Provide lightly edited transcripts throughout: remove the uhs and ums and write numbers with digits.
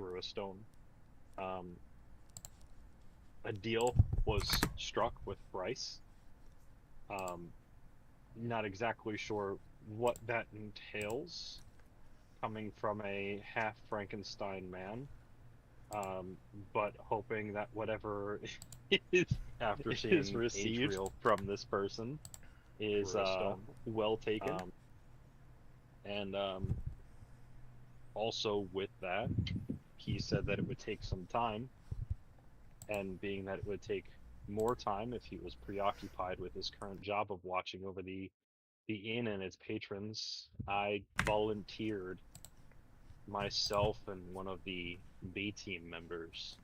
threw a stone. Um, a deal was struck with Bryce. Um, not exactly sure what that entails, coming from a half Frankenstein man. Um, but hoping that whatever is After is seeing received Adriel from this person is throw a stone. well taken. And also with that, he said that it would take some time, and being that it would take more time if he was preoccupied with his current job of watching over the inn and its patrons, I volunteered myself and one of the B team members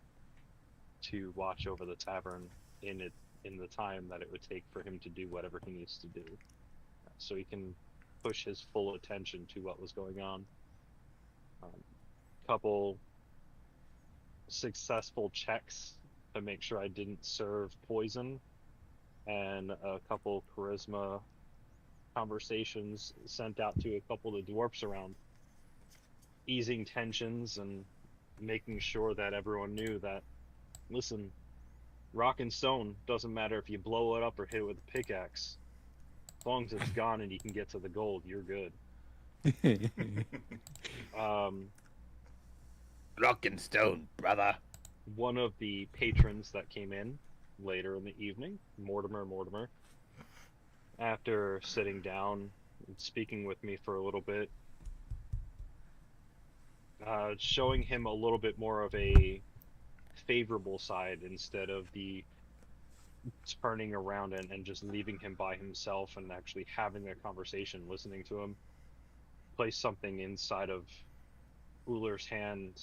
to watch over the tavern in it in the time that it would take for him to do whatever he needs to do, so he can push his full attention to what was going on. Um, couple successful checks to make sure I didn't serve poison, and a couple charisma conversations sent out to a couple of the dwarfs around, easing tensions and making sure that everyone knew that, listen, rock and stone doesn't matter if you blow it up or hit it with a pickaxe. As long as it's gone and you can get to the gold, you're good. Um, Rock and stone, brother. one of the patrons that came in later in the evening, Mortimer, after sitting down and speaking with me for a little bit, showing him a little bit more of a favorable side instead of the turning around and just leaving him by himself and actually having a conversation, listening to him, place something inside of Ullr's hand,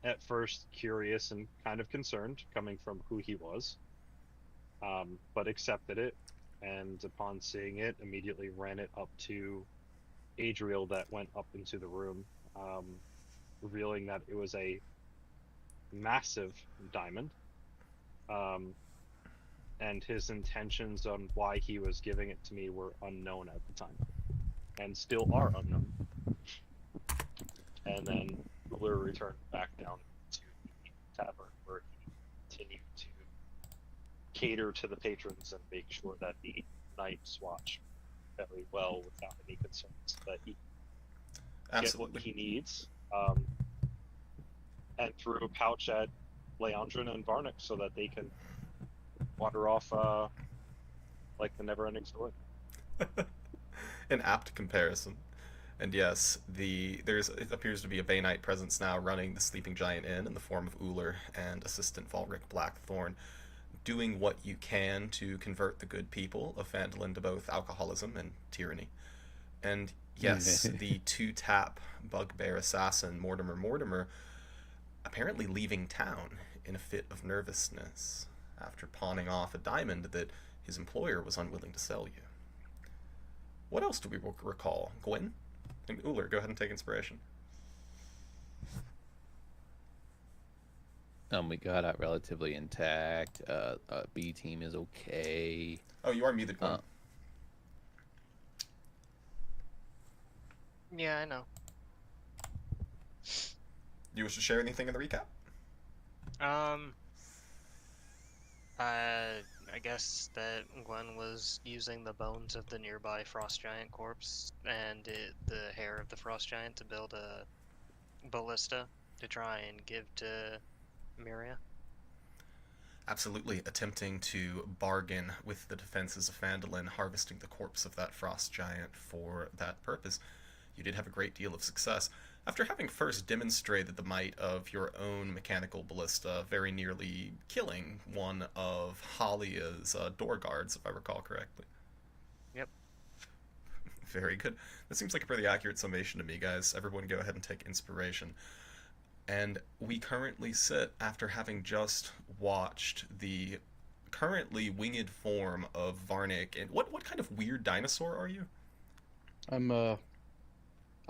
at first curious and kind of concerned, coming from who he was, but accepted it, and upon seeing it, immediately ran it up to Adriel that went up into the room, um, revealing that it was a massive diamond, um, and his intentions on why he was giving it to me were unknown at the time, and still are unknown. And then Ullr returned back down to the tavern, where he continued to cater to the patrons and make sure that the Night's Watch very well without any concerns that he get what Absolutely. he needs, and threw a pouch at Leandrin and Varnick so that they can wander off like the never-ending story. An apt comparison. And yes, it appears to be a Bay Knight presence now running the Sleeping Giant Inn in the form of Ullr and assistant Volric Blackthorn, doing what you can to convert the good people of Phandalin to both alcoholism and tyranny. And yes, the two-tap bugbear assassin Mortimer apparently leaving town in a fit of nervousness after pawning off a diamond that his employer was unwilling to sell you. What else do we recall? Gwyn? And Ullr, go ahead and take inspiration. We got out relatively intact. B team is okay. Oh, you are muted, Gwyn. Yeah, I know. Do you wish to share anything in the recap? I guess that Gwen was using the bones of the nearby frost giant corpse and the hair of the frost giant to build a ballista to try and give to Miria. Absolutely, attempting to bargain with the defenses of Phandalin, harvesting the corpse of that frost giant for that purpose. You did have a great deal of success. After having first demonstrated the might of your own mechanical ballista, very nearly killing one of Halia's door guards, if I recall correctly. Yep. Very good. That seems like a pretty accurate summation to me, guys. Everyone go ahead and take inspiration. And we currently sit after having just watched the currently winged form of Varnick. And what kind of weird dinosaur are you? I'm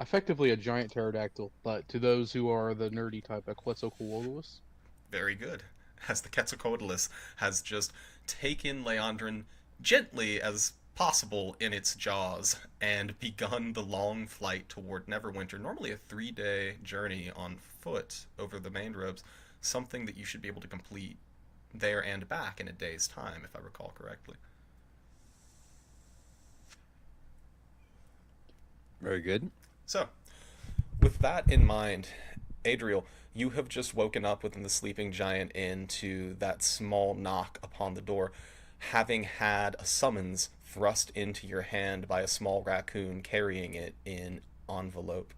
effectively a giant pterodactyl, but to those who are the nerdy type, a Quetzalcoatlus. Very good. As the Quetzalcoatlus has just taken Leandrin gently, as possible in its jaws and begun the long flight toward Neverwinter. Normally a 3-day journey on foot over the main roads, something that you should be able to complete there and back in a day's time, if I recall correctly. Very good. So, with that in mind, Adriel, you have just woken up within the Sleeping Giant Inn to that small knock upon the door, having had a summons thrust into your hand by a small raccoon carrying it in envelope.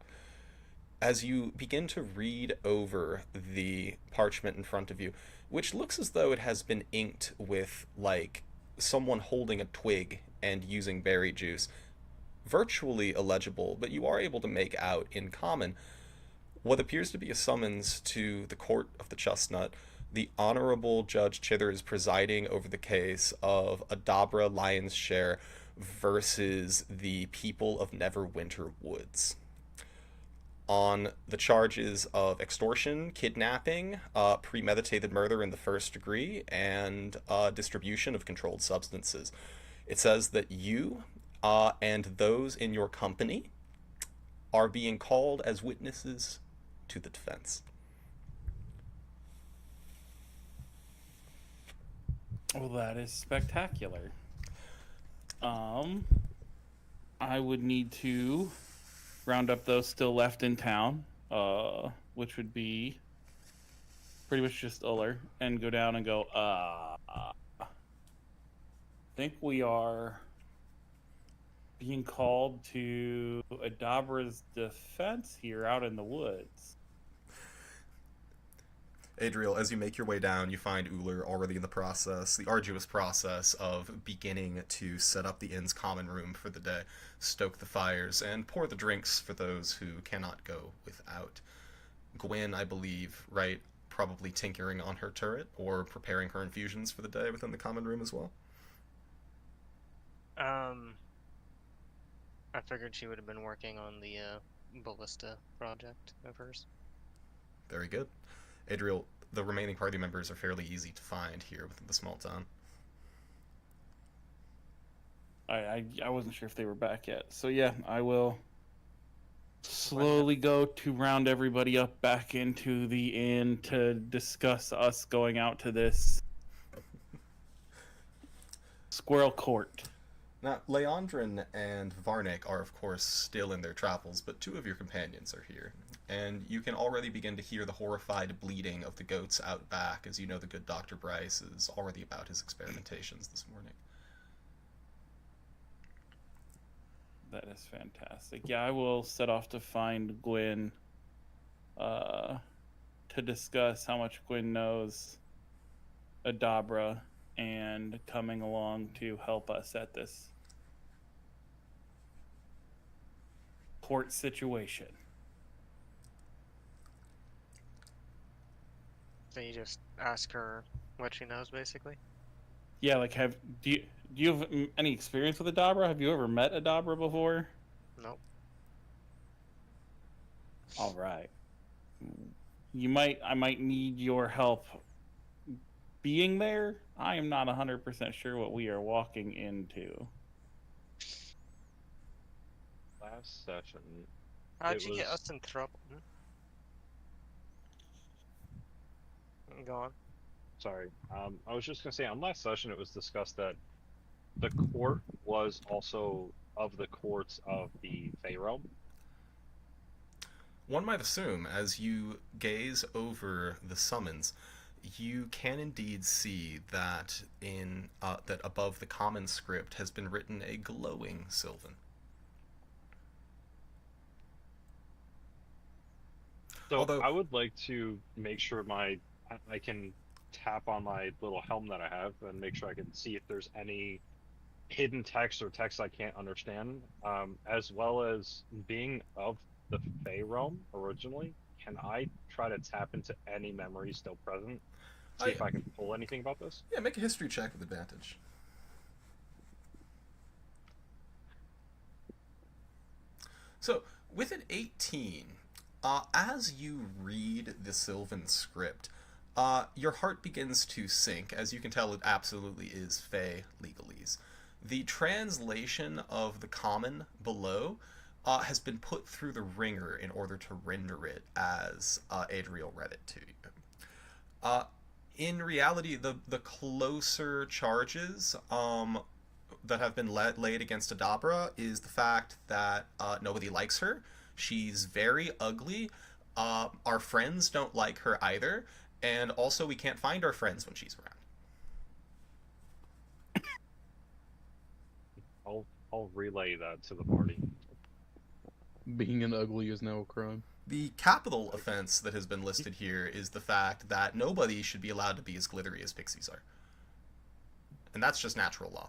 As you begin to read over the parchment in front of you, which looks as though it has been inked with, like, someone holding a twig and using berry juice, virtually illegible, but you are able to make out in common what appears to be a summons to the court of the Chestnut. The Honorable Judge Chithers presiding over the case of Adabra Lion's Share versus the people of Neverwinter Woods on the charges of extortion, kidnapping, premeditated murder in the first degree, and distribution of controlled substances. It says that you and those in your company are being called as witnesses to the defense. Well, that is spectacular. I would need to round up those still left in town, which would be pretty much just Uller, and go down and go, I think we are being called to Adabra's defense here out in the woods. Adriel, as you make your way down, you find Uller already in the arduous process of beginning to set up the inn's common room for the day, stoke the fires, and pour the drinks for those who cannot go without. Gwyn, I believe, right, probably tinkering on her turret or preparing her infusions for the day within the common room as well. I figured she would have been working on the ballista project of hers. Very good. Adriel, the remaining party members are fairly easy to find here within the small town. I wasn't sure if they were back yet. So yeah, I will slowly go to round everybody up back into the inn to discuss us going out to this squirrel court. Now, Leandrin and Varnick are, of course, still in their travels, but two of your companions are here, and you can already begin to hear the horrified bleating of the goats out back, as you know the good Dr. Bryce is already about his experimentations this morning. That is fantastic. Yeah, I will set off to find Gwyn to discuss how much Gwyn knows Adabra and coming along to help us at this court situation. So you just ask her what she knows, basically? Yeah, like do you have any experience with Adabra? Have you ever met Adabra before? Nope. All right. I might need your help being there. I am not 100% sure what we are walking into. Last session. How'd you get us in trouble? Go on. Sorry. I was just gonna say, on last session it was discussed that the court was also of the courts of the Fey Realm. One might assume, as you gaze over the summons, you can indeed see that that above the common script has been written a glowing Sylvan. So Although- I would like to make sure I can tap on my little helm that I have and make sure I can see if there's any hidden text or text I can't understand, as well as being of the Fey Realm originally. Can I try to tap into any memories still present? See if I can pull anything about this? Yeah, make a history check with advantage. So, with an 18, as you read the Sylvan script, your heart begins to sink. As you can tell, it absolutely is Fey legalese. The translation of the common below has been put through the ringer in order to render it as Adriel read it to you. In reality, the closer charges that have been laid against Adabra is the fact that nobody likes her. She's very ugly. Our friends don't like her either, and also we can't find our friends when she's around. I'll relay that to the party. Being an ugly is now a crime. The capital offense that has been listed here is the fact that nobody should be allowed to be as glittery as pixies are. And that's just natural law.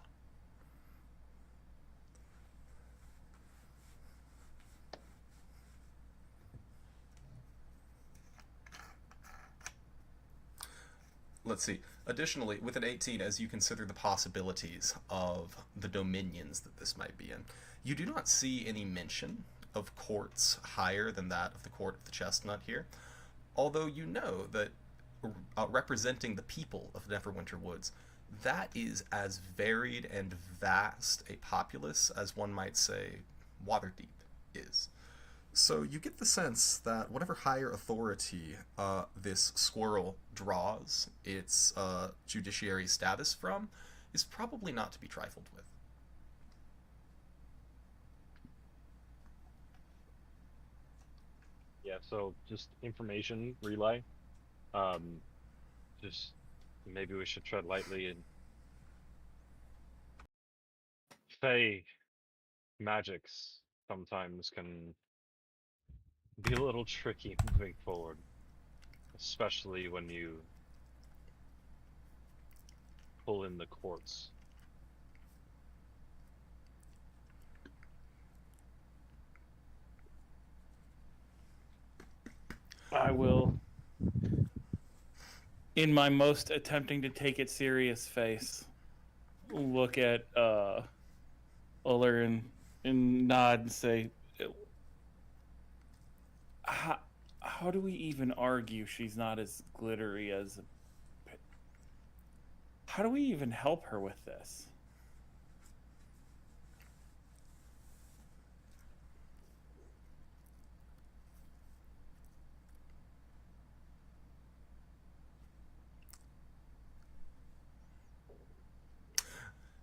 Let's see. Additionally, with an 18, as you consider the possibilities of the dominions that this might be in, you do not see any mention of courts higher than that of the court of the Chestnut here, although you know that representing the people of Neverwinter Woods, that is as varied and vast a populace as one might say Waterdeep is. So you get the sense that whatever higher authority this squirrel draws its judiciary status from is probably not to be trifled with. Yeah, so just information relay. Just maybe we should tread lightly and Fey magics sometimes can be a little tricky moving forward, especially when you pull in the courts. I will, in my most attempting to take it serious face, look at Uller and nod and say, how do we even argue she's not as glittery as... How do we even help her with this?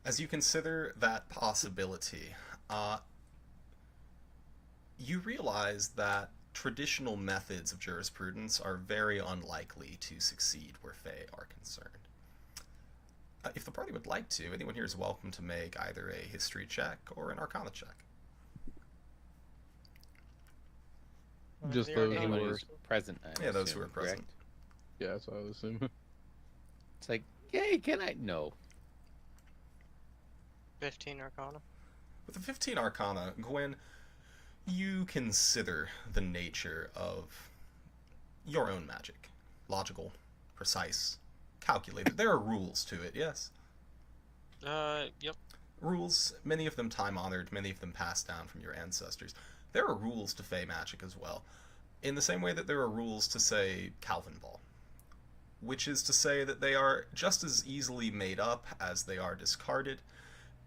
As you consider that possibility, you realize that traditional methods of jurisprudence are very unlikely to succeed where Fae are concerned. If the party would like to, anyone here is welcome to make either a history check or an arcana check. Just They those already who Anyone are... who's present. I Yeah, those who assume, are present. correct? Yeah, that's what I would assume. It's like, hey, can I? No. 15 Arcana. With the 15 arcana, Gwen, you consider the nature of your own magic. Logical, precise, calculated. There are rules to it, yes? Yep. Rules, many of them time-honored, many of them passed down from your ancestors. There are rules to Fey magic as well, in the same way that there are rules to, say, Calvin Ball. Which is to say that they are just as easily made up as they are discarded,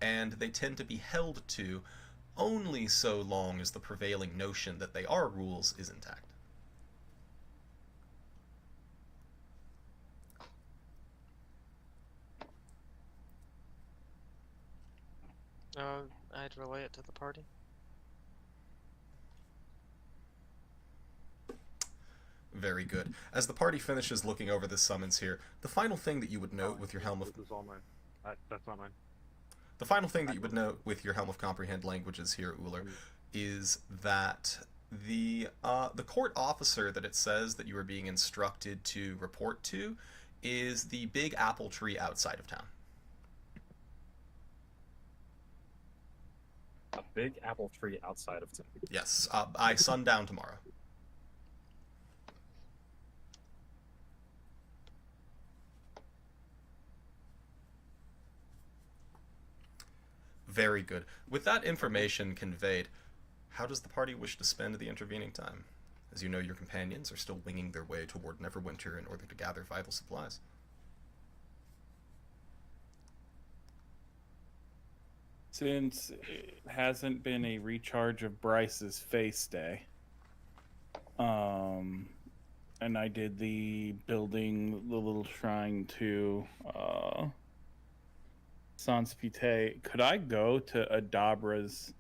and they tend to be held to only so long as the prevailing notion that they are rules is intact. I'd relay it to the party. Very good. As the party finishes looking over the summons here, the final thing that you would note with your Helm of... This is all mine. That's not mine. The final thing that you would note with your Helm of Comprehend Languages here, Uller, is that the court officer that it says that you are being instructed to report to is the big apple tree outside of town. A big apple tree outside of town. Yes, by sundown tomorrow. Very good. With that information conveyed, how does the party wish to spend the intervening time? As you know, your companions are still winging their way toward Neverwinter in order to gather vital supplies. Since it hasn't been a recharge of Bryce's face day, and I did the building the little shrine to Sans Pite, could I go to Adabra's?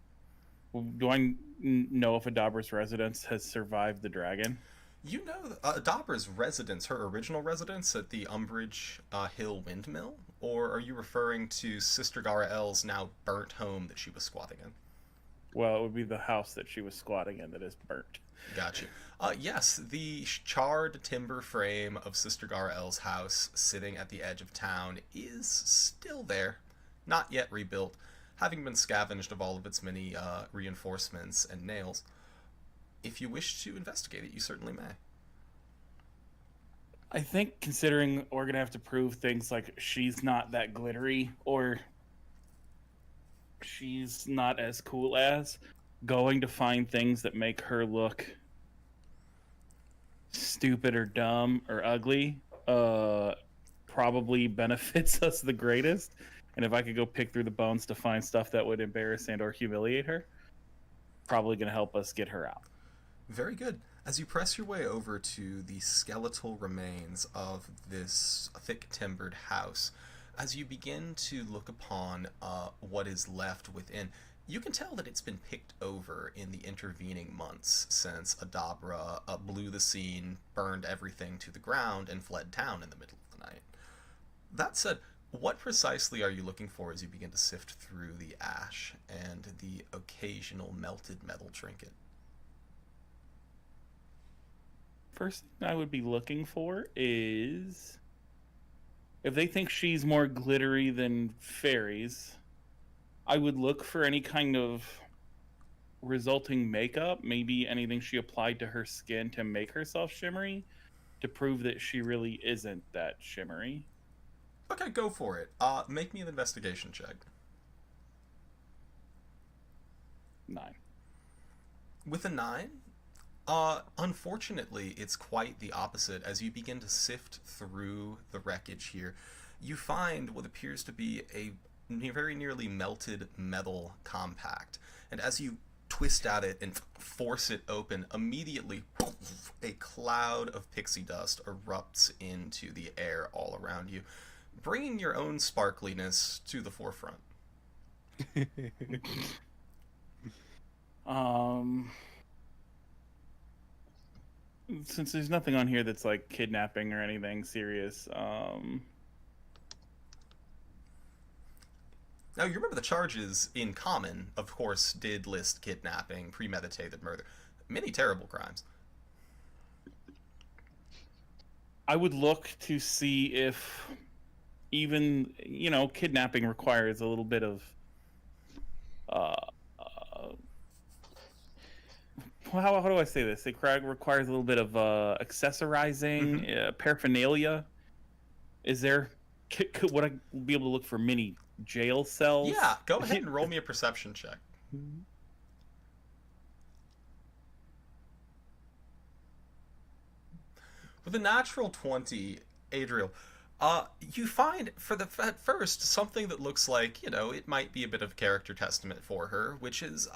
Do I know if Adabra's residence has survived the dragon? You know Adabra's residence, her original residence at the Umbridge Hill Windmill? Or are you referring to Sister Garael's now burnt home that she was squatting in? Well, it would be the house that she was squatting in that is burnt. Gotcha. Yes, the charred timber frame of Sister Garael's house sitting at the edge of town is still there, not yet rebuilt, having been scavenged of all of its many reinforcements and nails. If you wish to investigate it, you certainly may. I think considering we're going to have to prove things like she's not that glittery or she's not as cool as, going to find things that make her look stupid or dumb or ugly probably benefits us the greatest. And if I could go pick through the bones to find stuff that would embarrass and or humiliate her, probably going to help us get her out. Very good. As you press your way over to the skeletal remains of this thick-timbered house, as you begin to look upon what is left within, you can tell that it's been picked over in the intervening months since Adabra blew the scene, burned everything to the ground, and fled town in the middle of the night. That said, what precisely are you looking for as you begin to sift through the ash and the occasional melted metal trinket? First thing I would be looking for is if they think she's more glittery than fairies, I would look for any kind of resulting makeup, maybe anything she applied to her skin to make herself shimmery, to prove that she really isn't that shimmery. Okay, go for it. Make me an investigation check. 9. With a 9, unfortunately, it's quite the opposite. As you begin to sift through the wreckage here, you find what appears to be a very nearly melted metal compact. And as you twist at it and force it open, immediately a cloud of pixie dust erupts into the air all around you, bringing your own sparkliness to the forefront. Since there's nothing on here that's like kidnapping or anything serious, Now, you remember the charges in common, of course, did list kidnapping, premeditated murder. Many terrible crimes. I would look to see if even, kidnapping requires a little bit of how do I say this? It requires a little bit of accessorizing, paraphernalia. Is there? Would I be able to look for mini jail cells? Yeah, go ahead and roll me a perception check. With a natural 20, Adriel, you find, at first, something that looks like, it might be a bit of a character testament for her, which is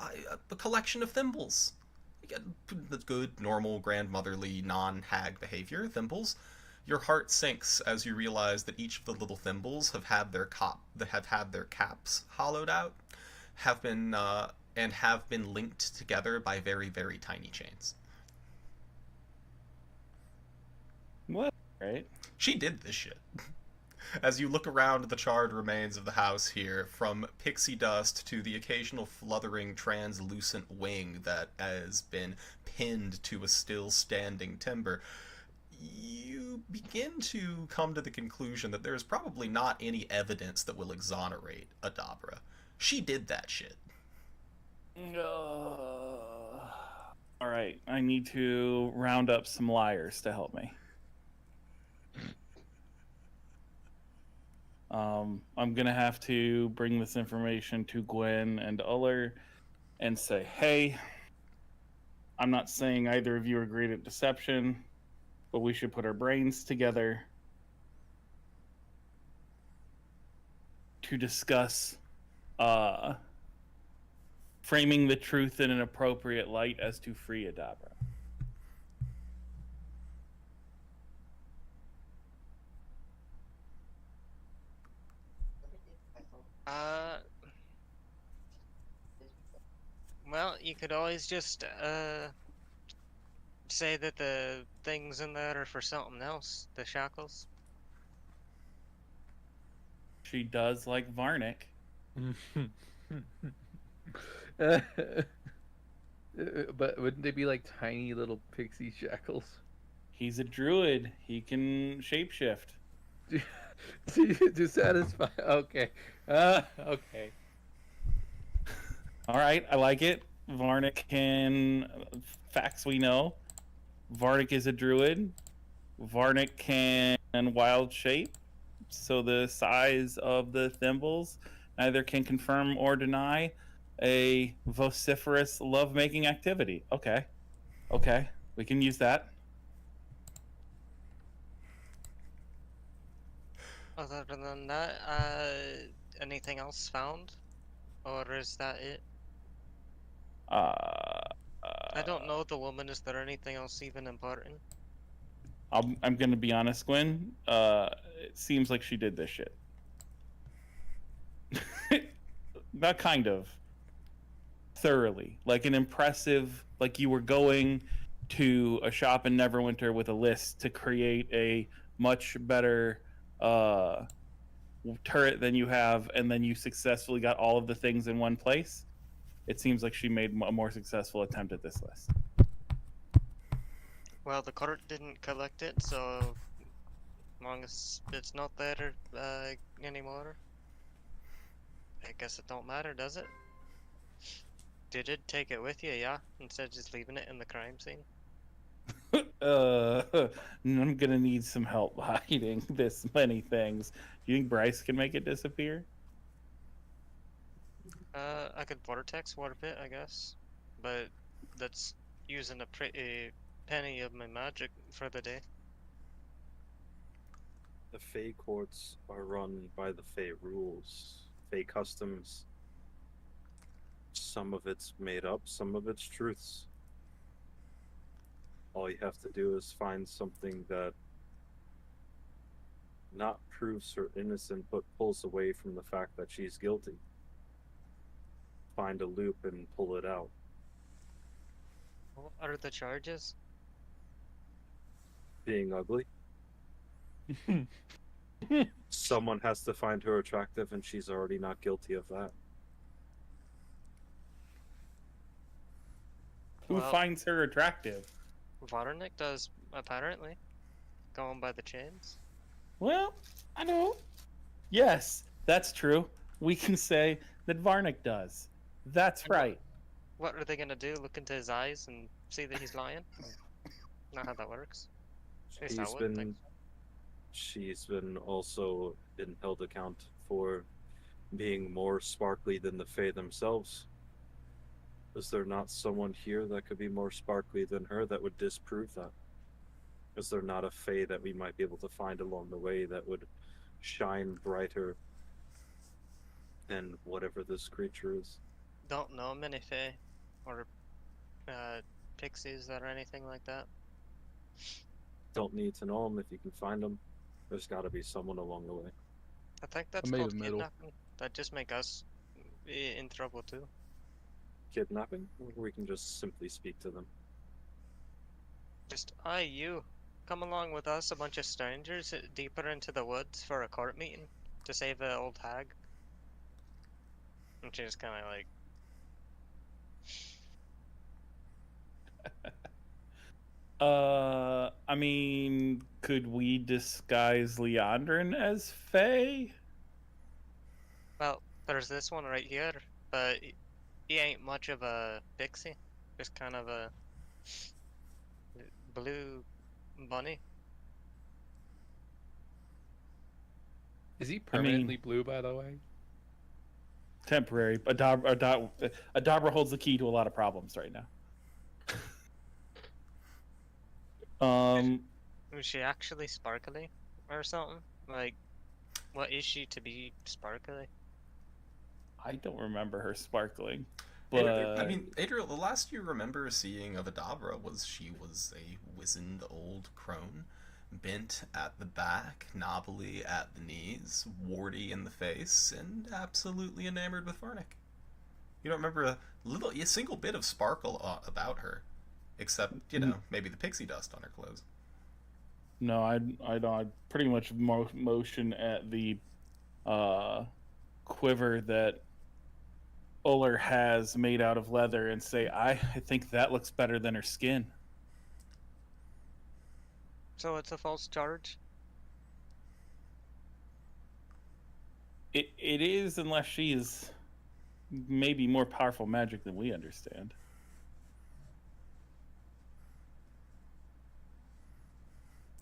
a collection of thimbles. The good, normal, grandmotherly, non-hag behavior, thimbles. Your heart sinks as you realize that each of the little thimbles have had their caps hollowed out, have been linked together by very, very tiny chains. What? Right? She did this shit. As you look around the charred remains of the house here, from pixie dust to the occasional fluttering translucent wing that has been pinned to a still standing timber, you begin to come to the conclusion that there's probably not any evidence that will exonerate Adabra. She did that shit. Alright, I need to round up some liars to help me. I'm gonna have to bring this information to Gwen and Uller and say, hey, I'm not saying either of you are great at deception, but we should put our brains together to discuss framing the truth in an appropriate light as to free Adabra. Well, you could always just say that the things in there are for something else. The shackles. She does like Varnick. But wouldn't they be like tiny little pixie shackles? He's a druid. He can shapeshift. To satisfy. Okay. Okay. All right, I like it. Varnick can. Facts we know. Varnick is a druid. Varnick can wild shape. So the size of the thimbles neither can confirm or deny a vociferous lovemaking activity. Okay. Okay. We can use that. Other than that, anything else found? Or is that it? I don't know the woman. Is there anything else even important? I'm gonna be honest, Gwen. It seems like she did this shit. Not kind of. Thoroughly. Like an impressive, like you were going to a shop in Neverwinter with a list to create a much better turret than you have, and then you successfully got all of the things in one place. It seems like she made a more successful attempt at this list. Well, the cart didn't collect it, so as long as it's not there anymore, I guess it don't matter, does it? Did it take it with you, yeah? Instead of just leaving it in the crime scene? I'm gonna need some help hiding this many things. Do you think Bryce can make it disappear? I could vortex warp it, I guess. But that's using a pretty penny of my magic for the day. The Fey courts are run by the Fey rules, Fey customs. Some of it's made up, some of it's truths. All you have to do is find something that not proves her innocent, but pulls away from the fact that she's guilty. Find a loop and pull it out. What are the charges? Being ugly. Someone has to find her attractive, and she's already not guilty of that. Who Well- finds her attractive? Varnick does, apparently. Going by the chains. Well, I know. Yes, that's true. We can say that Varnick does. That's right. What are they gonna do? Look into his eyes and see that he's lying? Not how that works. At least I wouldn't think so. She's been also been held account for being more sparkly than the Fae themselves. Is there not someone here that could be more sparkly than her that would disprove that? Is there not a Fae that we might be able to find along the way that would shine brighter than whatever this creature is? Don't know many fae or pixies or anything like that. Don't need to know them if you can find them. There's got to be someone along the way. I think that's made called a middle. kidnapping. That just make us in trouble too. Kidnapping? We can just simply speak to them. Just, you, come along with us, a bunch of strangers, deeper into the woods for a court meeting to save an old hag. And she just kind of like, I mean, could we disguise Leandrin as Faye? well, there's this one right here, but he ain't much of a pixie. Just kind of a blue bunny. Is he permanently blue, by the way? Temporary. Adabra holds the key to a lot of problems right now. Was she actually sparkly or something? Like, what is she to be sparkly? I don't remember her sparkling. But I mean, Adriel, the last you remember seeing of Adabra was she was a wizened old crone, bent at the back, knobbly at the knees, warty in the face, and absolutely enamored with Varnic. You don't remember a single bit of sparkle about her, except, maybe the pixie dust on her clothes. no, I'd pretty much motion at the quiver that Uller has made out of leather and say, I think that looks better than her skin. So it's a false charge? It is, unless she is maybe more powerful magic than we understand.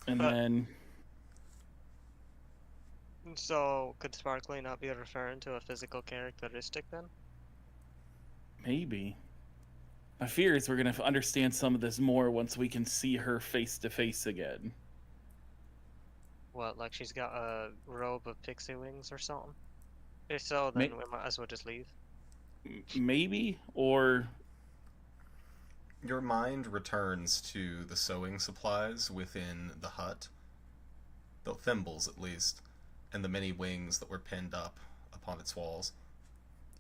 And then So could sparkly not be referring to a physical characteristic then? maybe. My fear is we're going to understand some of this more once we can see her face to face again. What, like she's got a robe of pixie wings or something? If so, then we might as well just leave. Maybe, or Your mind returns to the sewing supplies within the hut, the thimbles at least, and the many wings that were pinned up upon its walls.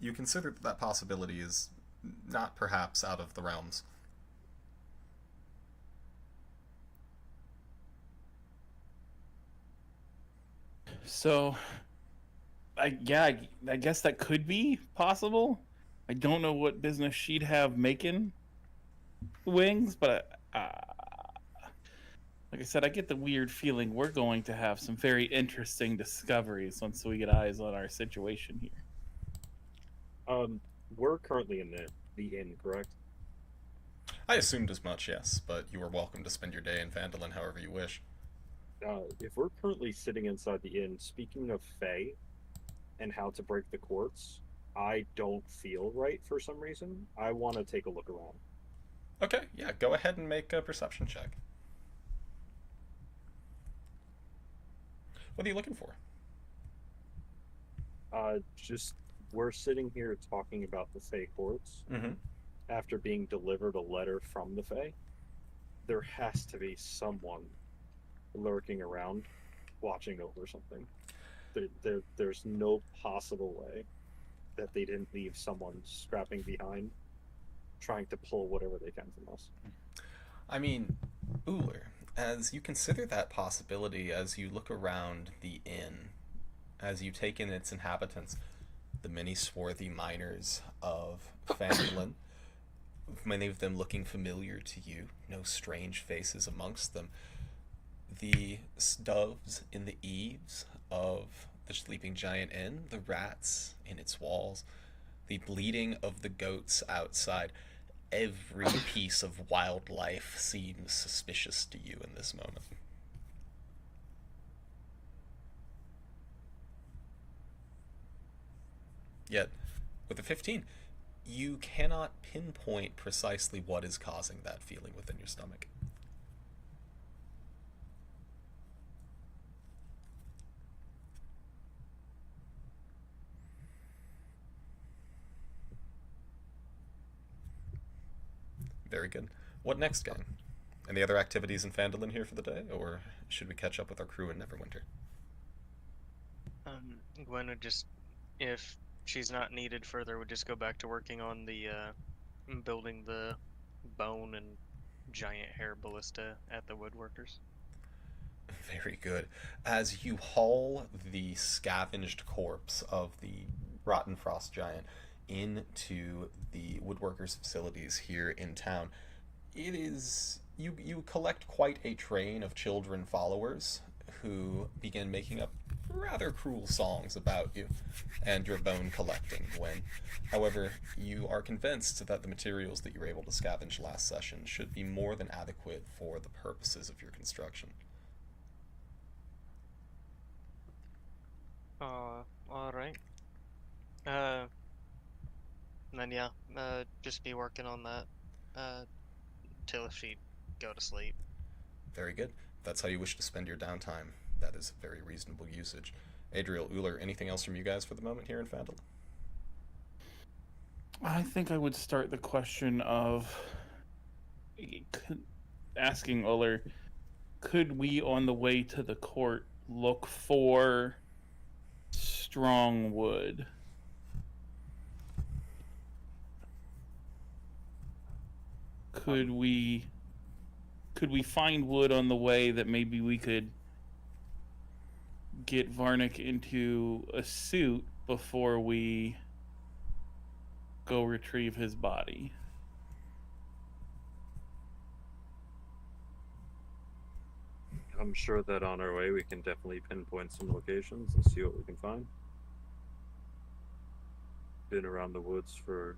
You consider that possibility is not perhaps out of the realms. so. I guess that could be possible. I don't know what business she'd have making wings, but like I said, I get the weird feeling we're going to have some very interesting discoveries once we get eyes on our situation here. We're currently in the inn, correct? I assumed as much, yes, but you are welcome to spend your day in Vandalin however you wish. If we're currently sitting inside the inn, speaking of Fae and how to break the quartz, I don't feel right for some reason. I want to take a look around. Okay, yeah, go ahead and make a perception check. What are you looking for? Just, we're sitting here talking about the Fae quartz. Mm-hmm. After being delivered a letter from the Fae, there has to be someone lurking around, watching over something. There's no possible way that they didn't leave someone scrapping behind, trying to pull whatever they can from us. I mean, Uller, as you consider that possibility, as you look around the inn, as you take in its inhabitants, the many swarthy miners of Phandalin, many of them looking familiar to you, no strange faces amongst them, the doves in the eaves of the Sleeping Giant Inn, the rats in its walls, the bleating of the goats outside, every piece of wildlife seems suspicious to you in this moment. Yet, with a 15, you cannot pinpoint precisely what is causing that feeling within your stomach. Very good. What next, gang? Any other activities in Phandalin here for the day, or should we catch up with our crew in Neverwinter? Gwen would just, if she's not needed further, would just go back to working on the building the bone and giant hair ballista at the woodworkers. Very good. As you haul the scavenged corpse of the rotten frost giant into the woodworkers' facilities here in town, it is you collect quite a train of children followers who begin making up rather cruel songs about you and your bone collecting, Gwen. However, you are convinced that the materials that you were able to scavenge last session should be more than adequate for the purposes of your construction. Alright. Then yeah, just be working on that till she go to sleep. Very good. If that's how you wish to spend your downtime, that is a very reasonable usage. Adriel, Uller, anything else from you guys for the moment here in Phandalin? I think I would start the question of asking Uller, could we, on the way to the court, look for strong wood? Could we find wood on the way that maybe we could get Varnick into a suit before we go retrieve his body? I'm sure that on our way we can definitely pinpoint some locations and see what we can find. Been around the woods for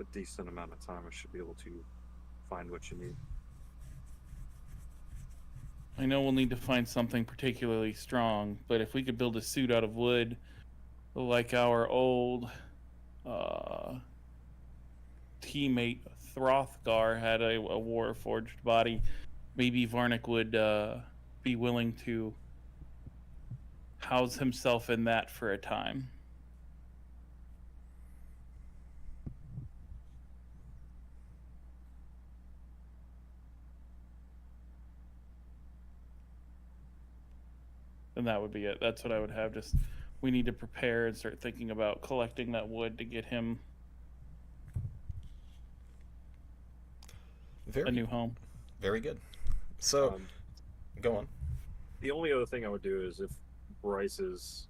a decent amount of time. I should be able to find what you need. I know we'll need to find something particularly strong, but if we could build a suit out of wood like our old teammate Throthgar had a war-forged body, maybe Varnick would be willing to house himself in that for a time. And that would be it. That's what I would have. Just, we need to prepare and start thinking about collecting that wood to get him a new home. Very good. So, go on. The only other thing I would do is if Bryce is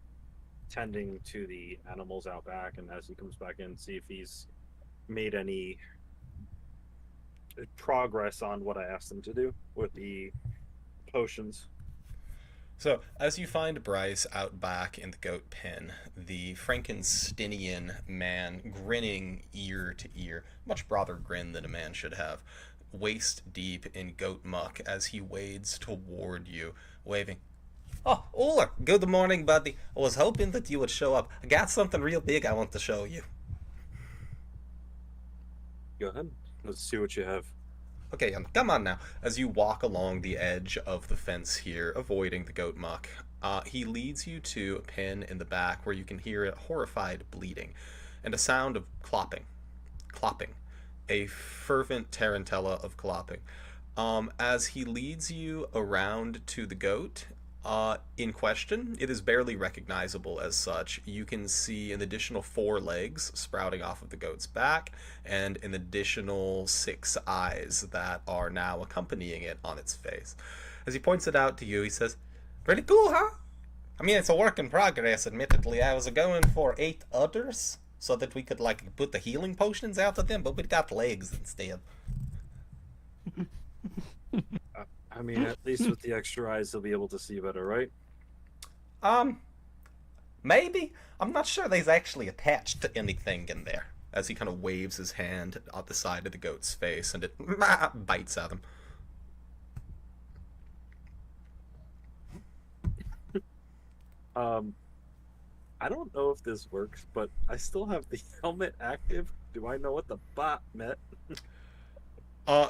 tending to the animals out back, and as he comes back in, see if he's made any progress on what I asked him to do with the potions. So, as you find Bryce out back in the goat pen, the Frankensteinian man grinning ear to ear, much broader grin than a man should have, waist deep in goat muck as he wades toward you, waving. Oh, Uller, good morning, buddy. I was hoping that you would show up. I got something real big I want to show you. Go ahead. Let's see what you have. Okay, come on now. As you walk along the edge of the fence here, avoiding the goat muck, he leads you to a pen in the back where you can hear a horrified bleeding and a sound of clopping. A fervent tarantella of clopping. As he leads you around to the goat in question, it is barely recognizable as such. You can see an additional 4 legs sprouting off of the goat's back and an additional 6 eyes that are now accompanying it on its face. As he points it out to you, he says, "Pretty cool, huh? I mean, it's a work in progress, admittedly. I was going for 8 others so that we could, like, put the healing potions out of them, but we got legs instead." I mean, at least with the extra eyes, they'll be able to see better, right? Maybe. I'm not sure they's actually attached to anything in there. As he kind of waves his hand at the side of the goat's face, and it bites at him. I don't know if this works, but I still have the helmet active. Do I know what the bot meant?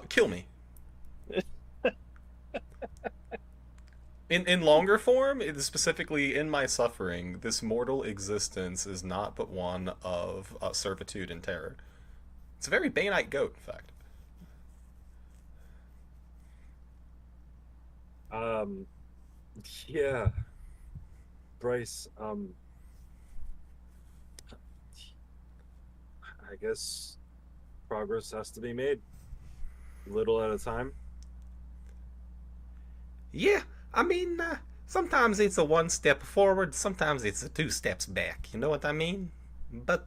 Kill me. In longer form, it is specifically in my suffering, this mortal existence is not but one of servitude and terror. It's a very Bainite goat, in fact. Yeah. Bryce, I guess progress has to be made. Little at a time. Yeah, I mean, sometimes it's a 1 step forward, sometimes it's a 2 steps back, you know what I mean? But,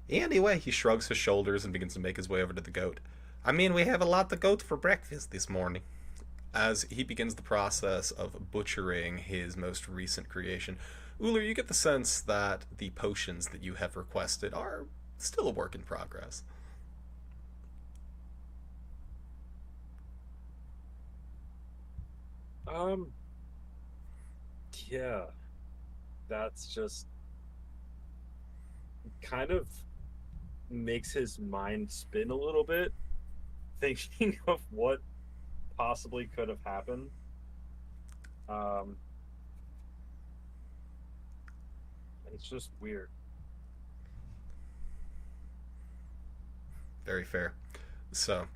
anyway, he shrugs his shoulders and begins to make his way over to the goat. I mean, we have a lot of goat for breakfast this morning. As he begins the process of butchering his most recent creation, Uller, you get the sense that the potions that you have requested are still a work in progress. Yeah, that's just kind of makes his mind spin a little bit, thinking of what possibly could have happened. It's just weird. Very fair. So,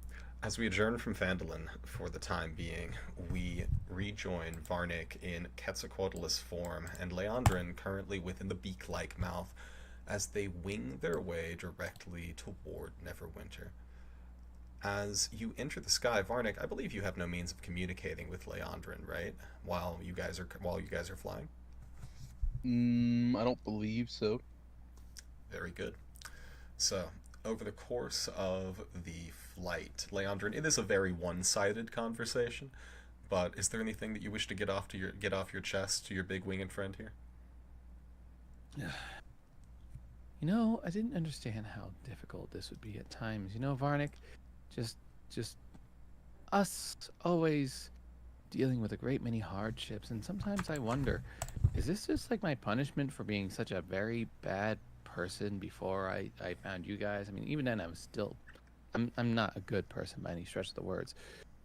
as we adjourn from Phandalin for the time being, we rejoin Varnick in Quetzalcoatlus form and Leandrin currently within the beak-like mouth as they wing their way directly toward Neverwinter. As you enter the sky, Varnick, I believe you have no means of communicating with Leandrin, right? While you guys are flying. I don't believe so. Very good. So, over the course of the flight, Leandrin, it is a very one-sided conversation, but is there anything that you wish to get off your chest to your big winged friend here? You know, I didn't understand how difficult this would be at times. You know, Varnick, just us always dealing with a great many hardships, and sometimes I wonder, is this just like my punishment for being such a very bad person before I found you guys? I mean, even then I'm not a good person by any stretch of the words,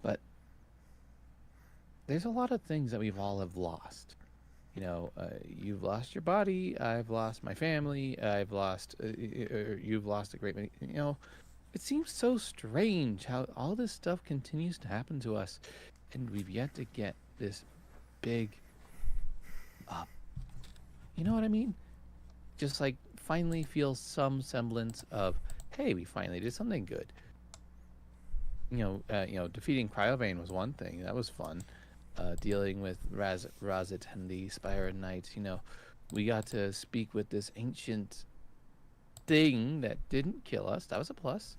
but there's a lot of things that we've all have lost. You know, you've lost your body, I've lost my family, I've lost, you've lost a great many, you know, it seems so strange how all this stuff continues to happen to us, and we've yet to get this big up. You know what I mean? Just like finally feel some semblance of, hey, we finally did something good. You know, defeating Cryovane was one thing. That was fun. Dealing with Razit and the Spire Knights, you know, we got to speak with this ancient thing that didn't kill us. That was a plus.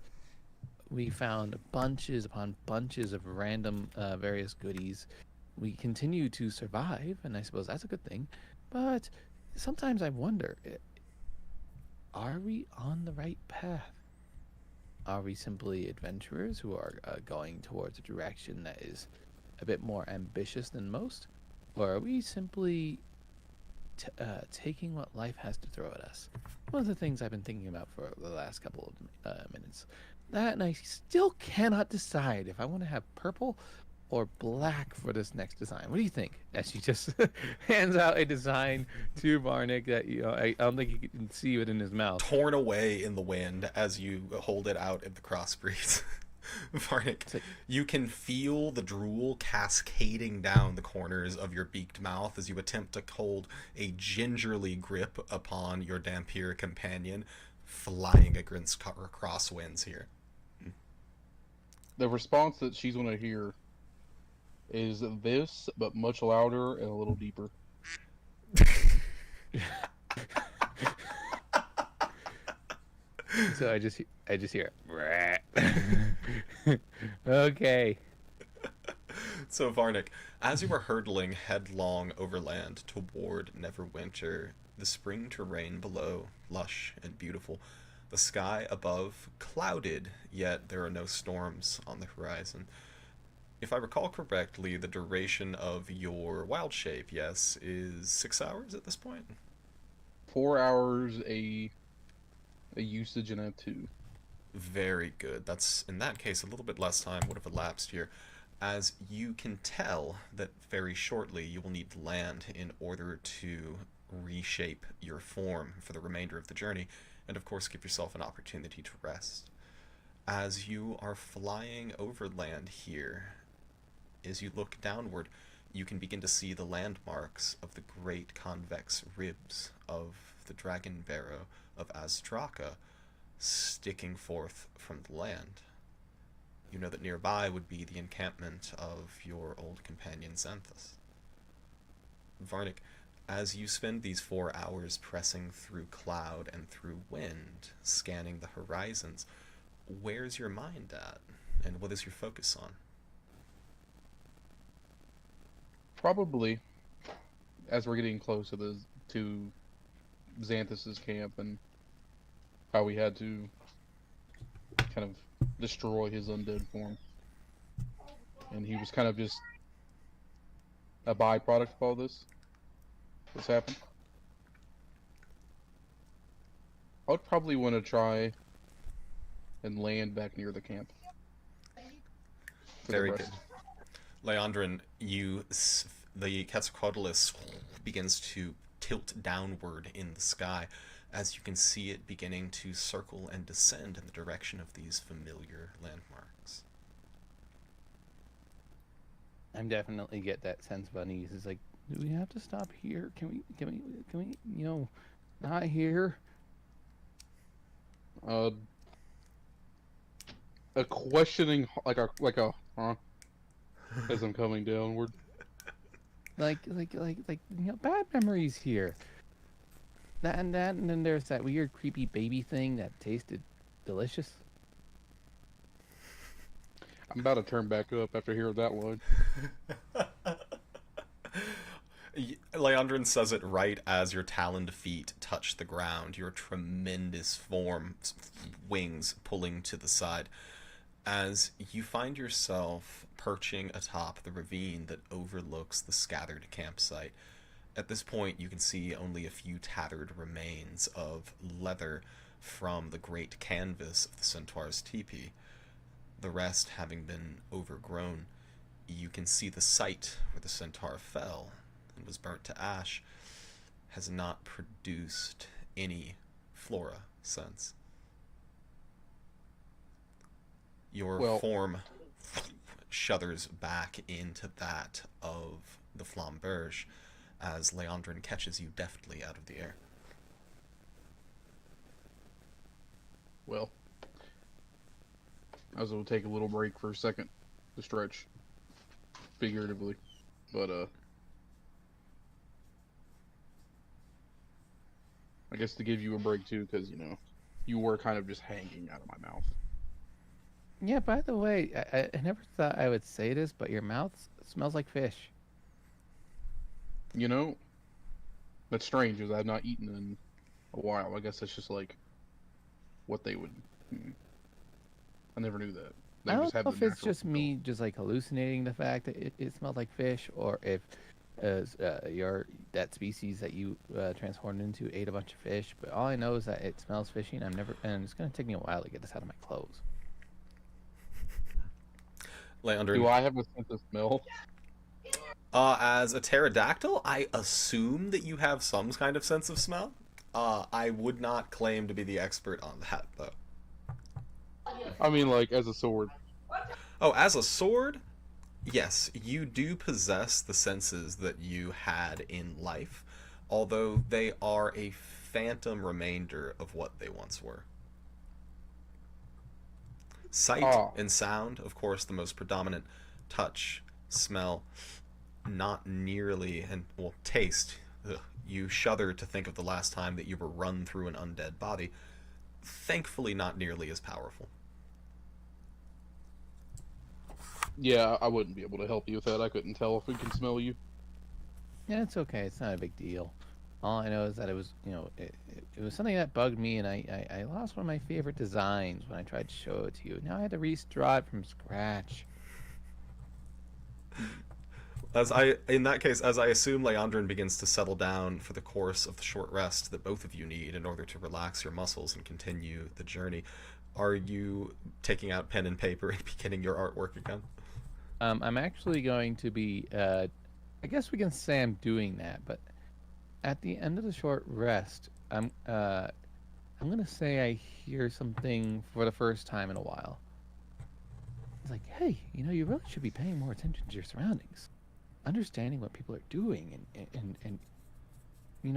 We found bunches upon bunches of random various goodies. We continue to survive, and I suppose that's a good thing. But sometimes I wonder, are we on the right path? Are we simply adventurers who are going towards a direction that is a bit more ambitious than most? Or are we simply taking what life has to throw at us? One of the things I've been thinking about for the last couple of minutes. That, and I still cannot decide if I want to have purple or black for this next design. What do you think? As she just hands out a design to Varnick that, you know, I don't think you can see it in his mouth. Torn away in the wind as you hold it out at the crossbreeze. Varnick, you can feel the drool cascading down the corners of your beaked mouth as you attempt to hold a gingerly grip upon your Dhampir companion, flying against crosswinds here. The response that she's going to hear is this, but much louder and a little deeper. So I just hear okay. So Varnick, as you are hurtling headlong overland toward Neverwinter, the spring terrain below lush and beautiful, the sky above clouded, yet there are no storms on the horizon. If I recall correctly, the duration of your wild shape, yes, is 6 hours at this point? 4 hours a usage and a 2. Very good. That's, in that case, a little bit less time would have elapsed here, as you can tell that very shortly you will need land in order to reshape your form for the remainder of the journey, and of course give yourself an opportunity to rest. As you are flying over land here, as you look downward, you can begin to see the landmarks of the great convex ribs of the dragon barrow of Aztraka sticking forth from the land. You know that nearby would be the encampment of your old companion Xanthus. Varnick, as you spend these 4 hours pressing through cloud and through wind, scanning the horizons, where's your mind at, and what is your focus on? Probably, as we're getting close to Xanthus's camp and how we had to kind of destroy his undead form. And he was kind of just a byproduct of all this. What's happened? I would probably want to try and land back near the camp. Very good. Leandrin, the Quetzalcoatlus begins to tilt downward in the sky as you can see it beginning to circle and descend in the direction of these familiar landmarks. I'm definitely get that sense of unease. It's like, do we have to stop here? Can we, not here? A questioning, like a huh, as I'm coming downward. Like, bad memories here. And then there's that weird, creepy baby thing that tasted delicious. I'm about to turn back up after hearing that line. Leandrin says it right as your taloned feet touch the ground, your tremendous wings pulling to the side, as you find yourself perching atop the ravine that overlooks the scattered campsite. At this point, you can see only a few tattered remains of leather from the great canvas of the centaur's teepee, the rest having been overgrown. You can see the site where the centaur fell and was burnt to ash has not produced any flora since. Your form shudders back into that of the Flamberge as Leandrin catches you deftly out of the air. Well, I was going to take a little break for a second to stretch, figuratively, but I guess to give you a break too, because you were kind of just hanging out of my mouth. Yeah, by the way, I never thought I would say this, but your mouth smells like fish. That's strange, as I've not eaten in a while. I guess that's just like what they would. I never knew that. They I just don't have know the if it's natural just me just like hallucinating the fact that it smells like fish, or if that species that you transformed into ate a bunch of fish. But all I know is that it smells fishy, and it's gonna take me a while to get this out of my clothes. Leandrin, Do I have a sense of smell? As a pterodactyl, I assume that you have some kind of sense of smell. I would not claim to be the expert on that, though. I mean, like, as a sword. Oh, as a sword? Yes, you do possess the senses that you had in life, although they are a phantom remainder of what they once were. Sight and sound, of course, the most predominant. Touch, smell, not nearly, and, well, taste. Ugh, you shudder to think of the last time that you were run through an undead body. Thankfully, not nearly as powerful. Yeah, I wouldn't be able to help you with that. I couldn't tell if we can smell you. Yeah, it's okay. It's not a big deal. All I know is that it was, it was something that bugged me, and I lost one of my favorite designs when I tried to show it to you. Now I had to redraw it from scratch. In that case, as I assume Leandrin begins to settle down for the course of the short rest that both of you need in order to relax your muscles and continue the journey, are you taking out pen and paper and beginning your artwork again? I'm actually going to be, I guess we can say I'm doing that, but at the end of the short rest, I'm gonna say I hear something for the first time in a while. It's like, hey, you really should be paying more attention to your surroundings, understanding what people are doing, and you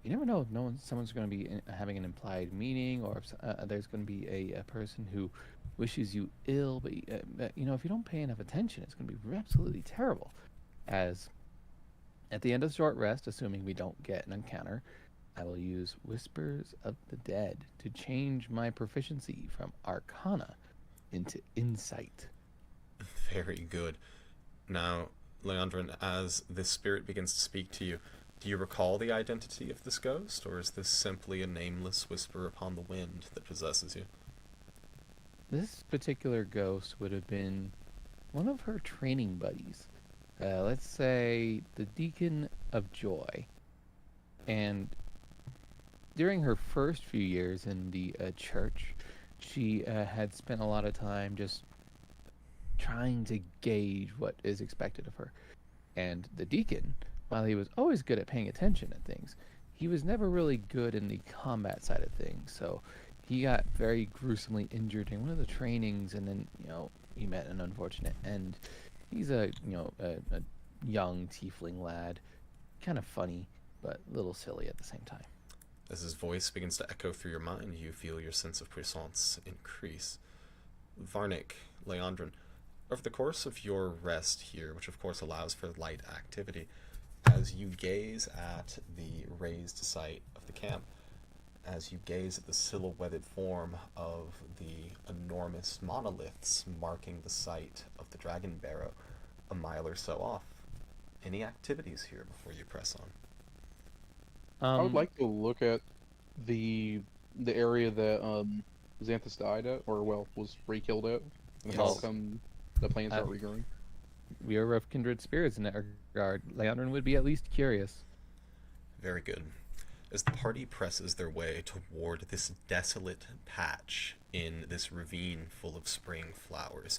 never know if someone's going to be having an implied meaning, or if there's going to be a person who wishes you ill, but if you don't pay enough attention, it's going to be absolutely terrible. As at the end of the short rest, assuming we don't get an encounter, I will use Whispers of the Dead to change my proficiency from Arcana into Insight. Very good. Now, Leandrin, as this spirit begins to speak to you, do you recall the identity of this ghost, or is this simply a nameless whisper upon the wind that possesses you? This particular ghost would have been one of her training buddies. Let's say the Deacon of Joy. And during her first few years in the church, she had spent a lot of time just trying to gauge what is expected of her. And the deacon, while he was always good at paying attention at things, he was never really good in the combat side of things. So he got very gruesomely injured in one of the trainings, and then he met an unfortunate end. He's a young tiefling lad, kind of funny, but a little silly at the same time. As his voice begins to echo through your mind, you feel your sense of puissance increase. Varnick, Leandrin, over the course of your rest here, which of course allows for light activity, as you gaze at the raised site of the camp, as you gaze at the silhouetted form of the enormous monoliths marking the site of the Dragon Barrow a mile or so off, any activities here before you press on? I would like to look at the area that Xanthus died at, or was re-killed at, and how Yes. come the plants aren't regrowing. We are of kindred spirits in that regard. Leandrin would be at least curious. Very good. As the party presses their way toward this desolate patch in this ravine full of spring flowers,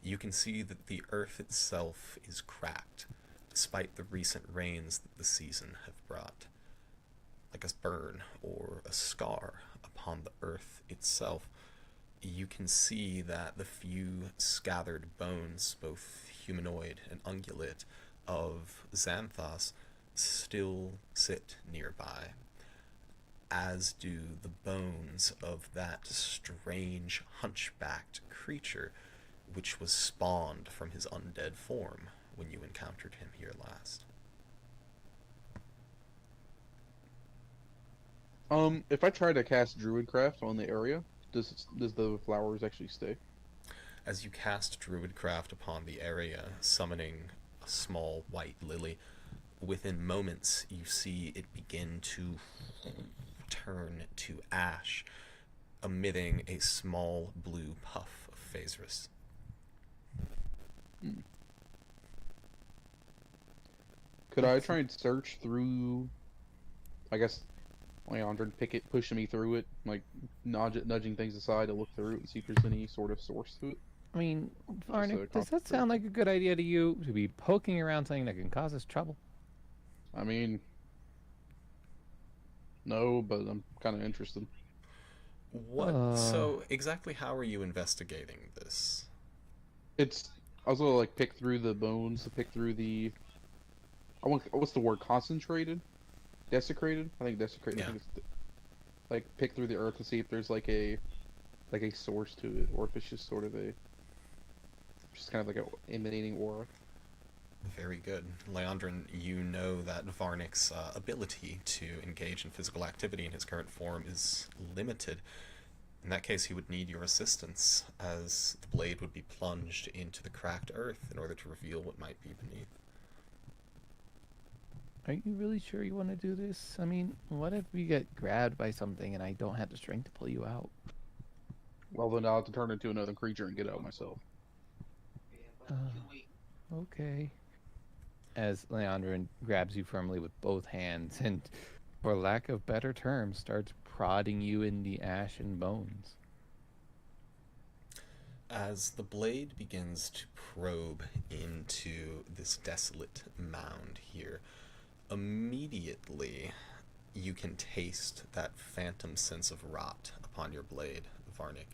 you can see that the earth itself is cracked, despite the recent rains that the season have brought. Like a burn or a scar upon the earth itself, you can see that the few scattered bones, both humanoid and ungulate, of Xanthos still sit nearby, as do the bones of that strange hunchbacked creature which was spawned from his undead form when you encountered him here last. If I try to cast Druidcraft on the area, does the flowers actually stay? As you cast Druidcraft upon the area, summoning a small white lily, within moments you see it begin to turn to ash, emitting a small blue puff of Phaedrus. Could I try and search through, I guess, Leandrin, pushing me through it, like nudging things aside to look through it and see if there's any sort of source to it? I mean, Varnick, does that concentrate. sound like a good idea to you, to be poking around something that can cause us trouble? I mean, no, but I'm kind of interested. What? So, exactly how are you investigating this? I was gonna like pick through the bones, pick through the. What's the word? Concentrated, desecrated. I think desecrated. Yeah. I think it's, like pick through the earth to see if there's like a source to it, or if it's just sort of just kind of like a emanating aura. Very good. Leandrin, you know that Varnick's ability to engage in physical activity in his current form is limited. In that case, he would need your assistance, as the blade would be plunged into the cracked earth in order to reveal what might be beneath. Are you really sure you want to do this? I mean, what if we get grabbed by something and I don't have the strength to pull you out? Well, then I'll have to turn into another creature and get out myself. Okay. As Leandrin grabs you firmly with both hands and, for lack of better terms, starts prodding you in the ash and bones. As the blade begins to probe into this desolate mound here, immediately you can taste that phantom sense of rot upon your blade, Varnick,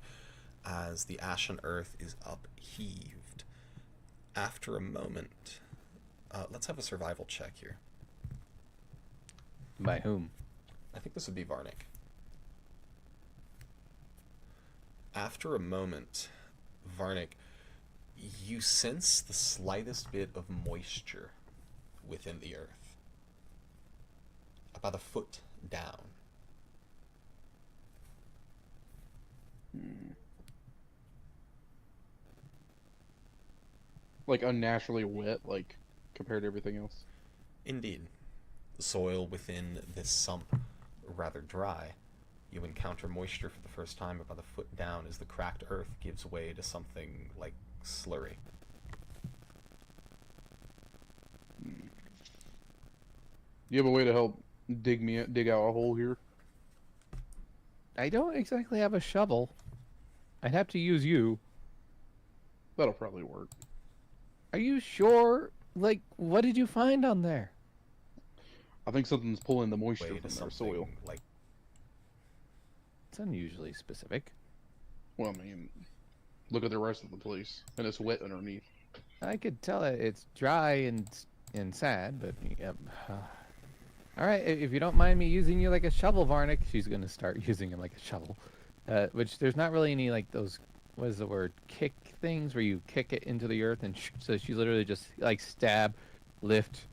as the ashen earth is upheaved. After a moment, let's have a survival check here. By whom? I think this would be Varnick. After a moment, Varnick, you sense the slightest bit of moisture within the earth, about a foot down. Like unnaturally wet, like compared to everything else. Indeed. The soil within this sump rather dry. You encounter moisture for the first time about a foot down as the cracked earth gives way to something like slurry. Do you have a way to help dig out a hole here? I don't exactly have a shovel. I'd have to use you. That'll probably work. Are you sure? Like, what did you find on there? I think something's pulling the moisture way from to their something soil. like It's unusually specific. Well, I mean, look at the rest of the place, and it's wet underneath. I could tell it's dry and sad, but yep. All right, if you don't mind me using you like a shovel, Varnick, she's gonna start using him like a shovel. Which there's not really any like those, what is the word, kick things where you kick it into the earth, and so she literally just like stab, lift,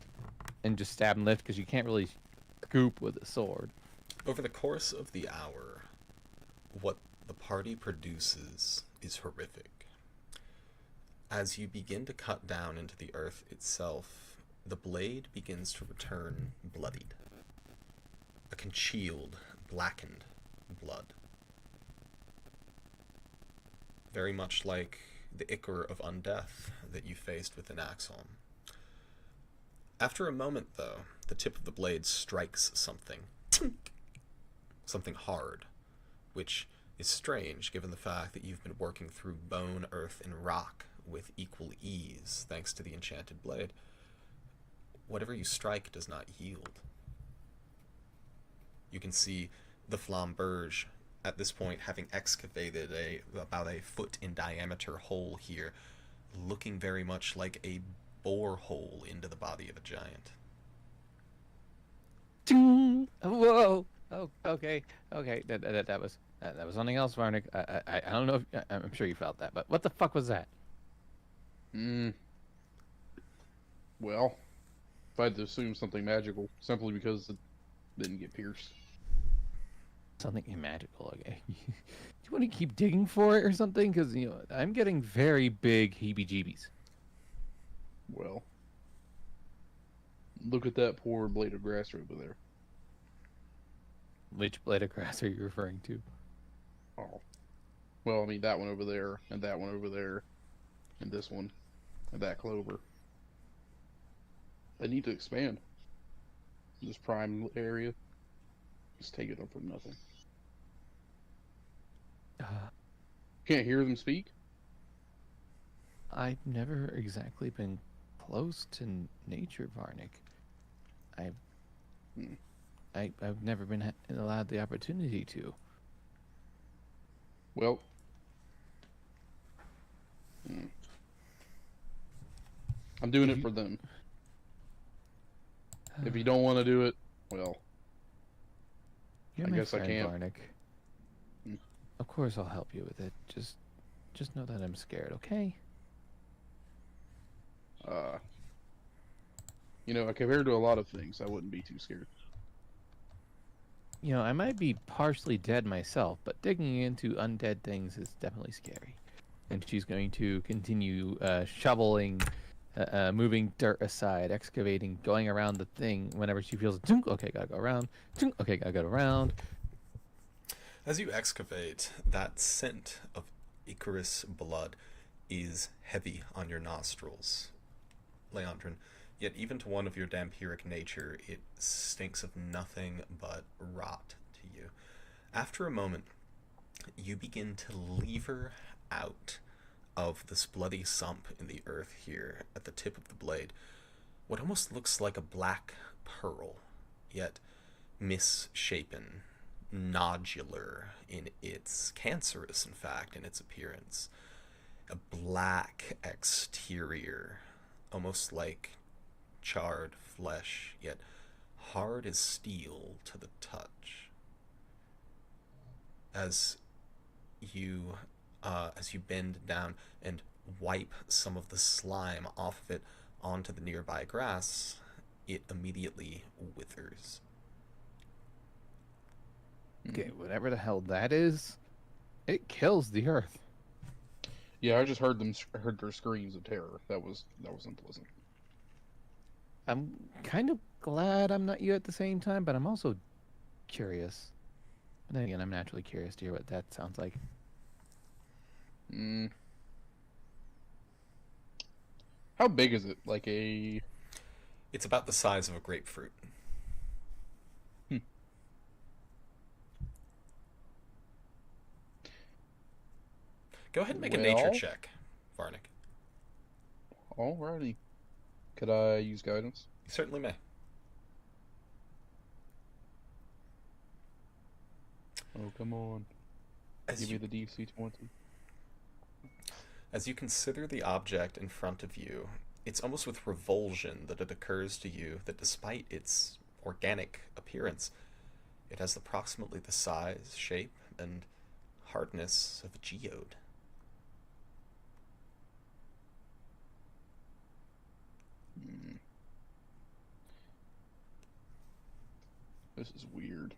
and just stab and lift because you can't really scoop with a sword. over the course of the hour, what the party produces is horrific. As you begin to cut down into the earth itself, the blade begins to return bloodied. A congealed, blackened blood. Very much like the ichor of undeath that you faced with an Axon. After a moment, though, the tip of the blade strikes something. Tink! Something hard, which is strange given the fact that you've been working through bone, earth, and rock with equal ease thanks to the enchanted blade. Whatever you strike does not yield. You can see the flamberge at this point having excavated about a foot in diameter hole here, looking very much like a borehole into the body of a giant. Ding! Whoa! Oh, okay, okay. That was something else, Varnick. I don't know. I'm sure you felt that, but what the fuck was that? Well, if I had to assume something magical, simply because it didn't get pierced. Something magical. Okay. Do you want to keep digging for it or something? Because I'm getting very big heebie-jeebies. Well, look at that poor blade of grass over there. Which blade of grass are you referring to? Oh. Well, I mean, that one over there, and that one over there, and this one, and that clover. They need to expand. This prime area, just take it up for nothing. Can't hear them speak? I've never exactly been close to nature, Varnick. I've never been allowed the opportunity to. Well, I'm doing it for them. If you don't want to do it, well, You're I my guess I friend, can't. Varnick. Of course I'll help you with it. Just know that I'm scared, okay? Compared to a lot of things, I wouldn't be too scared. I might be partially dead myself, but digging into undead things is definitely scary. And she's going to continue shoveling, moving dirt aside, excavating, going around the thing whenever she feels, okay, gotta go around, okay, gotta go around. As you excavate, that scent of Icarus blood is heavy on your nostrils, Leandrin. Yet even to one of your vampiric nature, it stinks of nothing but rot to you. After a moment, you begin to lever out of this bloody sump in the earth here at the tip of the blade what almost looks like a black pearl, yet misshapen, nodular in its, cancerous in fact in its appearance. A black exterior, almost like charred flesh, yet hard as steel to the touch. As you bend down and wipe some of the slime off of it onto the nearby grass, it immediately withers. Okay, whatever the hell that is, it kills the earth. Yeah, I just heard their screams of terror. That was unpleasant. I'm kind of glad I'm not you at the same time, but I'm also curious. But then again, I'm naturally curious to hear what that sounds like. How big is it? Like a... It's about the size of a grapefruit. Go ahead and make a nature check, Varnick. Alrighty. Could I use guidance? You certainly may. Oh, come on. As Give you, me the DC 20. as you consider the object in front of you, it's almost with revulsion that it occurs to you that despite its organic appearance, it has approximately the size, shape, and hardness of a geode. Hmm. This is weird.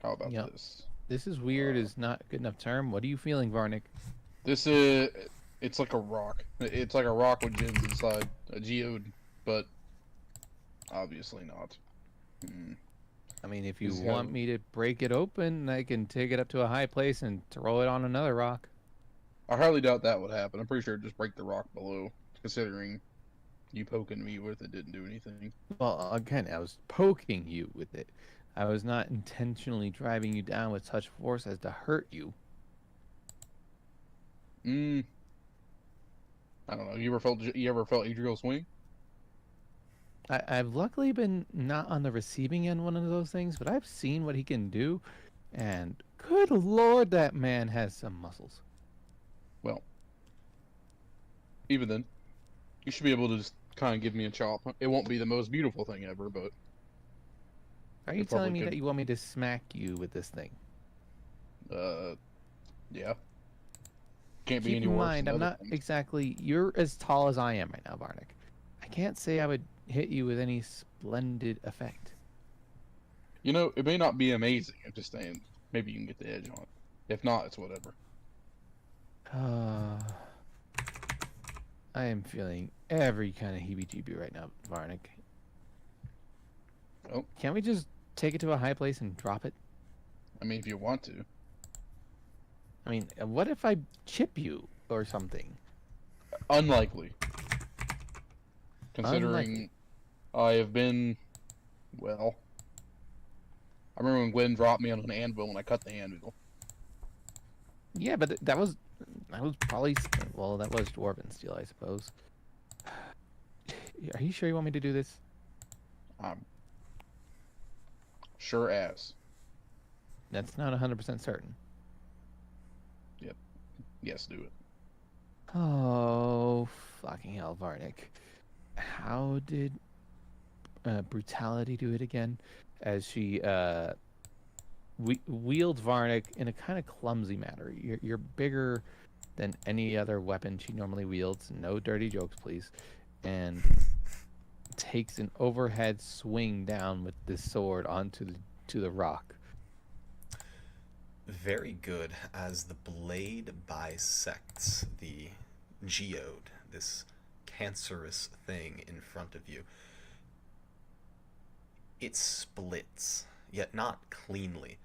How about Yep. this? This is weird is not a good enough term. What are you feeling, Varnick? This is... It's like a rock. It's like a rock with gems inside. A geode, but obviously not. Hmm. I mean, if you This is want me to break it open, I can take it up to a high place and throw it on another rock. I highly doubt that would happen. I'm pretty sure it'd just break the rock below, considering you poking me with it didn't do anything. Well, again, I was poking you with it. I was not intentionally driving you down with such force as to hurt you. I don't know. You ever felt Adriel swing? I've luckily been not on the receiving end one of those things, but I've seen what he can do, and good lord, that man has some muscles. Well, even then, you should be able to just kind of give me a chop. It won't be the most beautiful thing ever, but Are you it telling probably me could. that you want me to smack you with this thing? Yeah. Can't be Keep any in worse mind, than I'm other not things. exactly. You're as tall as I am right now, Varnick. I can't say I would hit you with any splendid effect. You know, it may not be amazing. I'm just saying, maybe you can get the edge on it. If not, it's whatever. I am feeling every kind of heebie-jeebie right now, Varnick. Well, Can't we just take it to a high place and drop it? I mean, if you want to. I mean, what if I chip you or something? Unlikely. Unlikely. Considering I have been, well, I remember when Gwen dropped me on an anvil and I cut the anvil. Yeah, but that was probably, well, that was dwarven steel, I suppose. Are you sure you want me to do this? I'm sure as. That's not 100% certain. Yes, do it. Oh, fucking hell, Varnick. How did Brutality do it again? As she wields Varnick in a kind of clumsy manner. You're bigger than any other weapon she normally wields. No dirty jokes, please. And takes an overhead swing down with this sword onto the rock. Very good. As the blade bisects the geode, this cancerous thing in front of you, it splits, yet not cleanly.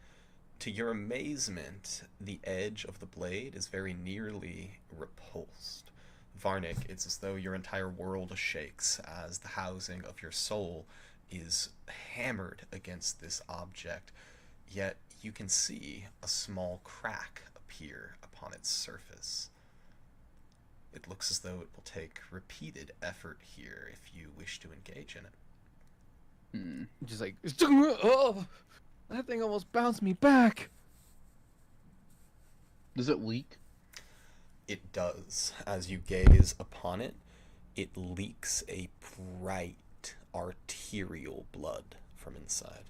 To your amazement, the edge of the blade is very nearly repulsed. Varnick, it's as though your entire world shakes as the housing of your soul is hammered against this object, yet you can see a small crack appear upon its surface. It looks as though it will take repeated effort here if you wish to engage in it. Just like, oh, that thing almost bounced me back. Does it leak? It does. As you gaze upon it, it leaks a bright arterial blood from inside.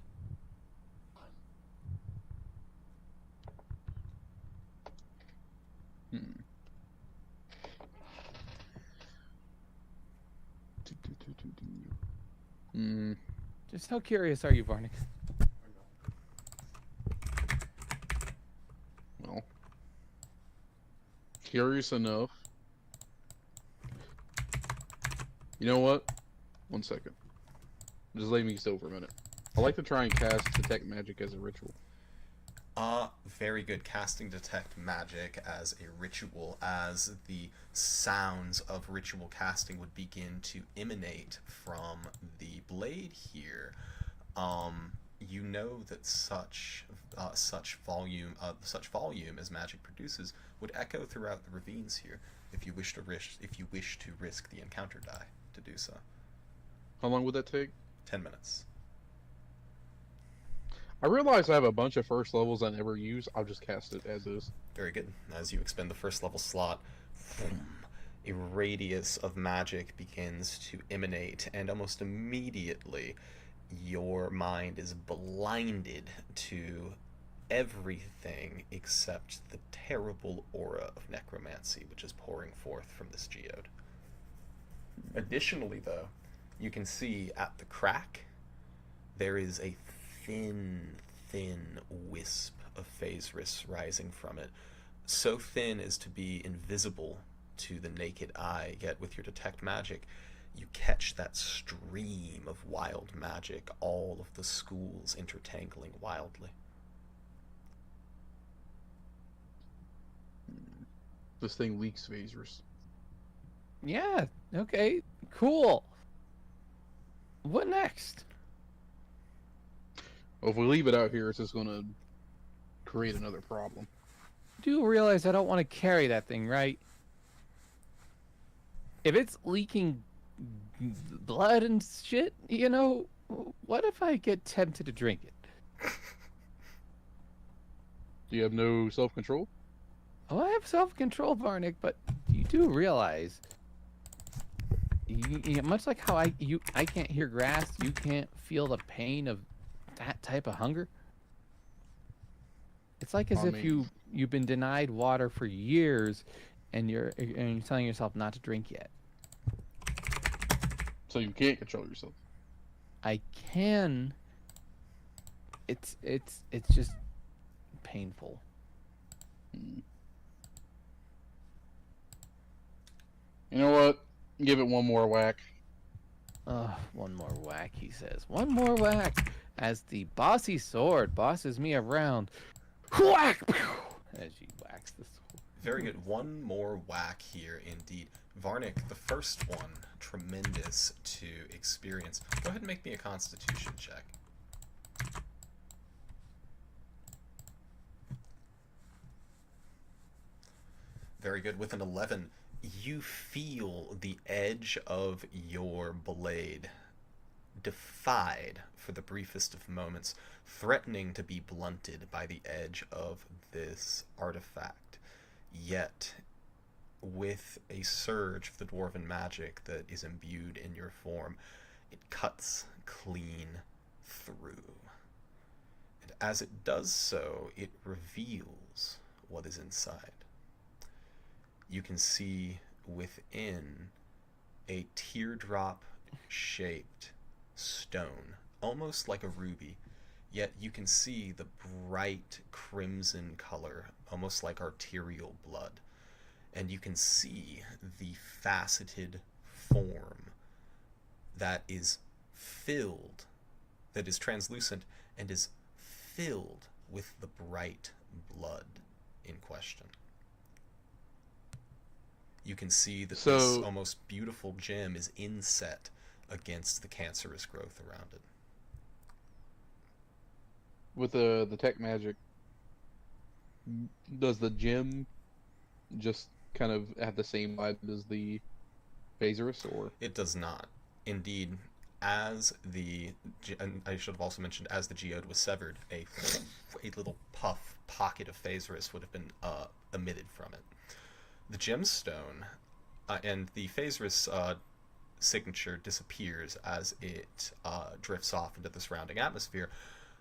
Just how curious are you, Varnick? Well, curious enough. You know what? 1 second. Just leave me still for a minute. I like to try and cast Detect Magic as a ritual. Very good. Casting Detect Magic as a ritual, as the sounds of ritual casting would begin to emanate from the blade here. You know that such volume as magic produces would echo throughout the ravines here. If you wish to risk the encounter die to do so. How long would that take? 10 minutes. I realize I have a bunch of first levels I never use. I'll just cast it as is. Very good. As you expend the first level slot, a radius of magic begins to emanate, and almost immediately your mind is blinded to everything except the terrible aura of necromancy which is pouring forth from this geode. Additionally, though, you can see at the crack there is a thin wisp of Phaserus rising from it, so thin as to be invisible to the naked eye, yet with your detect magic you catch that stream of wild magic, all of the schools intertangling wildly. This thing leaks phasers. Yeah, okay, cool. What next? Well, if we leave it out here, it's just going to create another problem. You do realize I don't want to carry that thing, right? If it's leaking blood and shit, you know, what if I get tempted to drink it? Do you have no self-control? Oh, I have self-control, Varnick, but you do realize, much like how I can't hear grass, you can't feel the pain of that type of hunger. It's like as if you've been denied water for years, and you're telling yourself not to drink yet. So you can't control yourself. I can. It's just painful. You know what? Give it one more whack. One more whack, he says. One more whack. As the bossy sword bosses me around. Whack! As she whacks the sword. Very good. One more whack here, indeed. Varnick, the first one, tremendous to experience. Go ahead and make me a Constitution check. Very good. With an 11, you feel the edge of your blade defied for the briefest of moments, threatening to be blunted by the edge of this artifact. Yet, with a surge of the dwarven magic that is imbued in your form, it cuts clean through. And as it does so, it reveals what is inside. You can see within a teardrop-shaped stone, almost like a ruby, yet you can see the bright crimson color, almost like arterial blood. And you can see the faceted form that is filled, that is translucent, and is filled with the bright blood in question. You can see that this almost beautiful gem is inset against the cancerous growth around it. With the detect magic, does the gem just kind of have the same vibe as the Phaserus, or? It does not. Indeed, as the, and I should have also mentioned, as the geode was severed, a little pocket of Phaserus would have been emitted from it. The gemstone and the Phaserus signature disappears as it drifts off into the surrounding atmosphere,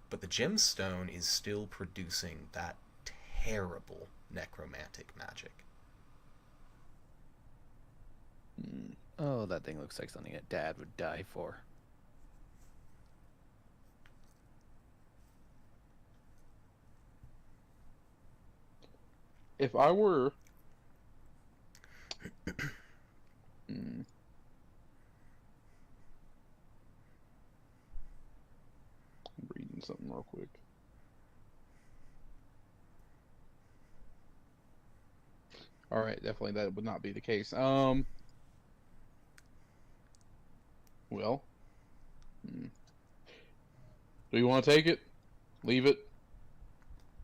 but the gemstone is still producing that terrible necromantic magic. Oh, that thing looks like something that Dad would die for. If I were... I'm reading something real quick. Alright, definitely that would not be the case. Well, do you want to take it? Leave it?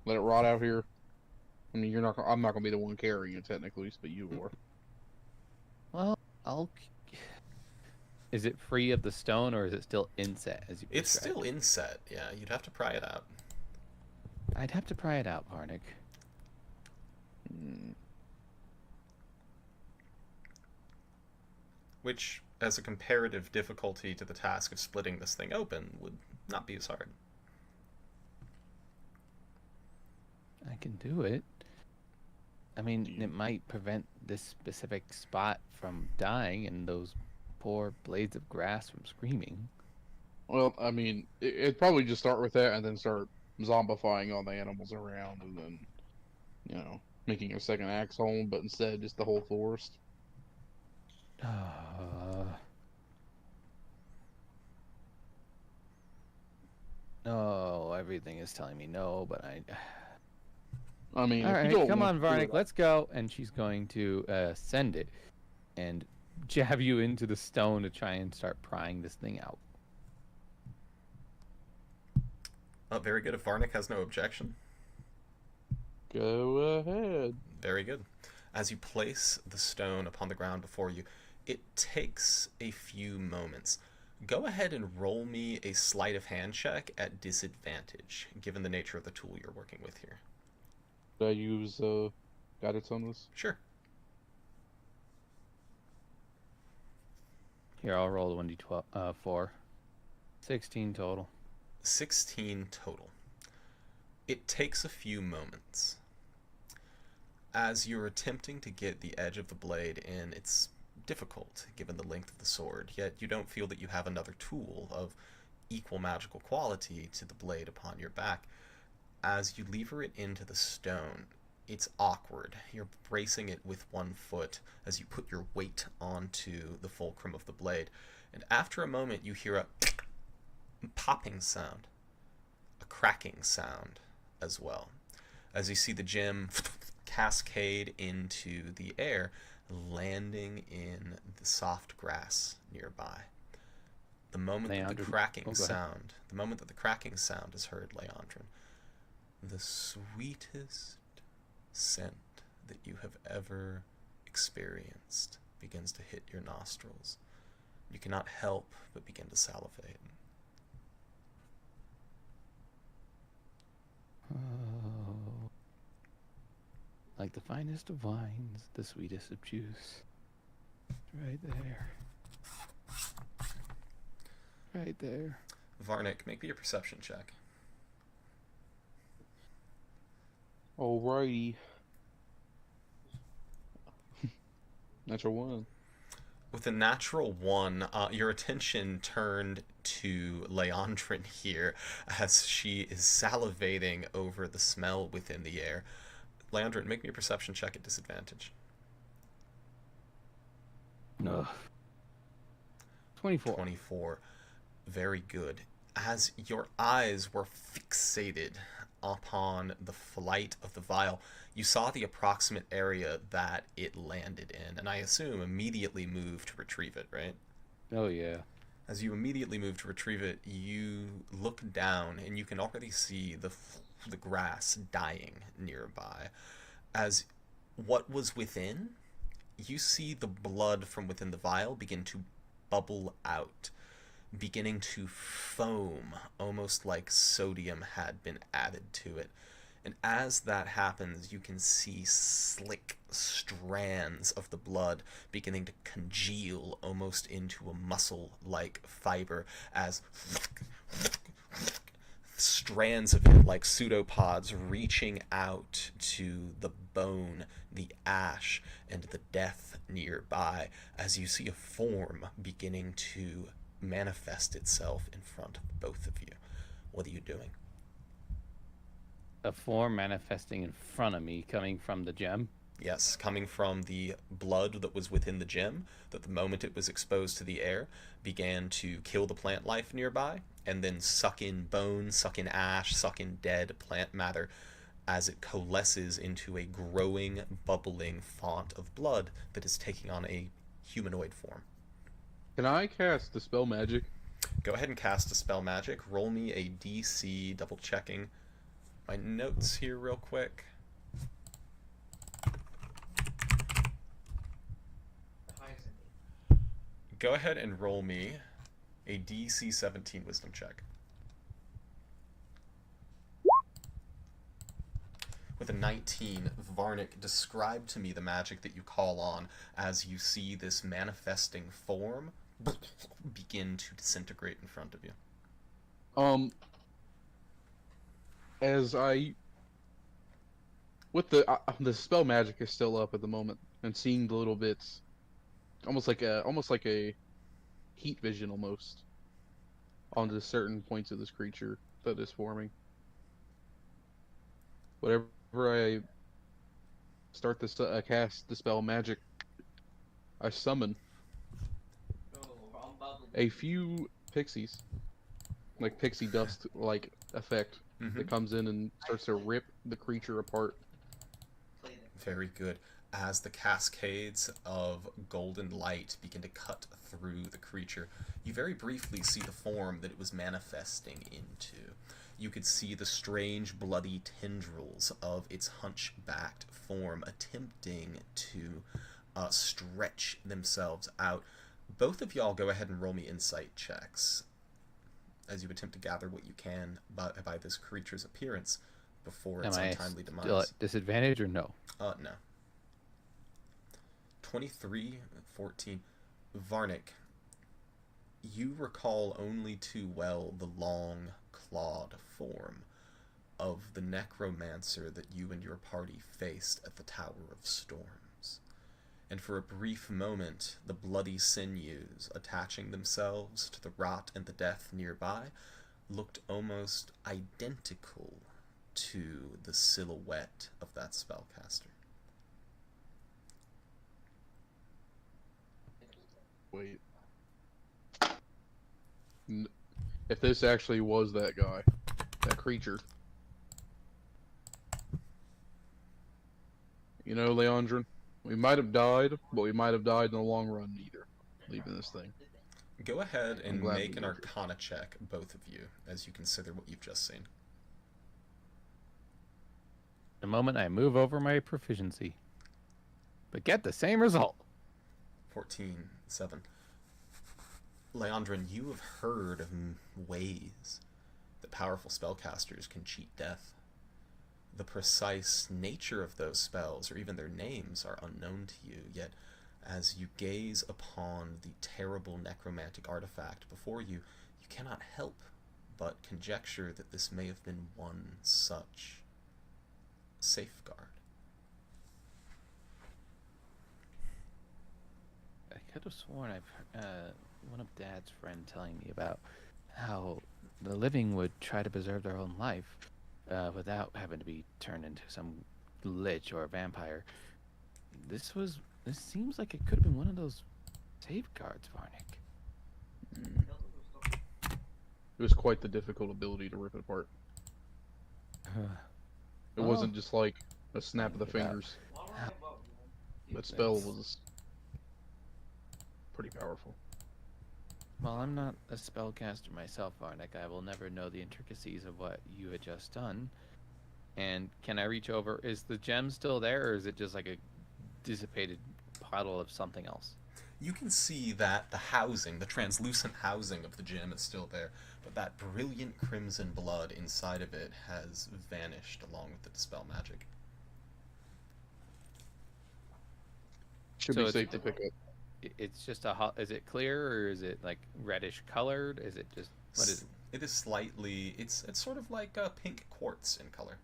Let it rot out here? I mean, you're not. I'm not gonna be the one carrying it technically, but you are. Well, I'll. Is it free of the stone, or is it still inset? As you It's described still it? inset. Yeah, you'd have to pry it out. I'd have to pry it out, Varnick. Which, as a comparative difficulty to the task of splitting this thing open, would not be as hard. I can do it. I mean, it might prevent this specific spot from dying and those poor blades of grass from screaming. Well, I mean, it'd probably just start with that and then start zombifying all the animals around and then, you know, making a second axe home, but instead just the whole forest. No, everything is telling me no, but I mean, All if right, you don't come on, want to do Varnick, it, let's go. And she's going to send it and jab you into the stone to try and start prying this thing out. Very good. If Varnick has no objection. go ahead. Very good. As you place the stone upon the ground before you, it takes a few moments. Go ahead and roll me a sleight of hand check at disadvantage, given the nature of the tool you're working with here. Did I use guidance on this? Sure. Here, I'll roll the 1d12, 4. 16 total. 16 total. It takes a few moments. As you're attempting to get the edge of the blade in, it's difficult given the length of the sword, yet you don't feel that you have another tool of equal magical quality to the blade upon your back. As you lever it into the stone, it's awkward. You're bracing it with one foot as you put your weight onto the fulcrum of the blade, and after a moment you hear a popping sound, a cracking sound as well, as you see the gem cascade into the air, landing in the soft grass nearby. The moment that the cracking sound, the moment that the cracking sound is heard, Leandrin, the sweetest scent that you have ever experienced begins to hit your nostrils. You cannot help but begin to salivate. Oh. Like the finest of wines, the sweetest of juice. Right there. Right there. Varnick, make me a perception check. Alrighty. Natural 1. With a natural 1, your attention turned to Leandrin here as she is salivating over the smell within the air. Leandrin, make me a perception check at disadvantage. No. 24. 24. Very good. As your eyes were fixated upon the flight of the vial, you saw the approximate area that it landed in, and I assume immediately moved to retrieve it, right? Oh, yeah. As you immediately move to retrieve it, you look down and you can already see the grass dying nearby. As what was within, you see the blood from within the vial begin to bubble out, beginning to foam, almost like sodium had been added to it. And as that happens, you can see slick strands of the blood beginning to congeal almost into a muscle-like fiber as strands of it, like pseudopods, reaching out to the bone, the ash, and the death nearby, as you see a form beginning to manifest itself in front of both of you. What are you doing? A form manifesting in front of me, coming from the gem. Yes, coming from the blood that was within the gem, that the moment it was exposed to the air, began to kill the plant life nearby, and then suck in bones, suck in ash, suck in dead plant matter, as it coalesces into a growing, bubbling font of blood that is taking on a humanoid form. Can I cast Dispel Magic? Go ahead and cast Dispel Magic. Roll me a DC, double checking my notes here real quick. Go ahead and roll me a DC 17 Wisdom check. With a 19, Varnick, describe to me the magic that you call on as you see this manifesting form begin to disintegrate in front of you. As I, with the spell magic is still up at the moment, and seeing the little bits, almost like a heat vision almost, onto certain points of this creature that is forming. Whenever I start this cast dispel magic, I summon a few pixies, like pixie dust like effect that comes in and starts to rip the creature apart. Very good. As the cascades of golden light begin to cut through the creature, you very briefly see the form that it was manifesting into. You could see the strange bloody tendrils of its hunchbacked form attempting to stretch themselves out. Both of y'all go ahead and roll me insight checks as you attempt to gather what you can by this creature's appearance before its untimely demise. Still at disadvantage or no? No. 23, 14. Varnick, you recall only too well the long, clawed form of the necromancer that you and your party faced at the Tower of Storms. And for a brief moment, the bloody sinews attaching themselves to the rot and the death nearby looked almost identical to the silhouette of that spellcaster. Wait. If this actually was that guy, that creature. You know, Leandrin, we might have died, but we might have died in the long run either, leaving this thing. Go ahead and make an Arcana check, both of you, as you consider what you've just seen. The moment I move over my proficiency, but get the same result. 14, 7. Leandrin, you have heard of ways that powerful spellcasters can cheat death. The precise nature of those spells, or even their names, are unknown to you, yet as you gaze upon the terrible necromantic artifact before you, you cannot help but conjecture that this may have been one such safeguard. I could have sworn I've heard one of Dad's friend telling me about how the living would try to preserve their own life without having to be turned into some lich or a vampire. This seems like it could have been one of those safeguards, Varnick. It was quite the difficult ability to rip it apart. It wasn't just like a snap of the fingers. That spell was pretty powerful. Well, I'm not a spellcaster myself, Varnick. I will never know the intricacies of what you had just done. And can I reach over? Is the gem still there, or is it just like a dissipated puddle of something else? You can see that the housing, the translucent housing of the gem is still there, but that brilliant crimson blood inside of it has vanished along with the dispel magic. Should be safe to pick up. It's just is it clear, or is it like reddish colored? Is it just, what is it? It is slightly, it's sort of like pink quartz in color.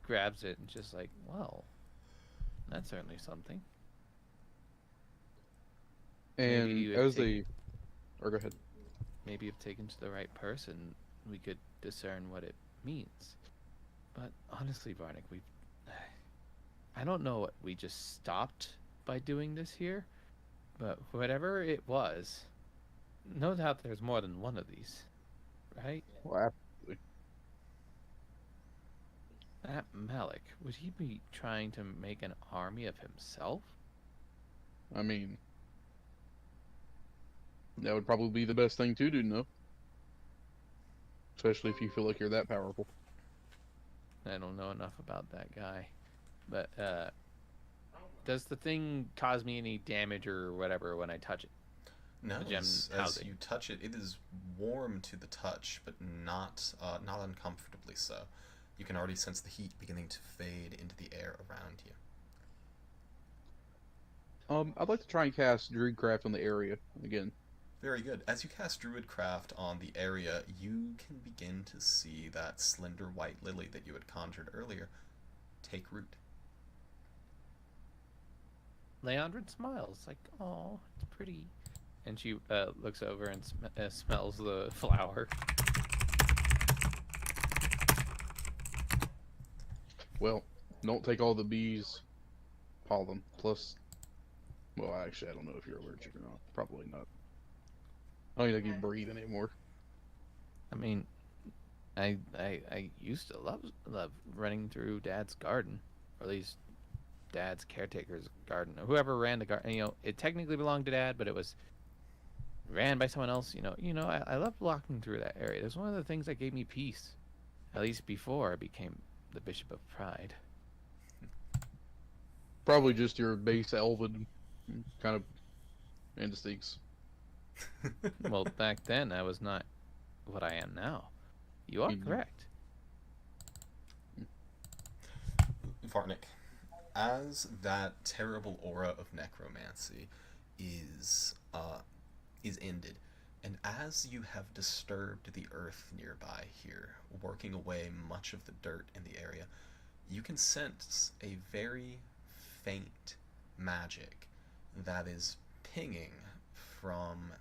Grabs it and just like, well, that's certainly something. And as they, or go ahead. Maybe if taken to the right person, we could discern what it means. But honestly, Varnick, I don't know what we just stopped by doing this here, but whatever it was, no doubt there's more than one of these, right? Well, absolutely. That Malik, would he be trying to make an army of himself? I mean, that would probably be the best thing to do, no? Especially if you feel like you're that powerful. I don't know enough about that guy, but does the thing cause me any damage or whatever when I touch it? No, The gem as housing. you touch it, it is warm to the touch, but not uncomfortably so. You can already sense the heat beginning to fade into the air around you. I'd like to try and cast Druidcraft on the area again. Very good. As you cast Druidcraft on the area, you can begin to see that slender white lily that you had conjured earlier take root. Leandrin smiles like, "Oh, it's pretty," and she looks over and smells the flower. Well, don't take all the bees pollen. Plus, well, actually, I don't know if you're allergic or not. Probably not. I don't even think you breathe anymore. I mean, I used to love running through Dad's garden, or at least Dad's caretaker's garden. Whoever ran the garden, it technically belonged to Dad, but it was ran by someone else. I loved walking through that area. It was one of the things that gave me peace, at least before I became the Bishop of Pride. Probably just your base elven kind of instincts. Well, back then I was not what I am now. You are correct. Varnick, as that terrible aura of necromancy is ended, and as you have disturbed the earth nearby here, working away much of the dirt in the area, you can sense a very faint magic that is pinging from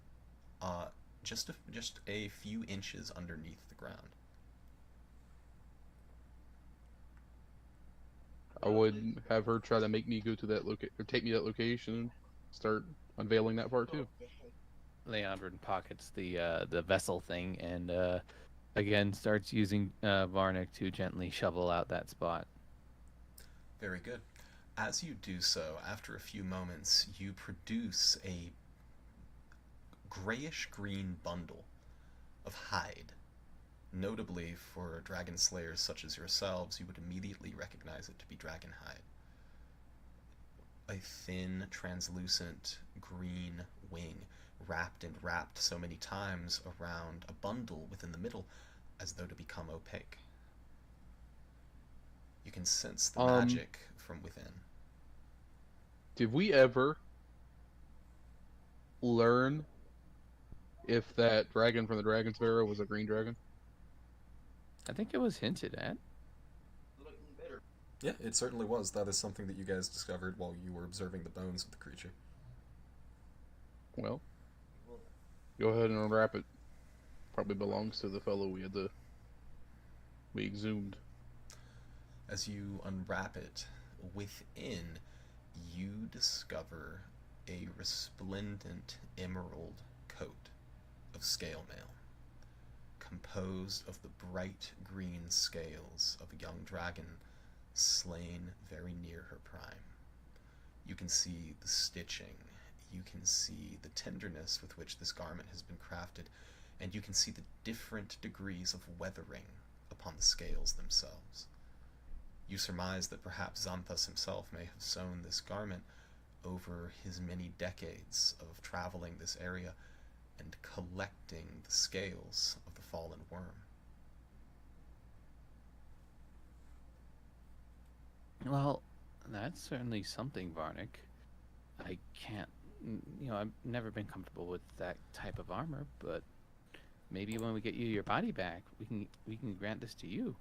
just a few inches underneath the ground. I would have her try to make me go to that or take me to that location and start unveiling that part too. Leandrin pockets the vessel thing and again starts using Varnick to gently shovel out that spot. Very good. As you do so, after a few moments, you produce a grayish-green bundle of hide. Notably, for dragon slayers such as yourselves, you would immediately recognize it to be dragon hide. A thin, translucent green wing, wrapped and wrapped so many times around a bundle within the middle, as though to become opaque. You can sense the magic from within. Did we ever learn if that dragon from the Dragon Sparrow was a green dragon? I think it was hinted at. Yeah, it certainly was. That is something that you guys discovered while you were observing the bones of the creature. Well, go ahead and unwrap it. Probably belongs to the fellow we exhumed. As you unwrap it, within you discover a resplendent emerald coat of scale mail, composed of the bright green scales of a young dragon slain very near her prime. You can see the stitching, you can see the tenderness with which this garment has been crafted, and you can see the different degrees of weathering upon the scales themselves. You surmise that perhaps Xanthus himself may have sewn this garment over his many decades of traveling this area and collecting the scales of the fallen worm. Well, that's certainly something, Varnick. I can't, I've never been comfortable with that type of armor, but maybe when we get you your body back, we can grant this to you.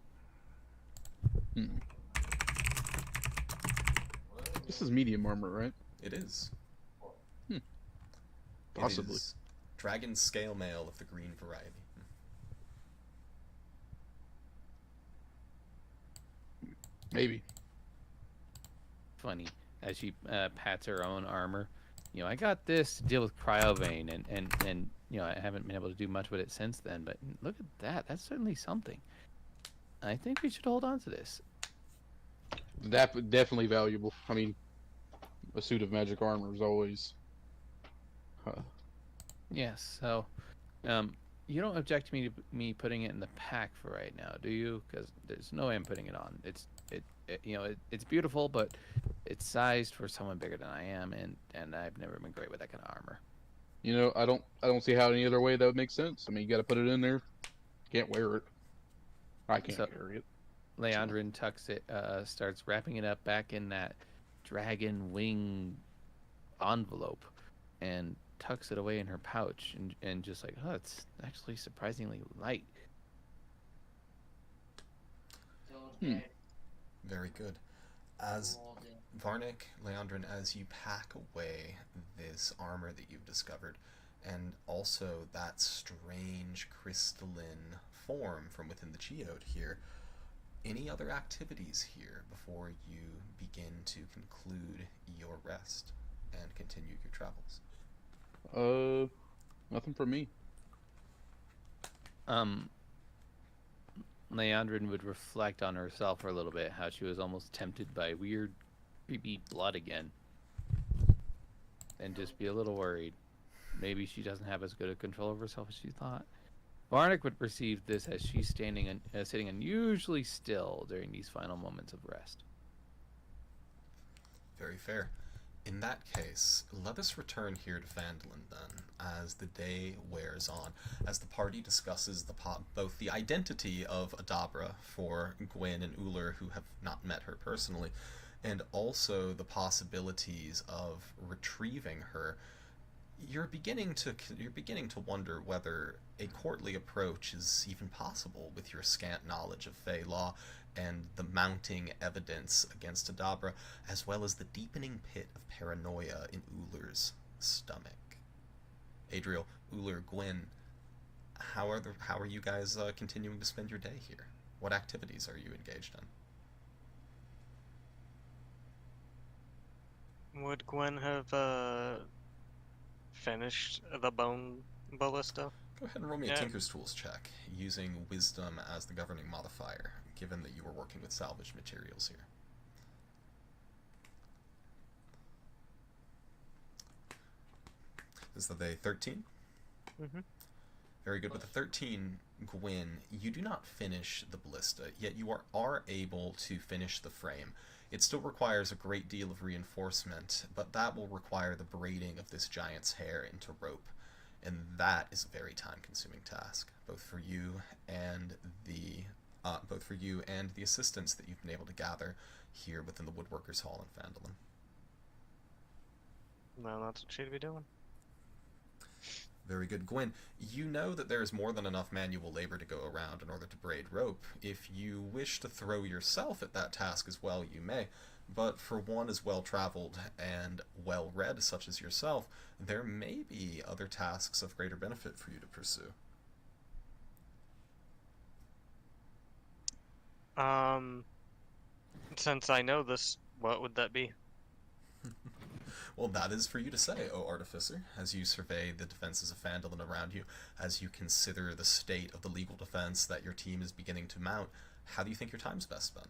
This is medium armor, right? It is. Possibly. It is dragon scale mail of the green variety. Maybe. Funny, as she pats her own armor. I got this to deal with Cryovane, and I haven't been able to do much with it since then, but look at that. That's certainly something. I think we should hold on to this. That definitely valuable. I mean, a suit of magic armor is always. Yes. So, you don't object to me putting it in the pack for right now, do you? Because there's no way I'm putting it on. It's beautiful, but it's sized for someone bigger than I am, and I've never been great with that kind of armor. I don't see how any other way that would make sense. I mean, you got to put it in there. Can't wear it. I can't carry it. Leandrin tucks it, starts wrapping it up back in that dragon wing envelope, and tucks it away in her pouch, and just like, oh, it's actually surprisingly light. Very good. As Varnick, Leandrin, as you pack away this armor that you've discovered, and also that strange crystalline form from within the geode here, any other activities here before you begin to conclude your rest and continue your travels? Nothing from me. Leandrin would reflect on herself for a little bit, how she was almost tempted by weird, creepy blood again, and just be a little worried. Maybe she doesn't have as good a control over herself as she thought. Varnick would perceive this as she's sitting unusually still during these final moments of rest. Very fair. In that case, let us return here to Phandalin then, as the day wears on, as the party discusses both the identity of Adabra for Gwyn and Uller, who have not met her personally, and also the possibilities of retrieving her. You're beginning to wonder whether a courtly approach is even possible with your scant knowledge of Fey law and the mounting evidence against Adabra, as well as the deepening pit of paranoia in Uller's stomach. Adriel, Uller, Gwyn, how are you guys continuing to spend your day here? What activities are you engaged in? Would Gwen have finished the bone ballista? Go ahead and roll me a Tinker's Tools check, using Wisdom as the governing modifier, given that you were working with salvaged materials here. Is that a 13? Mm-hmm. Very good. With a 13, Gwyn, you do not finish the ballista, yet you are able to finish the frame. It still requires a great deal of reinforcement, but that will require the braiding of this giant's hair into rope, and that is a very time-consuming task, both for you and the assistants that you've been able to gather here within the Woodworkers' Hall in Phandalin. Well, that's what she'd be doing. Very good. Gwyn, you know that there is more than enough manual labor to go around in order to braid rope. If you wish to throw yourself at that task as well, you may. But for one as well-traveled and well-read such as yourself, there may be other tasks of greater benefit for you to pursue. Since I know this, what would that be? Well, that is for you to say, O Artificer, as you survey the defenses of Phandalin around you, as you consider the state of the legal defense that your team is beginning to mount. How do you think your time's best spent?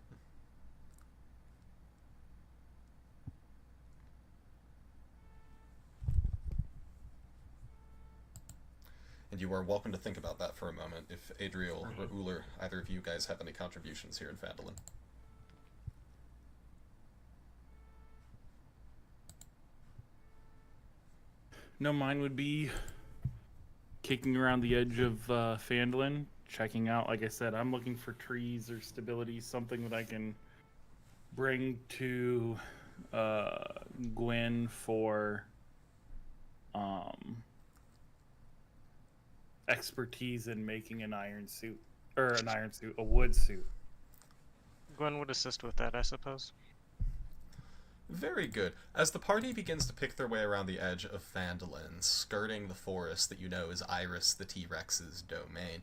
And you are welcome to think about that for a moment, if Adriel or Uller, either of you guys have any contributions here in Phandalin. No, mine would be kicking around the edge of Phandalin, checking out. Like I said, I'm looking for trees or stability, something that I can bring to Gwyn for expertise in making an iron suit, or a wood suit. Gwen would assist with that, I suppose. Very good. As the party begins to pick their way around the edge of Phandalin, skirting the forest that you know is Iris the T-Rex's domain,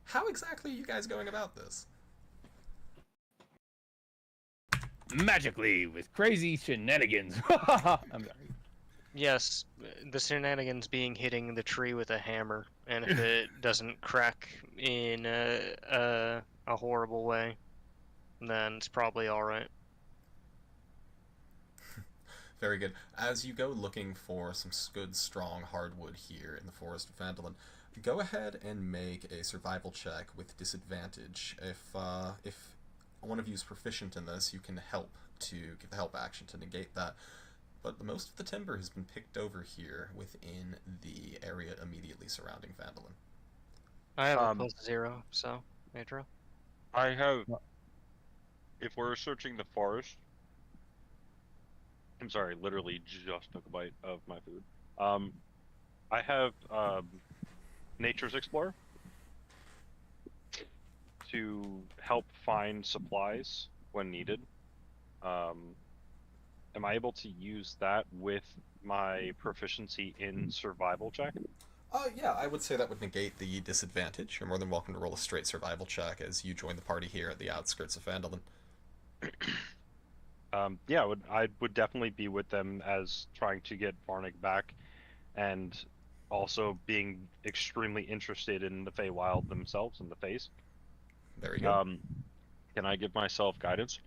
how exactly are you guys going about this? Magically, with crazy shenanigans. I'm sorry. Yes, the shenanigans being hitting the tree with a hammer, and if it doesn't crack in a horrible way, then it's probably alright. Very good. As you go looking for some good, strong hardwood here in the forest of Phandalin, go ahead and make a survival check with disadvantage. If one of you is proficient in this, you can help to give the help action to negate that. But most of the timber has been picked over here within the area immediately surrounding Phandalin. I have a +0, so, Adriel. I have If we're searching the forest, I'm sorry, literally just took a bite of my food. I have Nature's Explorer to help find supplies when needed. Am I able to use that with my proficiency in survival check? Yeah, I would say that would negate the disadvantage. You're more than welcome to roll a straight survival check as you join the party here at the outskirts of Vandalin. Yeah, I would definitely be with them as trying to get Varnick back, and also being extremely interested in the Feywild themselves and the Fays. Very good. Can I give myself guidance?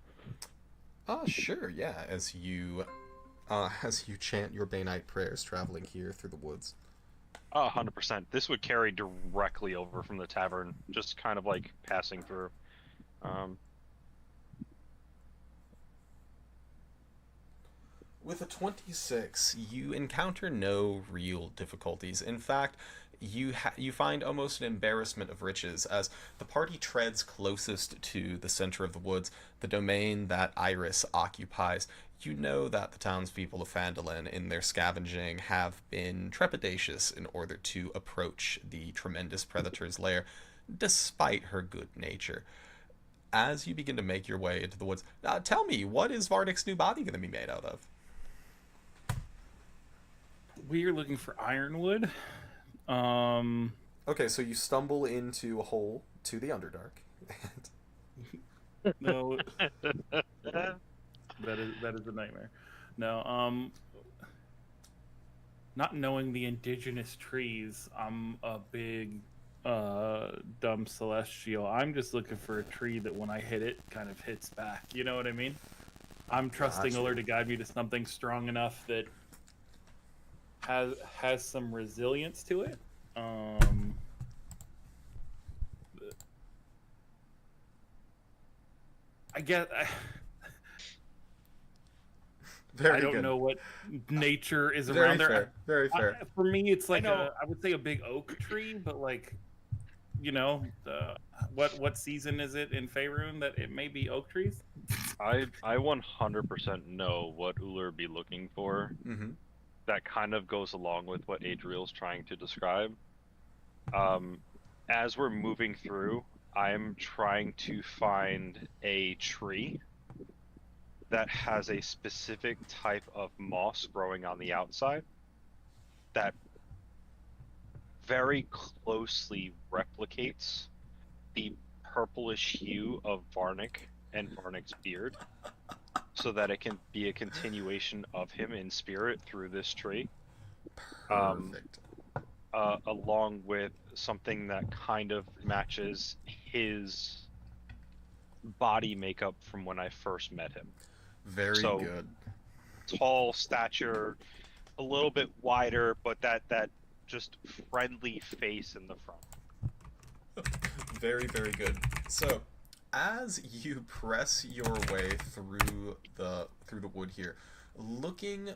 Sure, yeah, as you chant your Bainite prayers traveling here through the woods. 100%. This would carry directly over from the tavern, just kind of like passing through. With a 26, you encounter no real difficulties. In fact, you find almost an embarrassment of riches as the party treads closest to the center of the woods, the domain that Iris occupies. You know that the townspeople of Phandalin, in their scavenging, have been trepidatious in order to approach the tremendous predator's lair, despite her good nature. As you begin to make your way into the woods, tell me, what is Varnick's new body going to be made out of? We are looking for ironwood. Okay, so you stumble into a hole to the Underdark. No, that is a nightmare. No, not knowing the indigenous trees, I'm a big dumb celestial. I'm just looking for a tree that when I hit it kind of hits back. You know what I mean? I'm trusting Gotcha. Uller to guide me to something strong enough that has some resilience to it. I get. I don't know what nature is Very around there. fair. Very fair. For me, it's like know. I would say a big oak tree, but like, you know, what season is it in Faerun that it may be oak trees? I 100% know what Uller would be looking for. Mm-hmm. That kind of goes along with what Adriel's trying to describe. As we're moving through, I'm trying to find a tree that has a specific type of moss growing on the outside that very closely replicates the purplish hue of Varnick and Varnick's beard, so that it can be a continuation of him in spirit through this tree. Perfect. Along with something that kind of matches his body makeup from when I first met him. Very So, good. Tall stature, a little bit wider, but that just friendly face in the front. Very, very good. So, as you press your way through the wood here, looking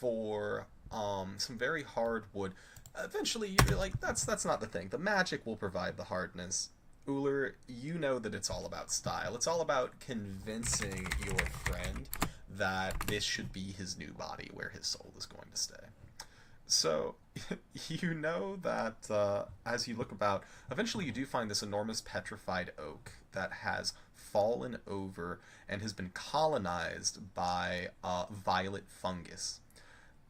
for some very hard wood, eventually you're like, that's not the thing. The magic will provide the hardness. Uller, you know that it's all about style. It's all about convincing your friend that this should be his new body where his soul is going to stay. So, you know that as you look about, eventually you do find this enormous petrified oak that has fallen over and has been colonized by violet fungus.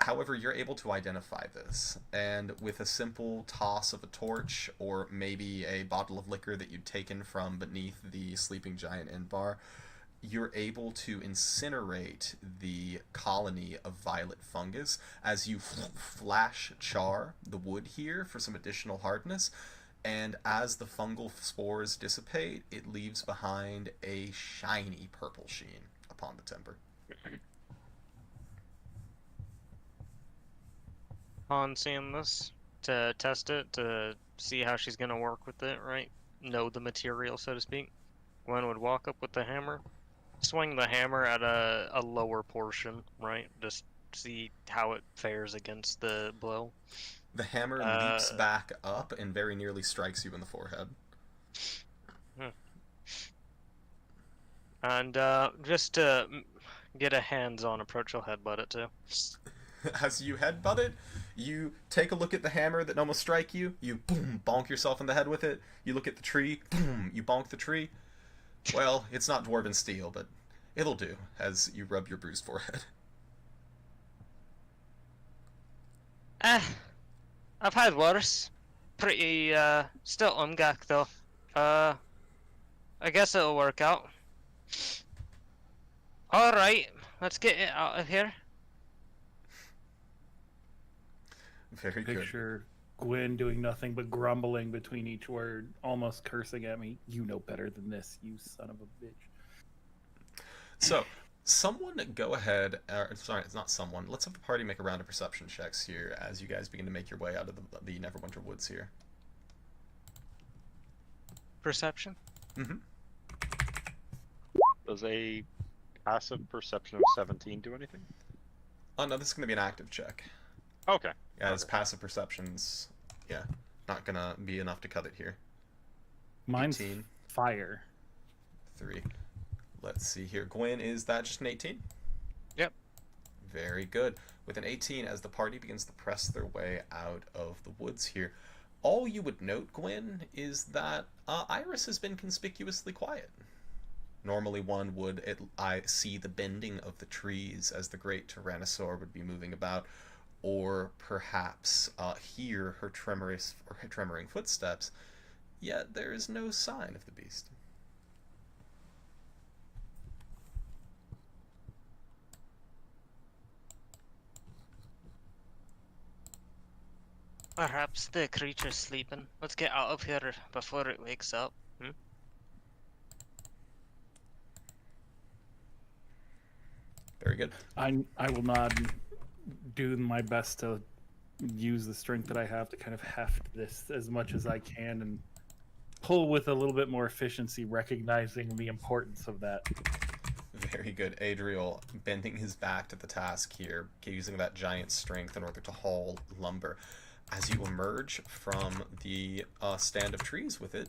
However, you're able to identify this, and with a simple toss of a torch or maybe a bottle of liquor that you'd taken from beneath the sleeping giant inn bar, you're able to incinerate the colony of violet fungus as you flash char the wood here for some additional hardness, and as the fungal spores dissipate, it leaves behind a shiny purple sheen upon the timber. On seeing this to test it, to see how she's gonna work with it, right? Know the material, so to speak. Gwen would walk up with the hammer, swing the hammer at a lower portion, right? Just see how it fares against the blow. The hammer leaps back up and very nearly strikes you in the forehead. And just to get a hands-on approach, I'll headbutt it too. As you headbutt it, you take a look at the hammer that almost strike you. You boom, bonk yourself in the head with it. You look at the tree, boom, you bonk the tree. Well, it's not dwarven steel, but it'll do as you rub your bruised forehead. I've had worse. Pretty still umgak though. I guess it'll work out. All right, let's get it out of here. Very good. Picture Gwen doing nothing but grumbling between each word, almost cursing at me. You know better than this, you son of a bitch. So, someone go ahead. Sorry, it's not someone. Let's have the party make a round of perception checks here as you guys begin to make your way out of the Neverwinter woods here. Perception? Mm-hmm. Does a passive perception of 17 do anything? Oh, no, this is going to be an active check. Okay. Yeah, as passive perceptions, yeah, not going to be enough to cut it here. Mine's 18. fire. 3. Let's see here. Gwen, is that just an 18? Yep. Very good. With an 18, as the party begins to press their way out of the woods here, all you would note, Gwen, is that Iris has been conspicuously quiet. Normally one would see the bending of the trees as the great Tyrannosaur would be moving about, or perhaps hear her tremoring footsteps, yet there is no sign of the beast. Perhaps the creature's sleeping. Let's get out of here before it wakes up. Very good. I will not do my best to use the strength that I have to kind of heft this as much as I can and pull with a little bit more efficiency, recognizing the importance of that. Very good. Adriel bending his back to the task here, using that giant strength in order to haul lumber. As you emerge from the stand of trees with it,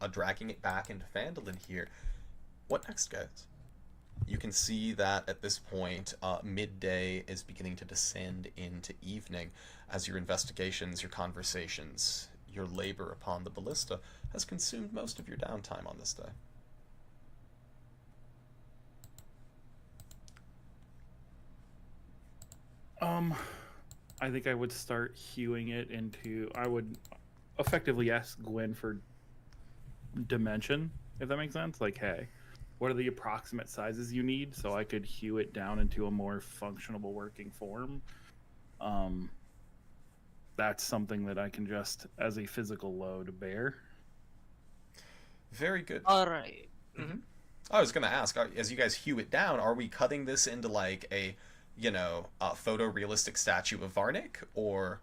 dragging it back into Phandalin here. What next, guys? You can see that at this point, midday is beginning to descend into evening as your investigations, your conversations, your labor upon the ballista has consumed most of your downtime on this day. I think I would start hewing it into. I would effectively ask Gwen for dimension, if that makes sense. Like, hey, what are the approximate sizes you need so I could hew it down into a more functional working form? That's something that I can just, as a physical load, bear. Very good. All right. Mm-hmm. I was going to ask, as you guys hew it down, are we cutting this into like a photorealistic statue of Varnick, or?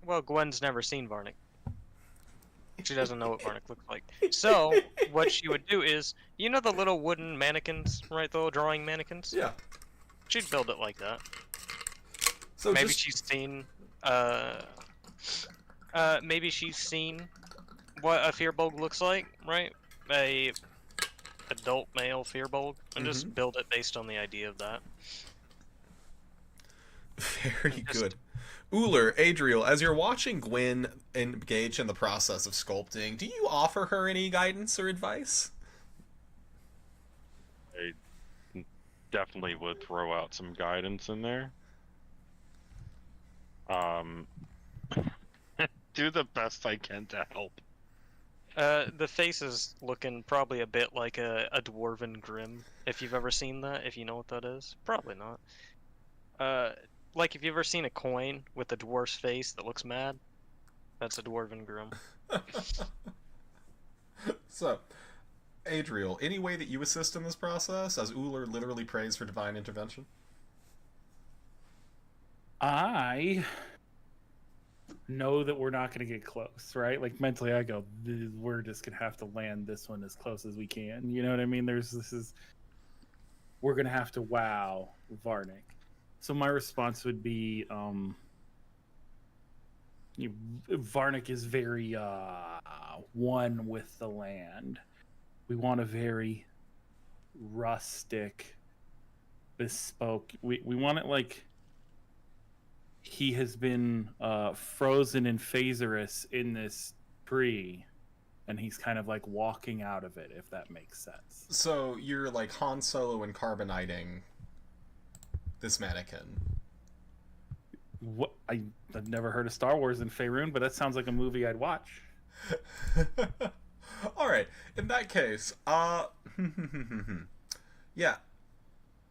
Well, Gwen's never seen Varnick. She doesn't know what Varnick looks like. So, what she would do is, you know the little wooden mannequins, right? The little drawing mannequins? Yeah. She'd build it like that. So maybe she's seen, maybe she's seen what a Fearbulg looks like, right? A adult male Fearbulg, and just build it based on the idea of that. Very good. Uller, Adriel, as you're watching Gwen engage in the process of sculpting, do you offer her any guidance or advice? I definitely would throw out some guidance in there. Do the best I can to help. The face is looking probably a bit like a dwarven grim, if you've ever seen that, if you know what that is. Probably not. Like, if you've ever seen a coin with a dwarf's face that looks mad, that's a dwarven grim. So, Adriel, any way that you assist in this process, as Uller literally prays for divine intervention? I know that we're not going to get close, right? Like, mentally I go, we're just going to have to land this one as close as we can. You know what I mean? We're going to have to wow Varnick. So my response would be, Varnick is very one with the land. We want a very rustic, bespoke. We want it like he has been frozen in Phaserus in this tree, and he's kind of like walking out of it, if that makes sense. So you're like Han Solo and carbonating this mannequin. What I've never heard of Star Wars in Faerun, but that sounds like a movie I'd watch. All right. In that case, yeah.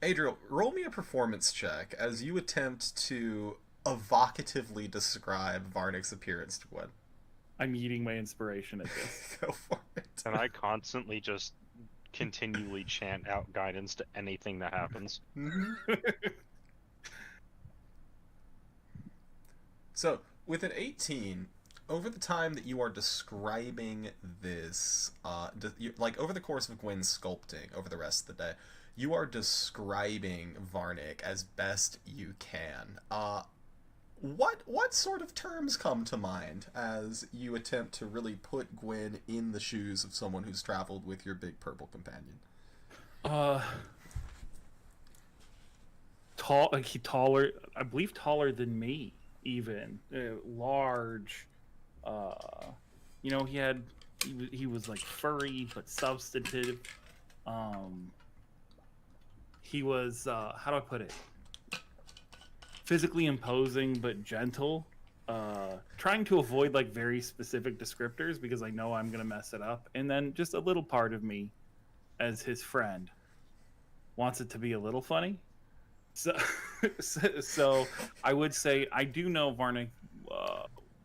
Adriel, roll me a performance check as you attempt to evocatively describe Varnick's appearance to Gwen. I'm eating my inspiration at this. Go for it. And I constantly just continually chant out guidance to anything that happens. So, with an 18, over the time that you are describing this, like over the course of Gwen's sculpting over the rest of the day, you are describing Varnick as best you can. What sort of terms come to mind as you attempt to really put Gwen in the shoes of someone who's traveled with your big purple companion? Taller, I believe taller than me, even. Large. You know, he was like furry but substantive. He was, how do I put it? Physically imposing but gentle. Trying to avoid like very specific descriptors because I know I'm gonna mess it up. And then just a little part of me, as his friend, wants it to be a little funny. So I would say I do know Varnick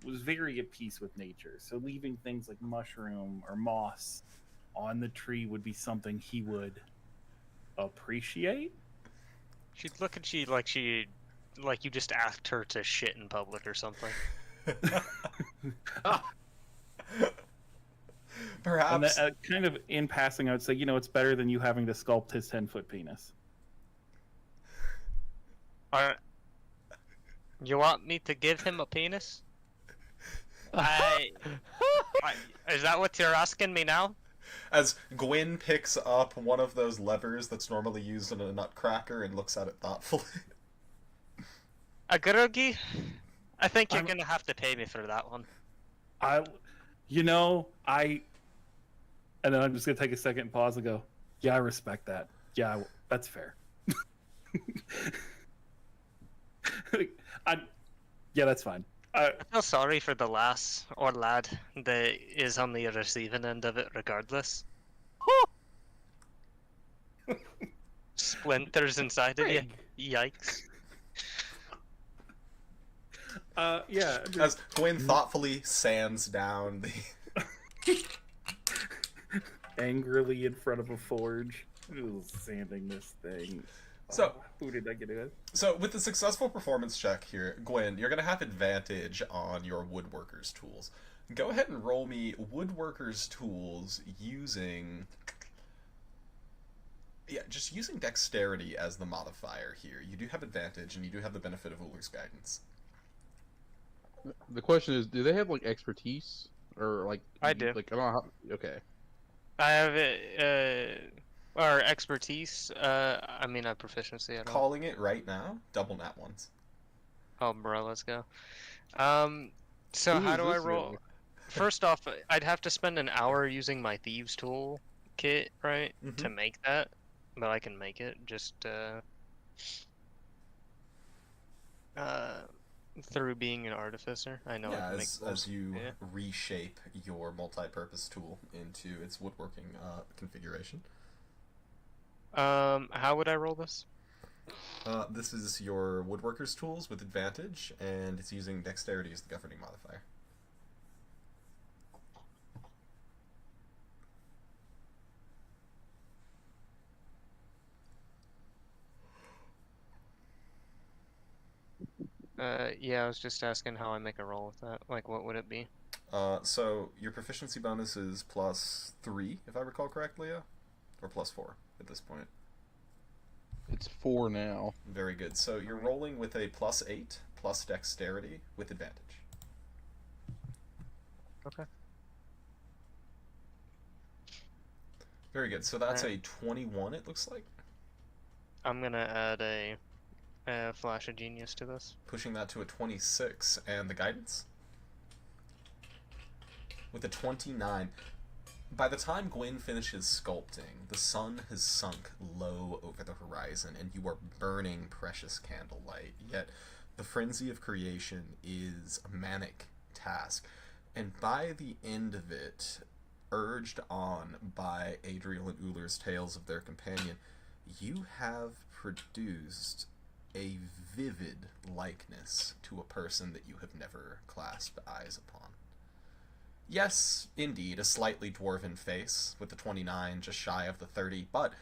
was very at peace with nature. So leaving things like mushroom or moss on the tree would be something he would appreciate. She'd look at you like you just asked her to shit in public or something. Perhaps. And kind of in passing, I would say, you know, it's better than you having to sculpt his 10-foot penis. You want me to give him a penis? Is that what you're asking me now? As Gwen picks up one of those levers that's normally used in a nutcracker and looks at it thoughtfully. A Gurugi? I think you're gonna have to pay me for that one. And then I'm just gonna take a second and pause and go, yeah, I respect that. Yeah, that's fair. Yeah, that's fine. I feel sorry for the lass or lad that is on the receiving end of it regardless. Splinters inside of you. Yikes. Yeah. As Gwen thoughtfully sands down the... Angrily in front of a forge. Ooh, sanding this thing. So, who did I get it with? So, with the successful performance check here, Gwen, you're going to have advantage on your woodworker's tools. Go ahead and roll me woodworker's tools using... Yeah, just using dexterity as the modifier here. You do have advantage, and you do have the benefit of Ullr's guidance. The question is, do they have, like, expertise? Or, like... I do. Like, I don't know how... Okay. I have it, or expertise. I mean, I have proficiency. I don't... Calling it right now, double nat ones. Oh, bro, let's go. So how do I roll? First off, I'd have to spend an hour using my thieves tool kit, right, to make that. But I can make it just through being an artificer. I know. Yeah, I can as you reshape your multi-purpose tool into its woodworking configuration. How would I roll this? This is your woodworker's tools with advantage, and it's using dexterity as the governing modifier. Yeah, I was just asking how I make a roll with that. Like, what would it be? So your proficiency bonus is +3, if I recall correctly, Leo? Or +4 at this point? It's 4 now. Very good. So you're rolling with a +8 plus dexterity with advantage. Okay. Very good. So that's a 21, it looks like. I'm gonna add a flash of genius to this. Pushing that to a 26. And the guidance? With a 29. By the time Gwyn finishes sculpting, the sun has sunk low over the horizon, and you are burning precious candlelight. Yet, the frenzy of creation is a manic task. And by the end of it, urged on by Adriel and Ullr's tales of their companion, you have produced a vivid likeness to a person that you have never clasped eyes upon. Yes, indeed, a slightly dwarven face, with the 29 just shy of the 30, but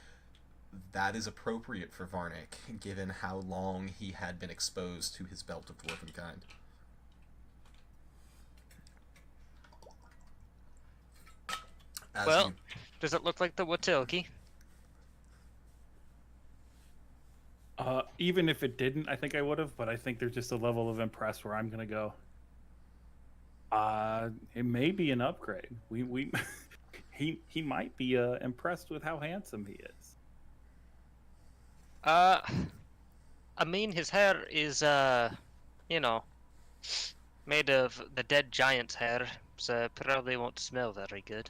that is appropriate for Varnick, given how long he had been exposed to his belt of dwarven kind. Well, does it look like the Watelki? Even if it didn't, I think I would have, but I think there's just a level of impress where I'm gonna go. It may be an upgrade. He might be impressed with how handsome he is. I mean, his hair is, you know, made of the dead giant's hair, so it probably won't smell very good.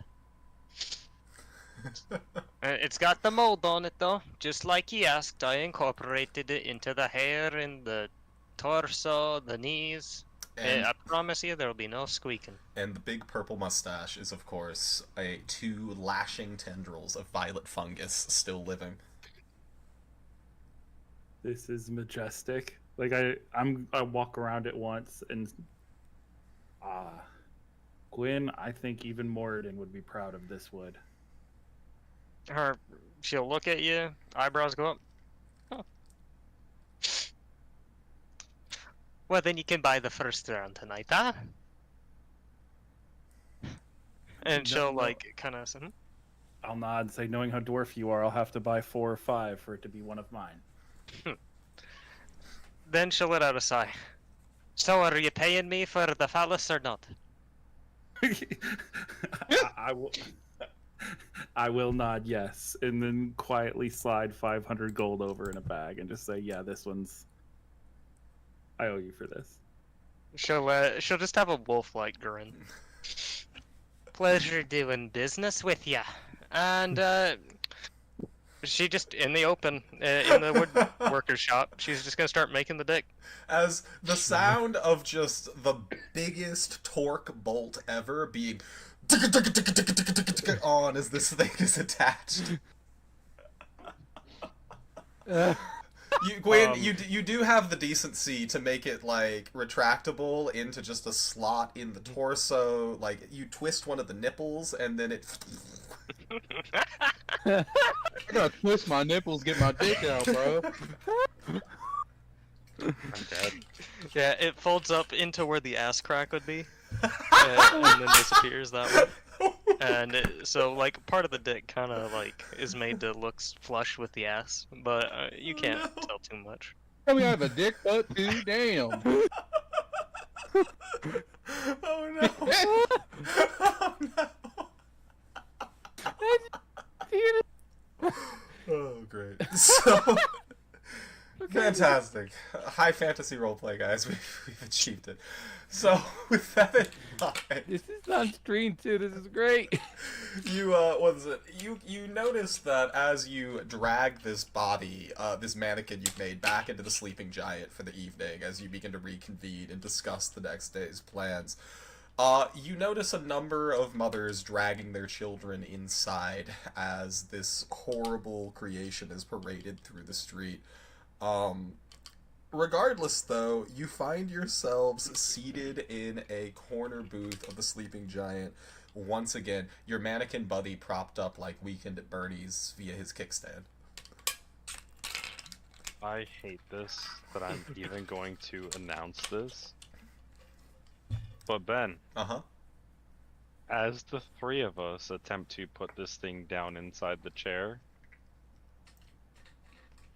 It's got the mold on it, though. Just like he asked, I incorporated it into the hair and the torso, the knees. I promise you, there will be no squeaking. And the big purple mustache is, of course, two lashing tendrils of violet fungus still living. This is majestic. Like I walk around it once and Gwyn, I think even Moradin would be proud of this wood. She'll look at you, eyebrows go up. Huh. Well, then you can buy the first round tonight, huh? And she'll like kind of. I'll nod and say, knowing how dwarf you are, I'll have to buy 4 or 5 for it to be one of mine. Then she'll let out a sigh. So, are you paying me for the phallus or not? I will nod yes, and then quietly slide 500 gold over in a bag and just say, yeah, this one's. I owe you for this. She'll just have a wolf-like grin. Pleasure doing business with ya. And she just in the open in the woodworker's shop. She's just gonna start making the dick. As the sound of just the biggest torque bolt ever being on as this thing is attached. Gwyn, you do have the decency to make it like retractable into just a slot in the torso. Like you twist one of the nipples and then it. I gotta twist my nipples, get my dick out, bro. I'm dead. Yeah, it folds up into where the ass crack would be, and then disappears that way. And so, like, part of the dick kind of like is made to look flush with the ass, but you can't tell too much. Tell me I have a dick butt too. Damn. Oh no! Oh no! Oh great! So fantastic, high fantasy roleplay, guys. We've achieved it. So with that in mind, This is on screen too. This is great. you what is it? You notice that as you drag this body, this mannequin you've made back into the sleeping giant for the evening, as you begin to reconvene and discuss the next day's plans, you notice a number of mothers dragging their children inside as this horrible creation is paraded through the street. Regardless, though, you find yourselves seated in a corner booth of the sleeping giant. Once again, your mannequin buddy propped up like Weekend at Bernie's via his kickstand. I hate this, that I'm even going to announce this. But Ben, Uh-huh. as the 3 of us attempt to put this thing down inside the chair,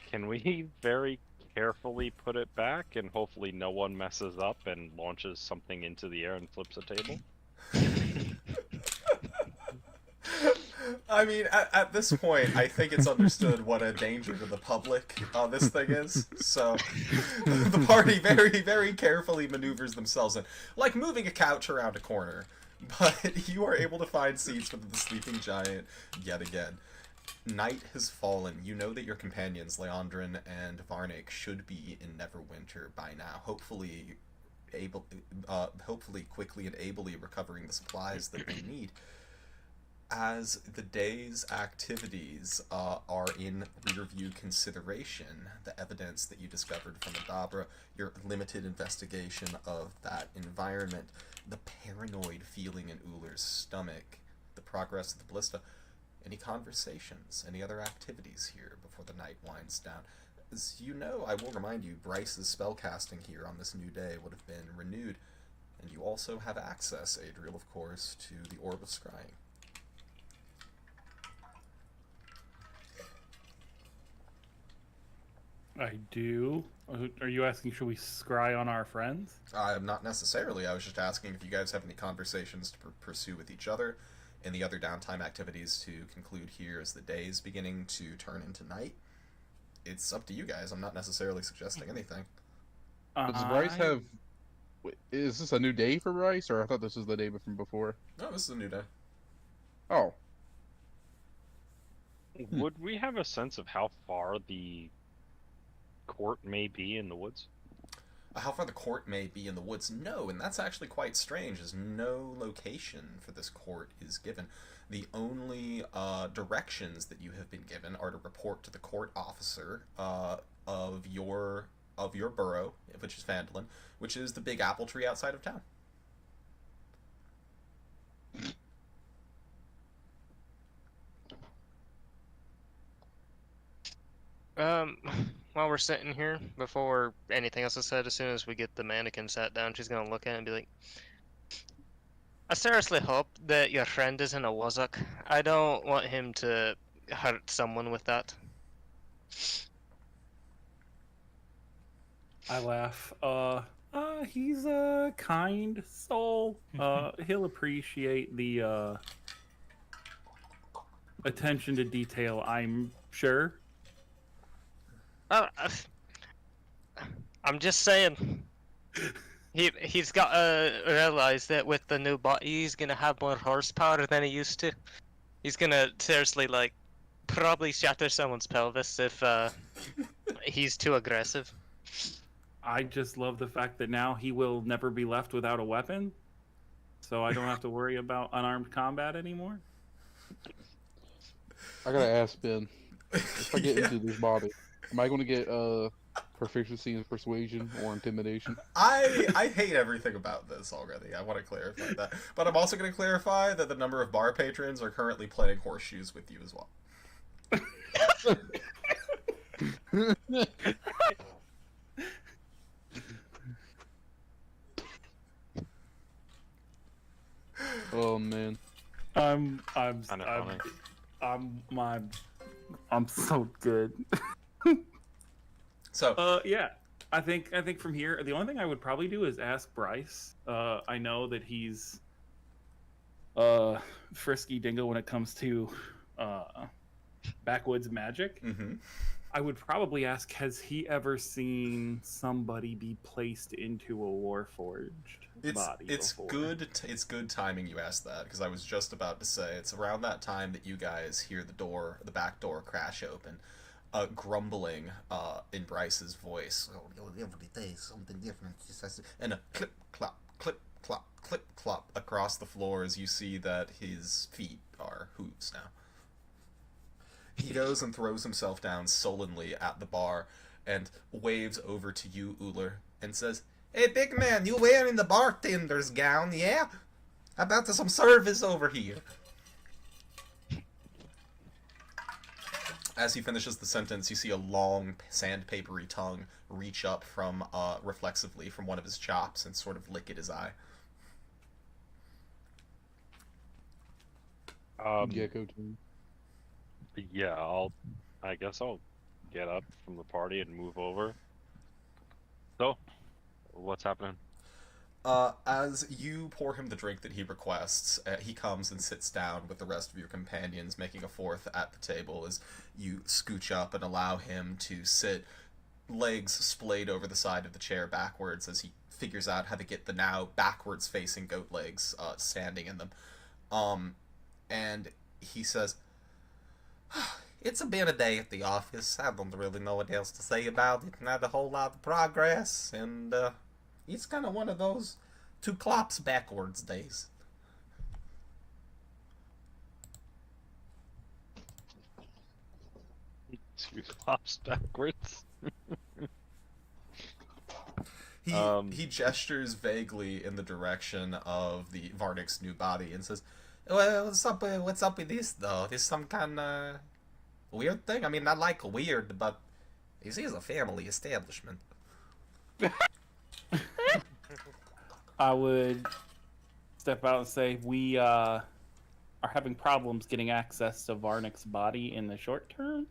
can we very carefully put it back and hopefully no one messes up and launches something into the air and flips a table? I mean, at this point, I think it's understood what a danger to the public this thing is. So, the party very, very carefully maneuvers themselves in, like moving a couch around a corner. But you are able to find seats with the sleeping giant yet again. Night has fallen. You know that your companions, Leandrin and Varnick, should be in Neverwinter by now. Hopefully, hopefully quickly and ably recovering the supplies that they need. As the day's activities are in rear-view consideration, the evidence that you discovered from Adabra, your limited investigation of that environment, the paranoid feeling in Ullr's stomach, the progress of the ballista, any conversations, any other activities here before the night winds down. As you know, I will remind you, Bryce's spellcasting here on this new day would have been renewed, and you also have access, Adriel, of course, to the Orb of Scrying. I do. Are you asking, should we scry on our friends? Not necessarily. I was just asking if you guys have any conversations to pursue with each other, any other downtime activities to conclude here as the day is beginning to turn into night. It's up to you guys. I'm not necessarily suggesting anything. Does Bryce have... Wait, is this a new day for Bryce, or I thought this was the day from before? No, this is a new day. Oh. Would we have a sense of how far the court may be in the woods? How far the court may be in the woods? No, and that's actually quite strange, as no location for this court is given. The only directions that you have been given are to report to the court officer of your borough, which is Phandalin, which is the big apple tree outside of town. While we're sitting here, before anything else is said, as soon as we get the mannequin sat down, she's gonna look at it and be like, I seriously hope that your friend isn't a Wazak. I don't want him to hurt someone with that. I laugh. He's a kind soul. He'll appreciate the attention to detail, I'm sure. I'm just saying. He's got to realize that with the new body, he's gonna have more horsepower than he used to. He's gonna seriously, like, probably shatter someone's pelvis if he's too aggressive. I just love the fact that now he will never be left without a weapon, so I don't have to worry about unarmed combat anymore. I gotta ask Ben, if I get into this body, am I going to get proficiency in persuasion or intimidation? I hate everything about this already. I want to clarify that. But I'm also going to clarify that the number of bar patrons are currently playing horseshoes with you as well. Oh man. I'm so good. So yeah, I think from here, the only thing I would probably do is ask Bryce. I know that he's frisky dingo when it comes to backwoods magic. Mm-hmm. I would probably ask, has he ever seen somebody be placed into a warforged body before? It's good timing you asked that, because I was just about to say it's around that time that you guys hear the back door crash open, grumbling in Bryce's voice. Oh, every day something different. And a clip clop, clip clop, clip clop across the floor as you see that his feet are hooves now. He goes and throws himself down sullenly at the bar and waves over to you, Ullr, and says, "Hey, big man, you wearing the bartender's gown, yeah? How about some service over here?" As he finishes the sentence, you see a long, sandpapery tongue reach up from, reflexively from one of his chops and sort of lick at his eye. Gecko too. Yeah, I guess I'll get up from the party and move over. So, what's happening? As you pour him the drink that he requests, he comes and sits down with the rest of your companions, making a fourth at the table as you scooch up and allow him to sit, legs splayed over the side of the chair backwards as he figures out how to get the now backwards facing goat legs standing in them. And he says, "It's been a day at the office. I don't really know what else to say about it. Not a whole lot of progress, and it's kind of one of those two clops backwards days." Two flops backwards. He gestures vaguely in the direction of the Varnik's new body and says, "Well, what's up with this, though? This some kind of weird thing? I mean, I like weird, but this is a family establishment." I would step out and say we are having problems getting access to Varnik's body in the short term,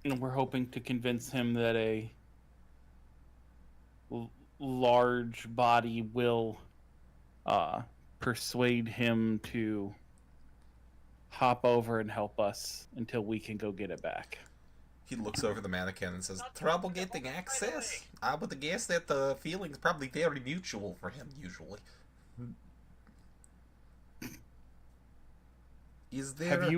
and we're hoping to convince him that a large body will persuade him to hop over and help us until we can go get it back. He looks over the mannequin and says, "Trouble getting access? I would guess that the feeling's probably very mutual for him, usually." Is there...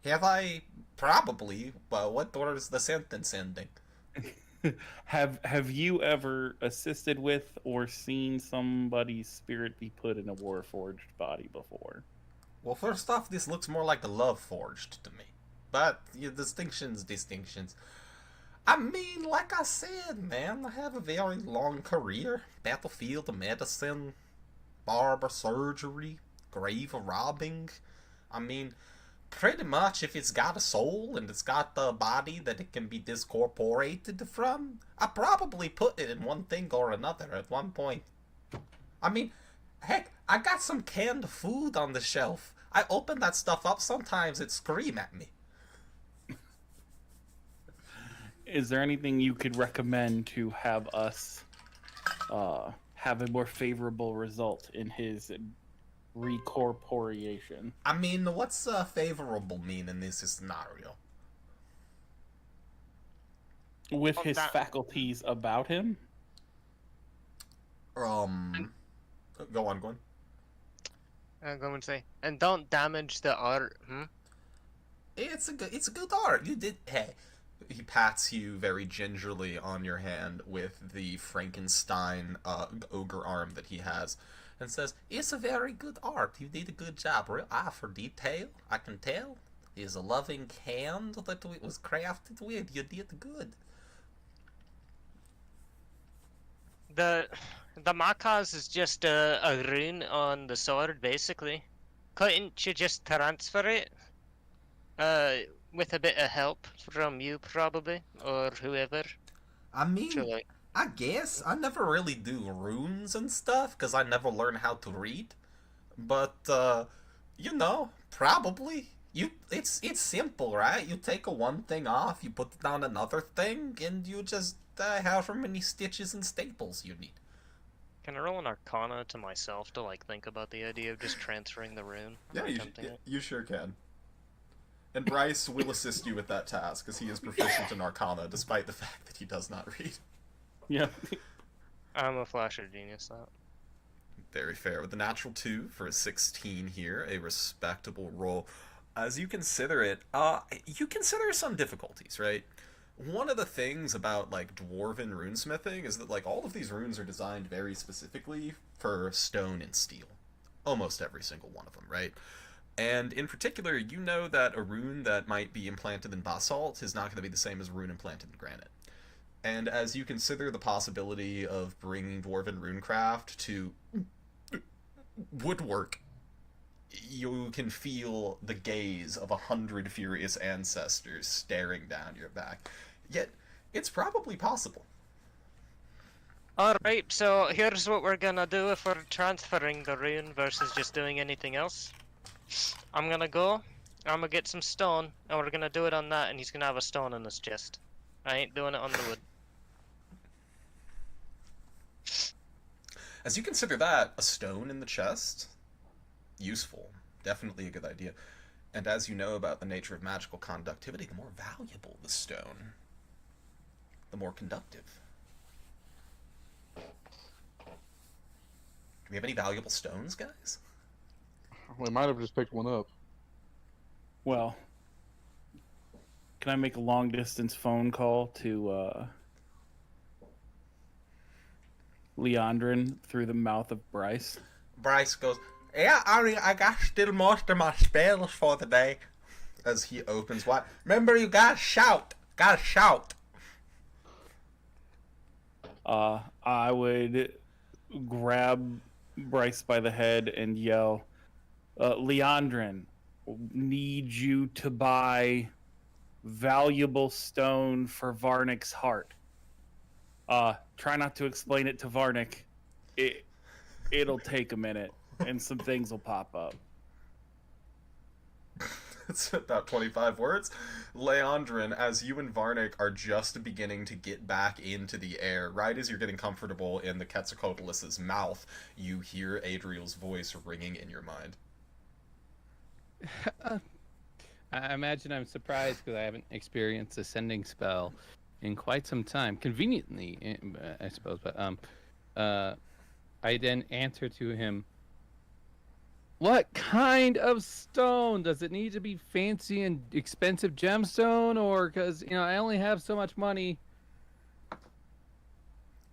Have I... Probably. Well, what was the sentence ending? Have you ever assisted with or seen somebody's spirit be put in a warforged body before? Well, first off, this looks more like a love forged to me. But, distinctions. I mean, like I said, man, I have a very long career. Battlefield medicine, barber surgery, grave robbing. I mean, pretty much if it's got a soul and it's got the body that it can be discorporated from, I probably put it in one thing or another at one point. I mean, heck, I got some canned food on the shelf. I open that stuff up, sometimes it scream at me. Is there anything you could recommend to have us have a more favorable result in his recorporation? I mean, what's favorable mean in this scenario? With his faculties about him? Go on. I'm going to say, and don't damage the art. It's a good art. You did. Hey, he pats you very gingerly on your hand with the Frankenstein ogre arm that he has, and says, "It's a very good art. You did a good job. Real eye for detail. I can tell. It's a loving hand that it was crafted with. You did good." The Makaz is just a rune on the sword, basically. Couldn't you just transfer it? With a bit of help from you, probably, or whoever. I mean, I guess I never really do runes and stuff because I never learned how to read. But probably it's simple, right? You take one thing off, you put down another thing, and you just however many stitches and staples you need. Can I roll an Arcana to myself to think about the idea of just transferring the rune? Yeah, you sure can. And Bryce will assist you with that task, because he is proficient in Arcana, despite the fact that he does not read. Yeah. I'm a flasher genius, that. Very fair. With the natural 2 for a 16 here, a respectable roll. As you consider it, you consider some difficulties, right? One of the things about, dwarven runesmithing is that, all of these runes are designed very specifically for stone and steel. Almost every single one of them, right? And in particular, you know that a rune that might be implanted in basalt is not going to be the same as a rune implanted in granite. And as you consider the possibility of bringing dwarven runecraft to woodwork, you can feel the gaze of 100 furious ancestors staring down your back. Yet, it's probably possible. Alright, so here's what we're gonna do if we're transferring the rune versus just doing anything else. I'm gonna get some stone, and we're gonna do it on that, and he's gonna have a stone in his chest. I ain't doing it on the wood. As you consider that, a stone in the chest, useful. Definitely a good idea. And as you know about the nature of magical conductivity, the more valuable the stone, the more conductive. Do we have any valuable stones, guys? We might have just picked one up. Well, can I make a long distance phone call to Leandrin through the mouth of Bryce? Bryce goes, yeah, I got still most of my spells for the day. As he opens wide. Remember, you gotta shout. Gotta shout. I would grab Bryce by the head and yell, Leandrin, need you to buy valuable stone for Varnik's heart. Try not to explain it to Varnik. It'll take a minute, and some things will pop up. It's about 25 words. Leandrin, as you and Varnik are just beginning to get back into the air, right as you're getting comfortable in the Quetzalcoatlus' mouth, you hear Adriel's voice ringing in your mind. I imagine I'm surprised because I haven't experienced a sending spell in quite some time. Conveniently, I suppose. But I then answer to him, what kind of stone? Does it need to be fancy and expensive gemstone? Or because, I only have so much money.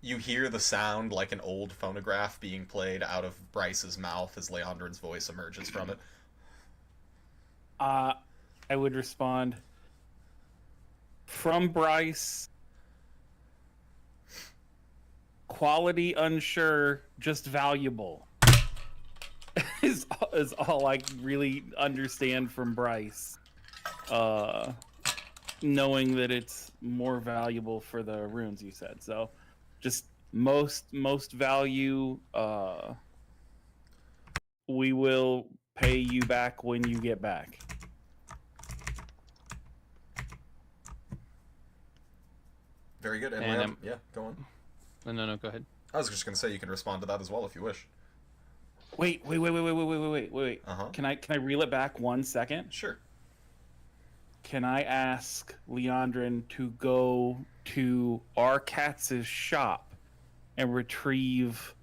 You hear the sound like an old phonograph being played out of Bryce's mouth as Leandrin's voice emerges from it. I would respond, from Bryce, quality unsure, just valuable. is all I really understand from Bryce. Knowing that it's more valuable for the runes you said. So just most value, we will pay you back when you get back. Very good. And yeah, go on. No, go ahead. I was just going to say you can respond to that as well if you wish. Wait. Uh-huh. Can I reel it back 1 second? Sure. Can I ask Leandrin to go to our Katz's shop and retrieve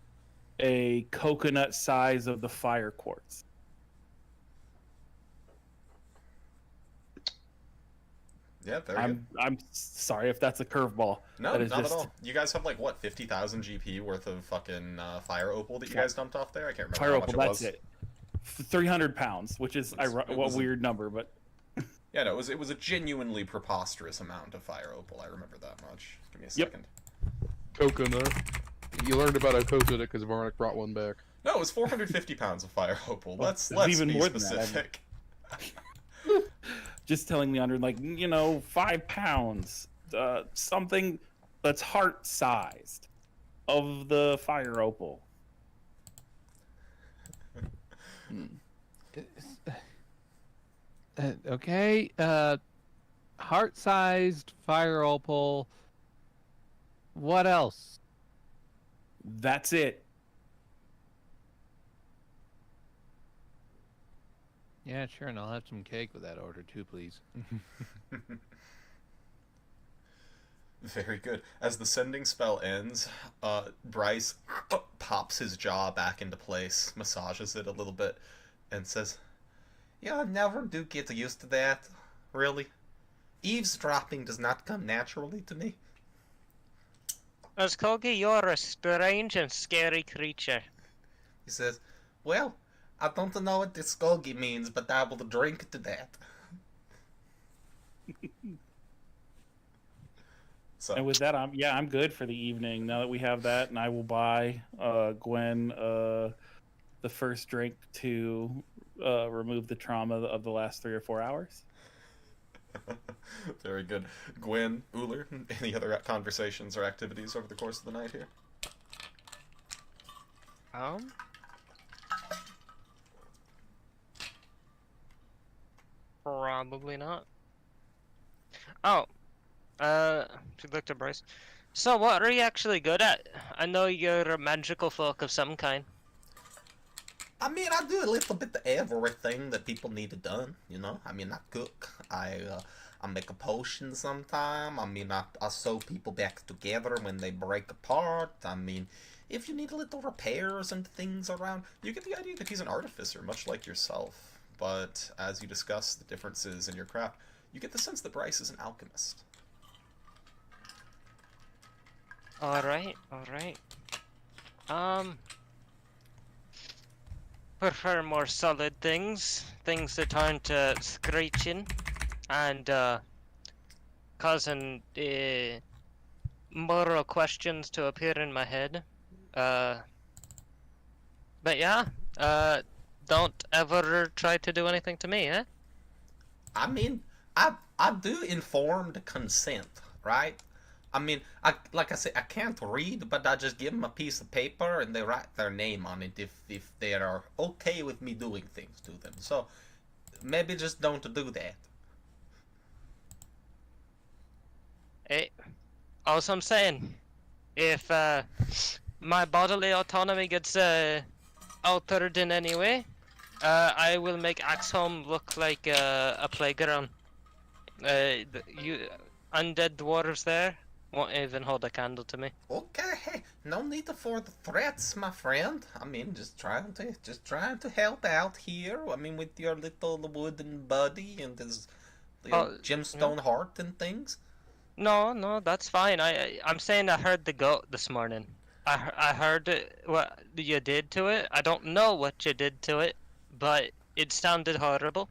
a coconut size of the fire quartz? Yeah, very good. I'm sorry if that's a curveball. No, that is not just... at all. You guys have like what, 50,000 GP worth of fucking fire opal that you guys dumped off there? I can't remember fire how opal, much it that's was. it. 300 pounds, which is a weird number, but yeah, no, it was a genuinely preposterous amount of fire opal. I remember that much. Give me a second. Coconut. You learned about a coconut because Varnik brought one back. No, it was 450 pounds of fire opal. Let's even be more than that, specific. just telling Leandrin, like, 5 pounds, something that's heart-sized of the fire opal. Okay. Heart-sized fire opal. What else? That's it. Yeah, sure, and I'll have some cake with that order too, please. Very good. As the sending spell ends, Bryce pops his jaw back into place, massages it a little bit, and says, "Yeah, I never do get used to that, really. Eavesdropping does not come naturally to me." As Kogi, you're a strange and scary creature. He says, "Well, I don't know what this Skogi means, but I will drink to that." So. And with that, I'm good for the evening. Now that we have that, and I will buy Gwen the first drink to remove the trauma of the last 3 or 4 hours. Very good. Gwen, Uller, any other conversations or activities over the course of the night here? Probably not. Oh, she looked at Bryce. So what are you actually good at? I know you're a magical folk of some kind. I mean, I do a little bit of everything that people need it done, you know? I mean, I cook, I make a potion sometime, I mean, I sew people back together when they break apart, I mean, if you need a little repairs and things around, you get the idea that he's an artificer, much like yourself. But as you discuss the differences in your craft, you get the sense that Bryce is an alchemist. Alright, alright. Prefer more solid things. Things that aren't screeching and causing moral questions to appear in my head. But yeah, don't ever try to do anything to me, eh? I mean, I do informed consent, right? I mean, like I said, I can't read, but I just give them a piece of paper and they write their name on it if they are okay with me doing things to them. So maybe just don't do that. Hey, all I'm saying, if my bodily autonomy gets altered in any way, I will make Axholm look like a playground. You undead dwarves there won't even hold a candle to me. Okay, hey, no need for the threats, my friend. I mean, just trying to help out here. I mean, with your little wooden buddy and his little gemstone heart and things. No, that's fine. I'm saying I heard the goat this morning. I heard what you did to it. I don't know what you did to it, but it sounded horrible.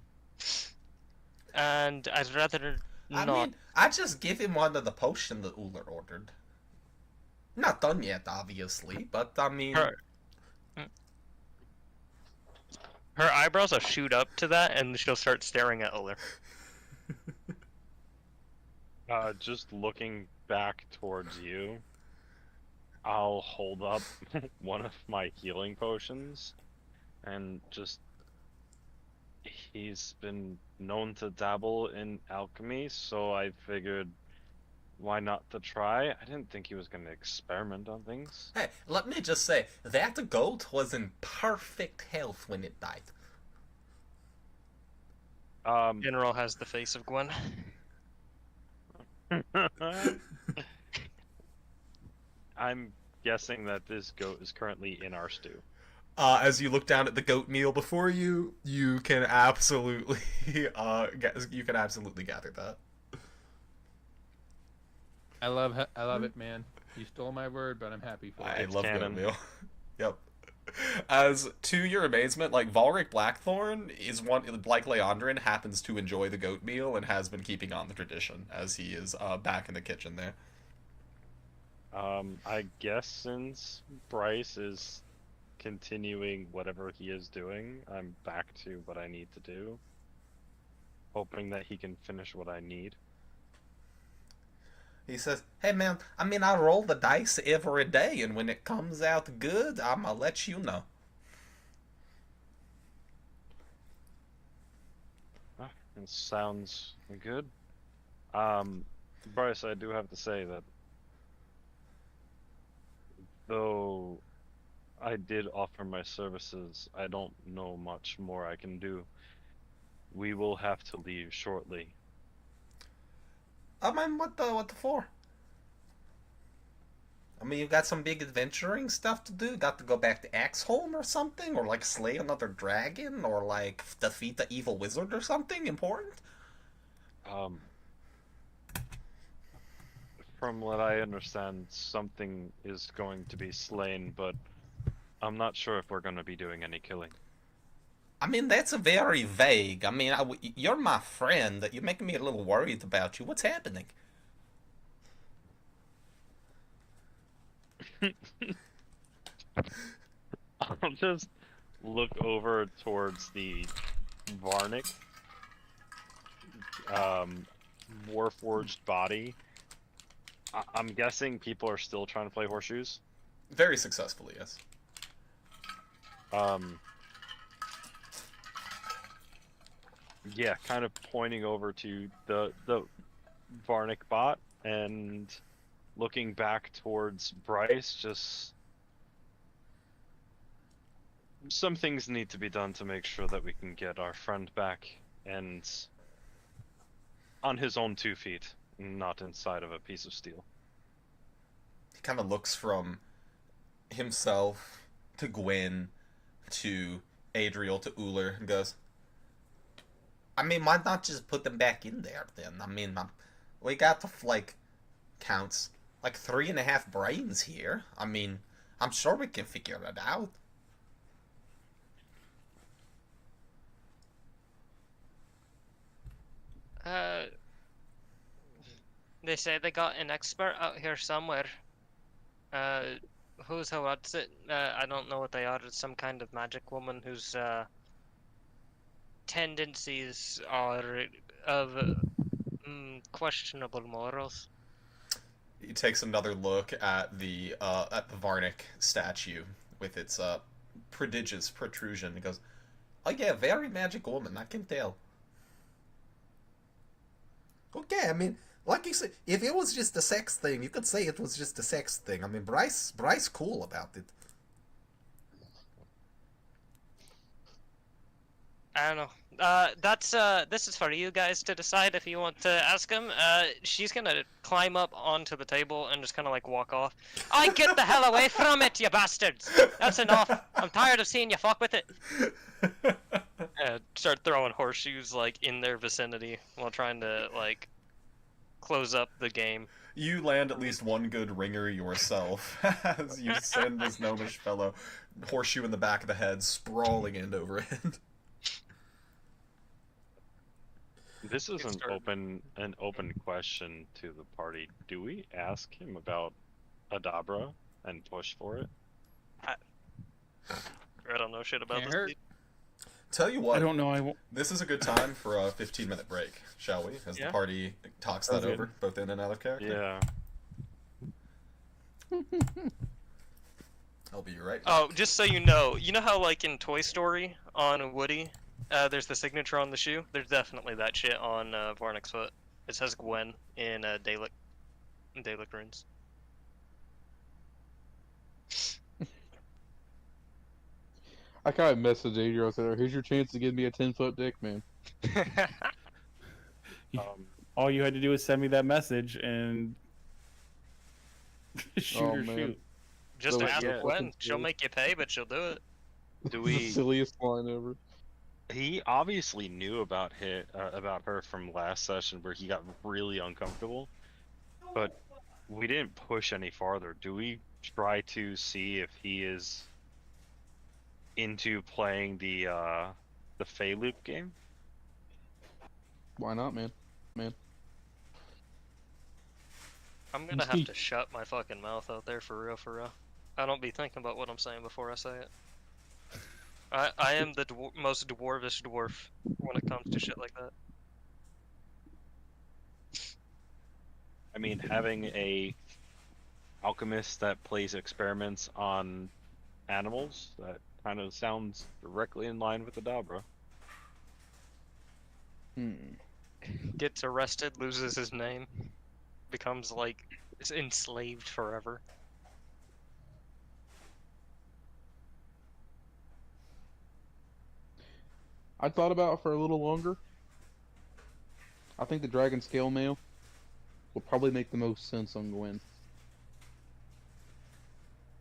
And I'd rather I not. mean, I just give him one of the potion that Uller ordered. Not done yet, obviously, but I mean... Her eyebrows will shoot up to that, and she'll start staring at Uller. Just looking back towards you, I'll hold up one of my healing potions and just... He's been known to dabble in alchemy, so I figured why not to try? I didn't think he was going to experiment on things. Hey, let me just say, that goat was in perfect health when it died. General has the face of Gwen. I'm guessing that this goat is currently in our stew. As you look down at the goat meal before you, you can absolutely, you can absolutely gather that. I love it, man. You stole my word, but I'm happy for it. I It's love canon. goat meal. Yep. As to your amazement, like Valric Blackthorn is one, like Leandrin, happens to enjoy the goat meal and has been keeping on the tradition as he is back in the kitchen there. I guess since Bryce is continuing whatever he is doing, I'm back to what I need to do. Hoping that he can finish what I need. He says, hey man, I mean, I roll the dice every day, and when it comes out good, I'ma let you know. It sounds good. Bryce, I do have to say that though I did offer my services, I don't know much more I can do. We will have to leave shortly. I mean, what the for? I mean, you got some big adventuring stuff to do? Got to go back to Axholm or something? Or, like, slay another dragon? Or, like, defeat the evil wizard or something important? From what I understand, something is going to be slain, but I'm not sure if we're going to be doing any killing. I mean, that's very vague. I mean, you're my friend. You're making me a little worried about you. What's happening? I'll just look over towards the Varnic Warforged body. I'm guessing people are still trying to play horseshoes. Very successfully, yes. Yeah, kind of pointing over to the Varnic bot and looking back towards Bryce, just some things need to be done to make sure that we can get our friend back and on his own 2 feet, not inside of a piece of steel. He kind of looks from himself to Gwen to Adriel to Uller and goes, I mean, why not just put them back in there then? I mean, we got like counts like 3.5 brains here. I mean, I'm sure we can figure it out. They say they got an expert out here somewhere. What's it? I don't know what they are. It's some kind of magic woman whose tendencies are of questionable morals. He takes another look at the Varnic statue with its prodigious protrusion and goes, "Oh yeah, very magic woman. I can tell." Okay, I mean, like you said, if it was just a sex thing, you could say it was just a sex thing. I mean, Bryce cool about it. I don't know. This is for you guys to decide if you want to ask him. She's gonna climb up onto the table and just kind of like walk off. I get the hell away from it, you bastards! That's enough. I'm tired of seeing you fuck with it. And start throwing horseshoes like in their vicinity while trying to like close up the game. You land at least one good ringer yourself as you send this gnomish fellow horseshoe in the back of the head, sprawling end over end. This is an open question to the party. Do we ask him about Adabra and push for it? I don't know shit about Can't this. hurt. Dude. Tell you what, I don't know. this is a good time for a 15-minute break, shall we? As the Yeah. party talks that Okay. over, both in and out of character. Yeah. I'll be right back. Oh, just so you know how like in Toy Story on Woody, there's the signature on the shoe? There's definitely that shit on Varnic's foot. It says Gwen in Dalek runes. I kind of messaged Adriel. I said, "Here's your chance to give me a 10-foot dick, man." All you had to do was send me that message and shoot Oh, or man. shoot. Just So, ask yeah. Gwen. She'll make you pay, but she'll do it. Do The we? silliest line ever. He obviously knew about her from last session where he got really uncomfortable, but we didn't push any farther. Do we try to see if he is into playing the Fey Loop game? Why not, man? I'm gonna have to shut my fucking mouth out there for real. I don't be thinking about what I'm saying before I say it. I am the most dwarvish dwarf when it comes to shit like that. I mean, having a alchemist that plays experiments on animals, that kind of sounds directly in line with Adabra. Gets arrested, loses his name, becomes like enslaved forever. I thought about it for a little longer. I think the dragon scale mail will probably make the most sense on Gwen.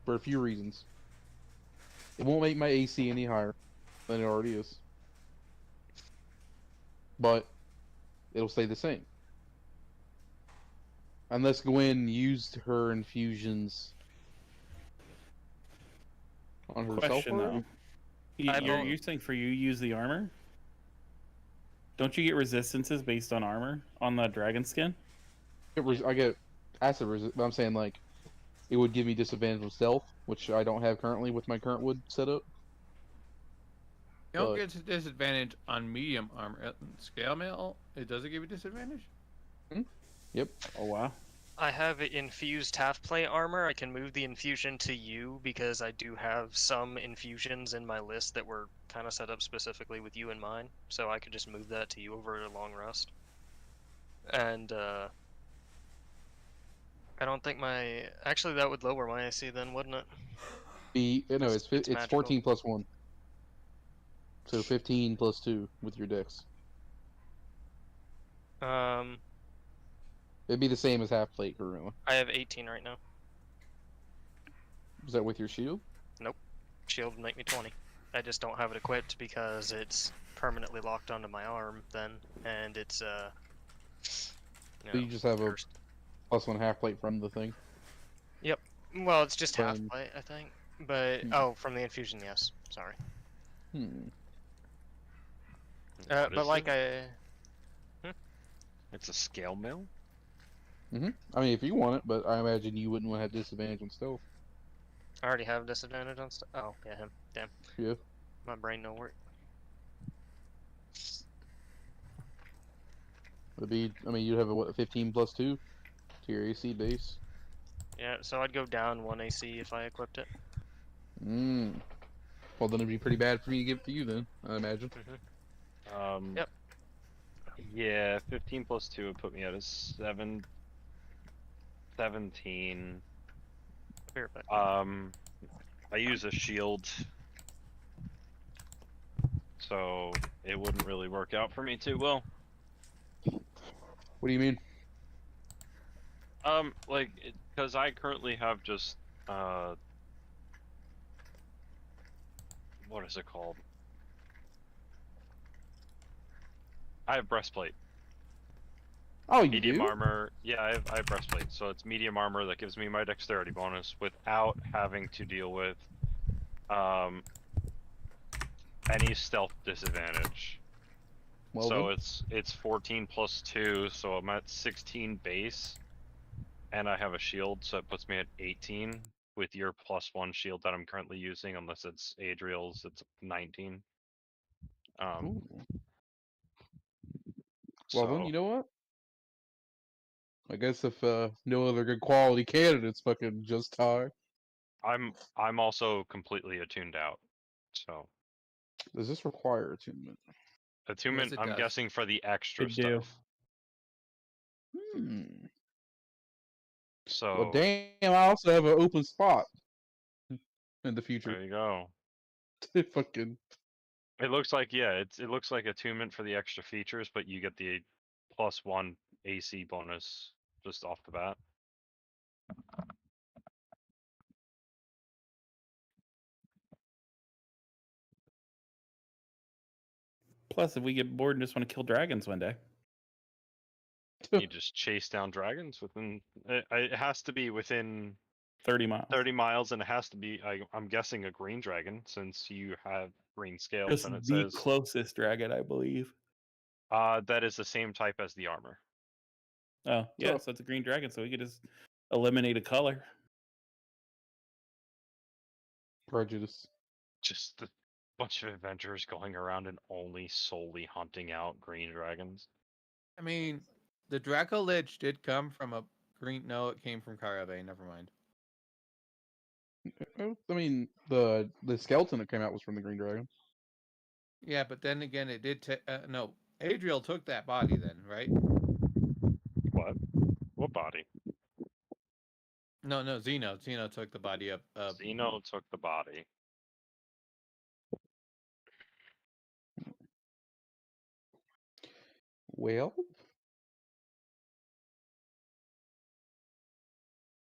For a few reasons. It won't make my AC any higher than it already is. But it'll stay the same. Unless Gwen used her infusions on herself Question already. though. I don't- You're saying for you use the armor? Don't you get resistances based on armor on the dragon skin? I get acid resist, but I'm saying like it would give me disadvantage with stealth, which I don't have currently with my current wood setup. You don't But- get disadvantage on medium armor. Scale mail, it doesn't give you disadvantage? Yep. Oh wow. I have infused half plate armor. I can move the infusion to you because I do have some infusions in my list that were kind of set up specifically with you in mind. So I could just move that to you over a long rest. And I don't think my actually that would lower my AC then, wouldn't it? No, It's it's magical. 14 plus 1. So 15 plus 2 with your dex. It'd be the same as half plate currently. I have 18 right now. Is that with your shield? Nope. Shield would make me 20. I just don't have it equipped because it's permanently locked onto my arm then, and it's So you just have cursed. a plus 1 half plate from the thing. Yep. Well, it's just half From- plate, I think. But oh, from the infusion, yes. Sorry. Hmm. What But is like it? I, It's a scale mill? I mean, if you want it, but I imagine you wouldn't want to have disadvantage on stealth. I already have disadvantage on stuff. Oh yeah, him. Damn. Yeah. My brain don't work. It'd be, I mean, you'd have a 15 plus 2 to your AC base. Yeah, so I'd go down 1 AC if I equipped it. Well, then it'd be pretty bad for me to give it to you then, I imagine. Yep. Yeah, 15 plus 2 would put me at a 17. Be right back. I use a shield, so it wouldn't really work out for me too well. What do you mean? Like, because I currently have just, what is it called? I have breastplate. Oh, you Medium do? armor. Yeah, I have breastplate, so it's medium armor that gives me my dexterity bonus without having to deal with any stealth disadvantage. Well, So then. it's 14 plus 2, so I'm at 16 base, and I have a shield, so it puts me at 18 with your plus 1 shield that I'm currently using, unless it's Adriel's, it's 19. Ooh. Well, then, So you know what? I guess if no other good quality candidates fucking just tie, I'm also completely attuned out. So does this require attunement? attunement, it I'm does. guessing for the extra It do. stuff. Hmm. So Well, damn, I also have an open spot in the future. there you go. Fucking. It looks like, yeah, it looks like attunement for the extra features, but you get the plus 1 AC bonus just off the bat. Plus, if we get bored and just want to kill dragons one day, You just chase down dragons within. It has to be within 30 miles. 30 miles, and it has to be. I'm guessing a green dragon, since you have green scales, Just and it the says closest dragon, I believe. that is the same type as the armor. Oh, yeah, So- so it's a green dragon, so we could just eliminate a color. Prejudice. Just a bunch of adventurers going around and only solely hunting out green dragons. I mean, the Draco Lich did come from a green. No, it came from Karave. Never mind. I mean, the skeleton that came out was from the Green Dragon. Yeah, but then again, it did. No, Adriel took that body then, right? What? What body? No, Zeno. Zeno took the body of. Zeno took the body. Well,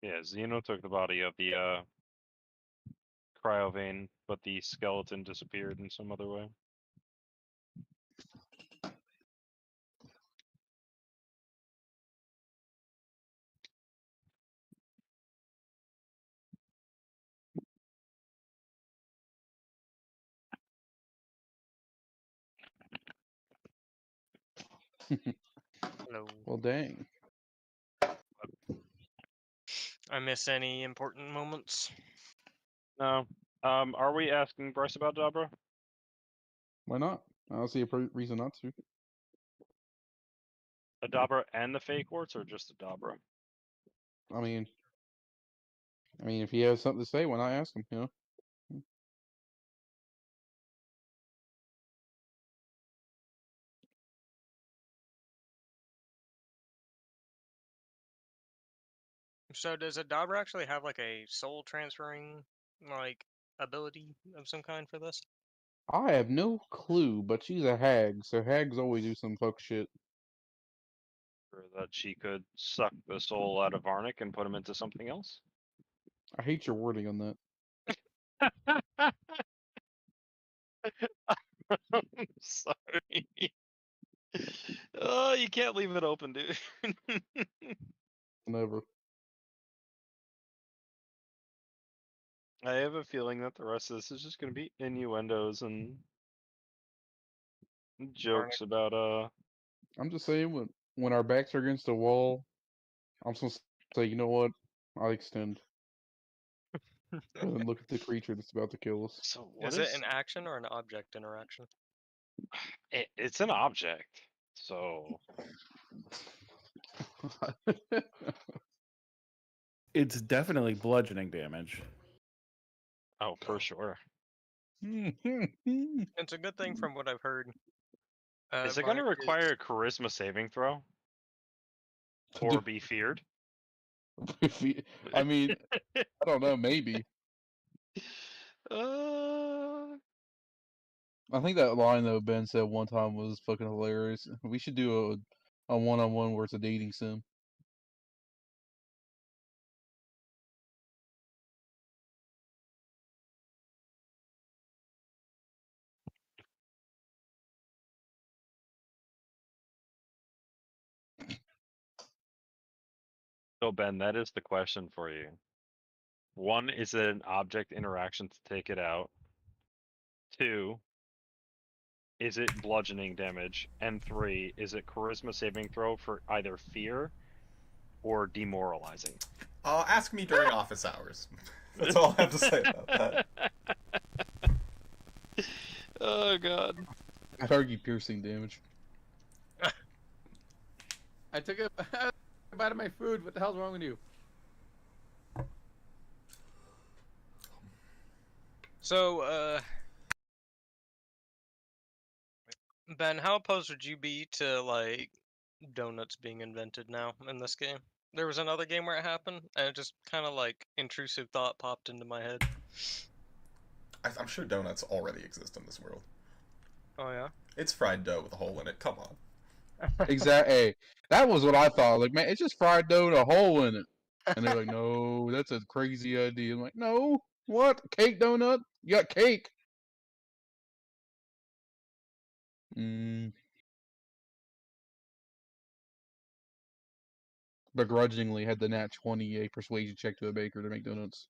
Yeah, Zeno took the body of the Cryovane, but the skeleton disappeared in some other way. Hello. well, dang. I miss any important moments. No. Are we asking Bryce about Dabra? Why not? I don't see a reason not to. The Dabra and the fake warts, or just the Dabra? I mean, if he has something to say, why not ask him? You know. So does a Dabra actually have like a soul transferring like ability of some kind for this? I have no clue, but she's a hag, so hags always do some fuck shit. Or that she could suck the soul out of Varnic and put him into something else. I hate your wording on that. I'm sorry. Oh, you can't leave it open, dude. Never. I have a feeling that the rest of this is just gonna be innuendos and jokes about I'm just saying, when our backs are against the wall, I'm supposed to say, you know what? I'll extend. Rather than look at the creature that's about to kill us. So what Is it an action or an object interaction? it's an object. So It's definitely bludgeoning damage. oh, for sure. It's a good thing from what I've heard. Is it gonna Varnic require a charisma saving throw? Or be feared? I mean, I don't know, maybe. Uh, I think that line though Ben said one time was fucking hilarious. We should do a one-on-one where it's a dating sim. so Ben, that is the question for you. One, is it an object interaction to take it out? Two, is it bludgeoning damage? And three, is it charisma saving throw for either fear or demoralizing? Ask me during office hours. That's all I have to say about that. Oh god. I'd argue piercing damage. I took a bite of my food. What the hell's wrong with you? So, Ben, how opposed would you be to like donuts being invented now in this game? There was another game where it happened, and it just kind of like intrusive thought popped into my head. I'm sure donuts already exist in this world. Oh yeah. It's fried dough with a hole in it. Come on. Exactly. Hey, that was what I thought. Like, man, it's just fried dough with a hole in it. And they're like, no, that's a crazy idea. I'm like, no, what? Cake donut? You got cake. Begrudgingly had the nat 20 a persuasion check to a baker to make donuts.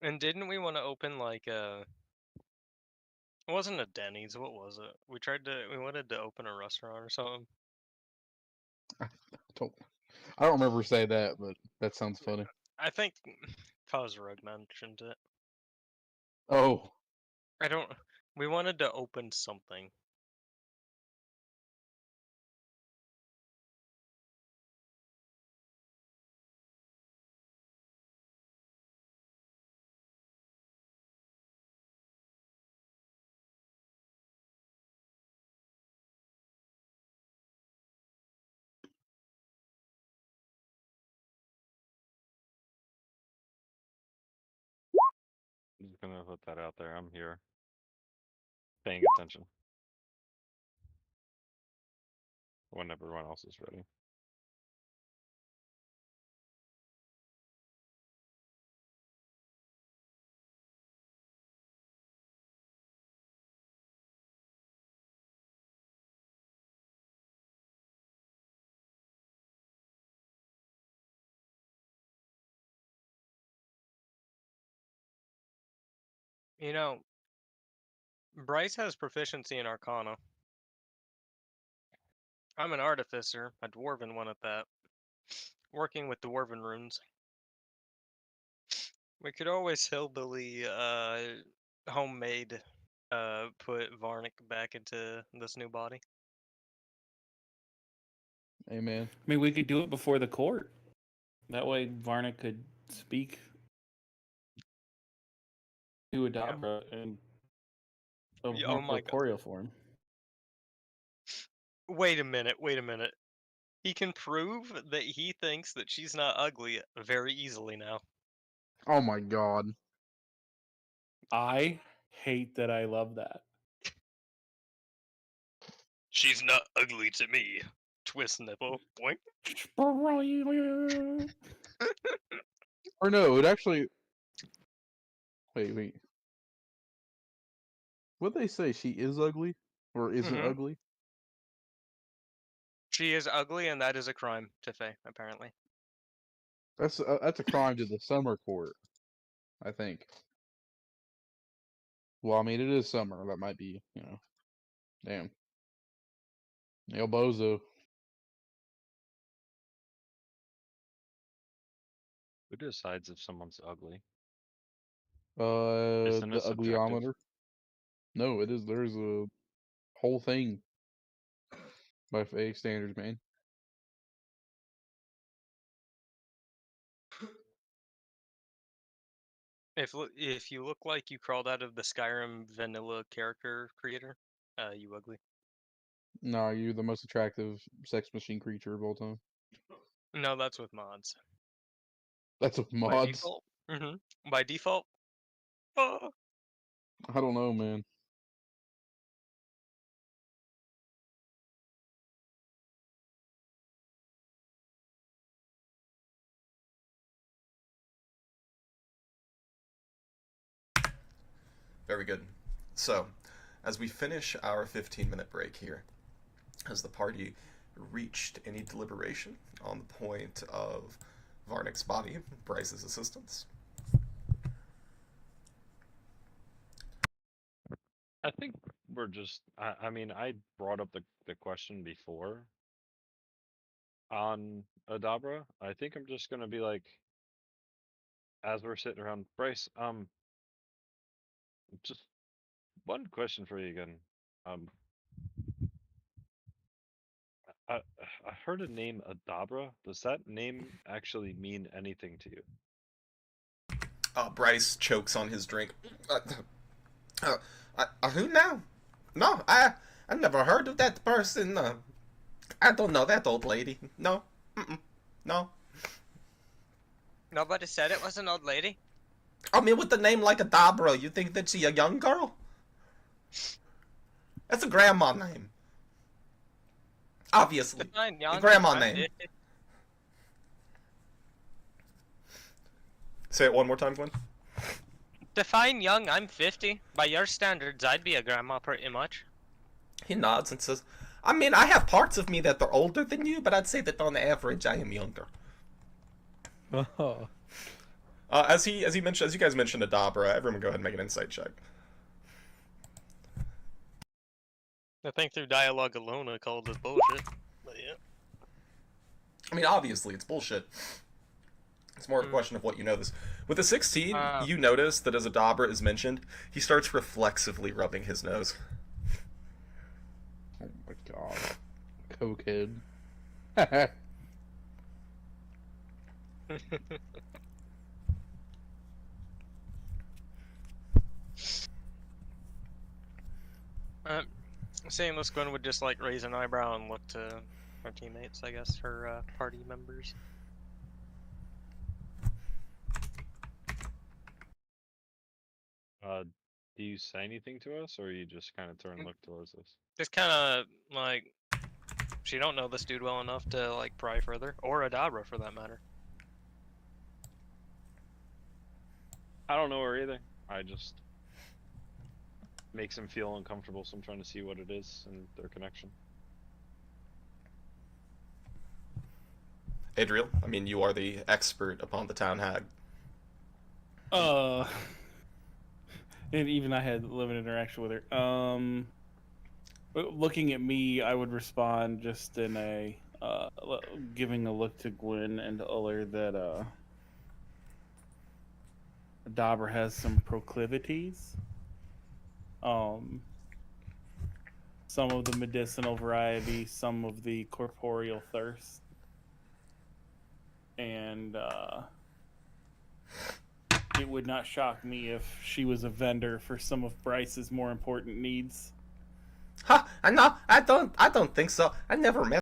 And didn't we want to open like a? It wasn't a Denny's. What was it? We wanted to open a restaurant or something. I don't remember saying that, but that sounds funny. I think Kozrug mentioned it. Oh, I don't. We wanted to open something. I'm just gonna put that out there. I'm here. Paying attention. When everyone else is ready. You know, Bryce has proficiency in Arcana. I'm an artificer, a dwarven one at that. Working with dwarven runes. We could always hillbilly homemade put Varnic back into this new body. amen. I mean, we could do it before the court. That way, Varnic could speak to Adabra in a Yeah, more oh my God. corporeal form. Wait a minute, wait a minute. He can prove that he thinks that she's not ugly very easily now. Oh my god. I hate that I love that. She's not ugly to me. Twist nipple. Boink. Or no, it actually. Wait. What they say? She is ugly, or isn't Mhm. ugly? She is ugly, and that is a crime to Faye, apparently. That's a crime to the summer court, I think. Well, I mean, it is summer. That might be, damn. El Bozo. Who decides if someone's ugly? Isn't The it subjective? uglyometer. No, it is. There's a whole thing by FA standards, man. If you look like you crawled out of the Skyrim vanilla character creator, you ugly. No, you're the most attractive sex machine creature of all time. No, that's with mods. That's with By mods. default. Mm-hmm. By default. Oh. I don't know, man. Very good. So, as we finish our 15-minute break here, has the party reached any deliberation on the point of Varnick's body, Bryce's assistance? I think we're just. I mean, I brought up the question before on Adabra. I think I'm just gonna be like, as we're sitting around, Bryce. Just one question for you again. Um, I heard a name Adabra. Does that name actually mean anything to you? Bryce chokes on his drink. Who now? No, I never heard of that person. I don't know that old lady. No, no. Nobody said it was an old lady. I mean, with the name like Adabra, you think that she a young girl? That's a grandma name. Obviously, Define a young. grandma name. Say it one more time, Glenn. Define young. I'm 50. By your standards, I'd be a grandma pretty much. He nods and says, I mean, I have parts of me that are older than you, but I'd say that on average, I am younger. Oh. As you guys mentioned Adabra, everyone go ahead and make an insight check. I think through dialogue alone, I called it bullshit. But yeah. I mean, obviously, it's bullshit. It's more of a question of what you know this. With a 16, you notice that as Adabra is mentioned, he starts reflexively rubbing his nose. Oh my god. Cokehead. Sameless Gwen would just like raise an eyebrow and look to her teammates, I guess, her party members. Do you say anything to us, or you just kind of turn and look towards us? Just kind of like she don't know this dude well enough to like pry further, or Adabra for that matter. I don't know her either. I just makes him feel uncomfortable, so I'm trying to see what it is and their connection. Adriel, I mean, you are the expert upon the town hag. And even I had limited interaction with her. Looking at me, I would respond just in a giving a look to Gwen and to Uller that Dauber has some proclivities. Some of the medicinal variety, some of the corporeal thirst, and it would not shock me if she was a vendor for some of Bryce's more important needs. Ha! No, I don't think so. I never met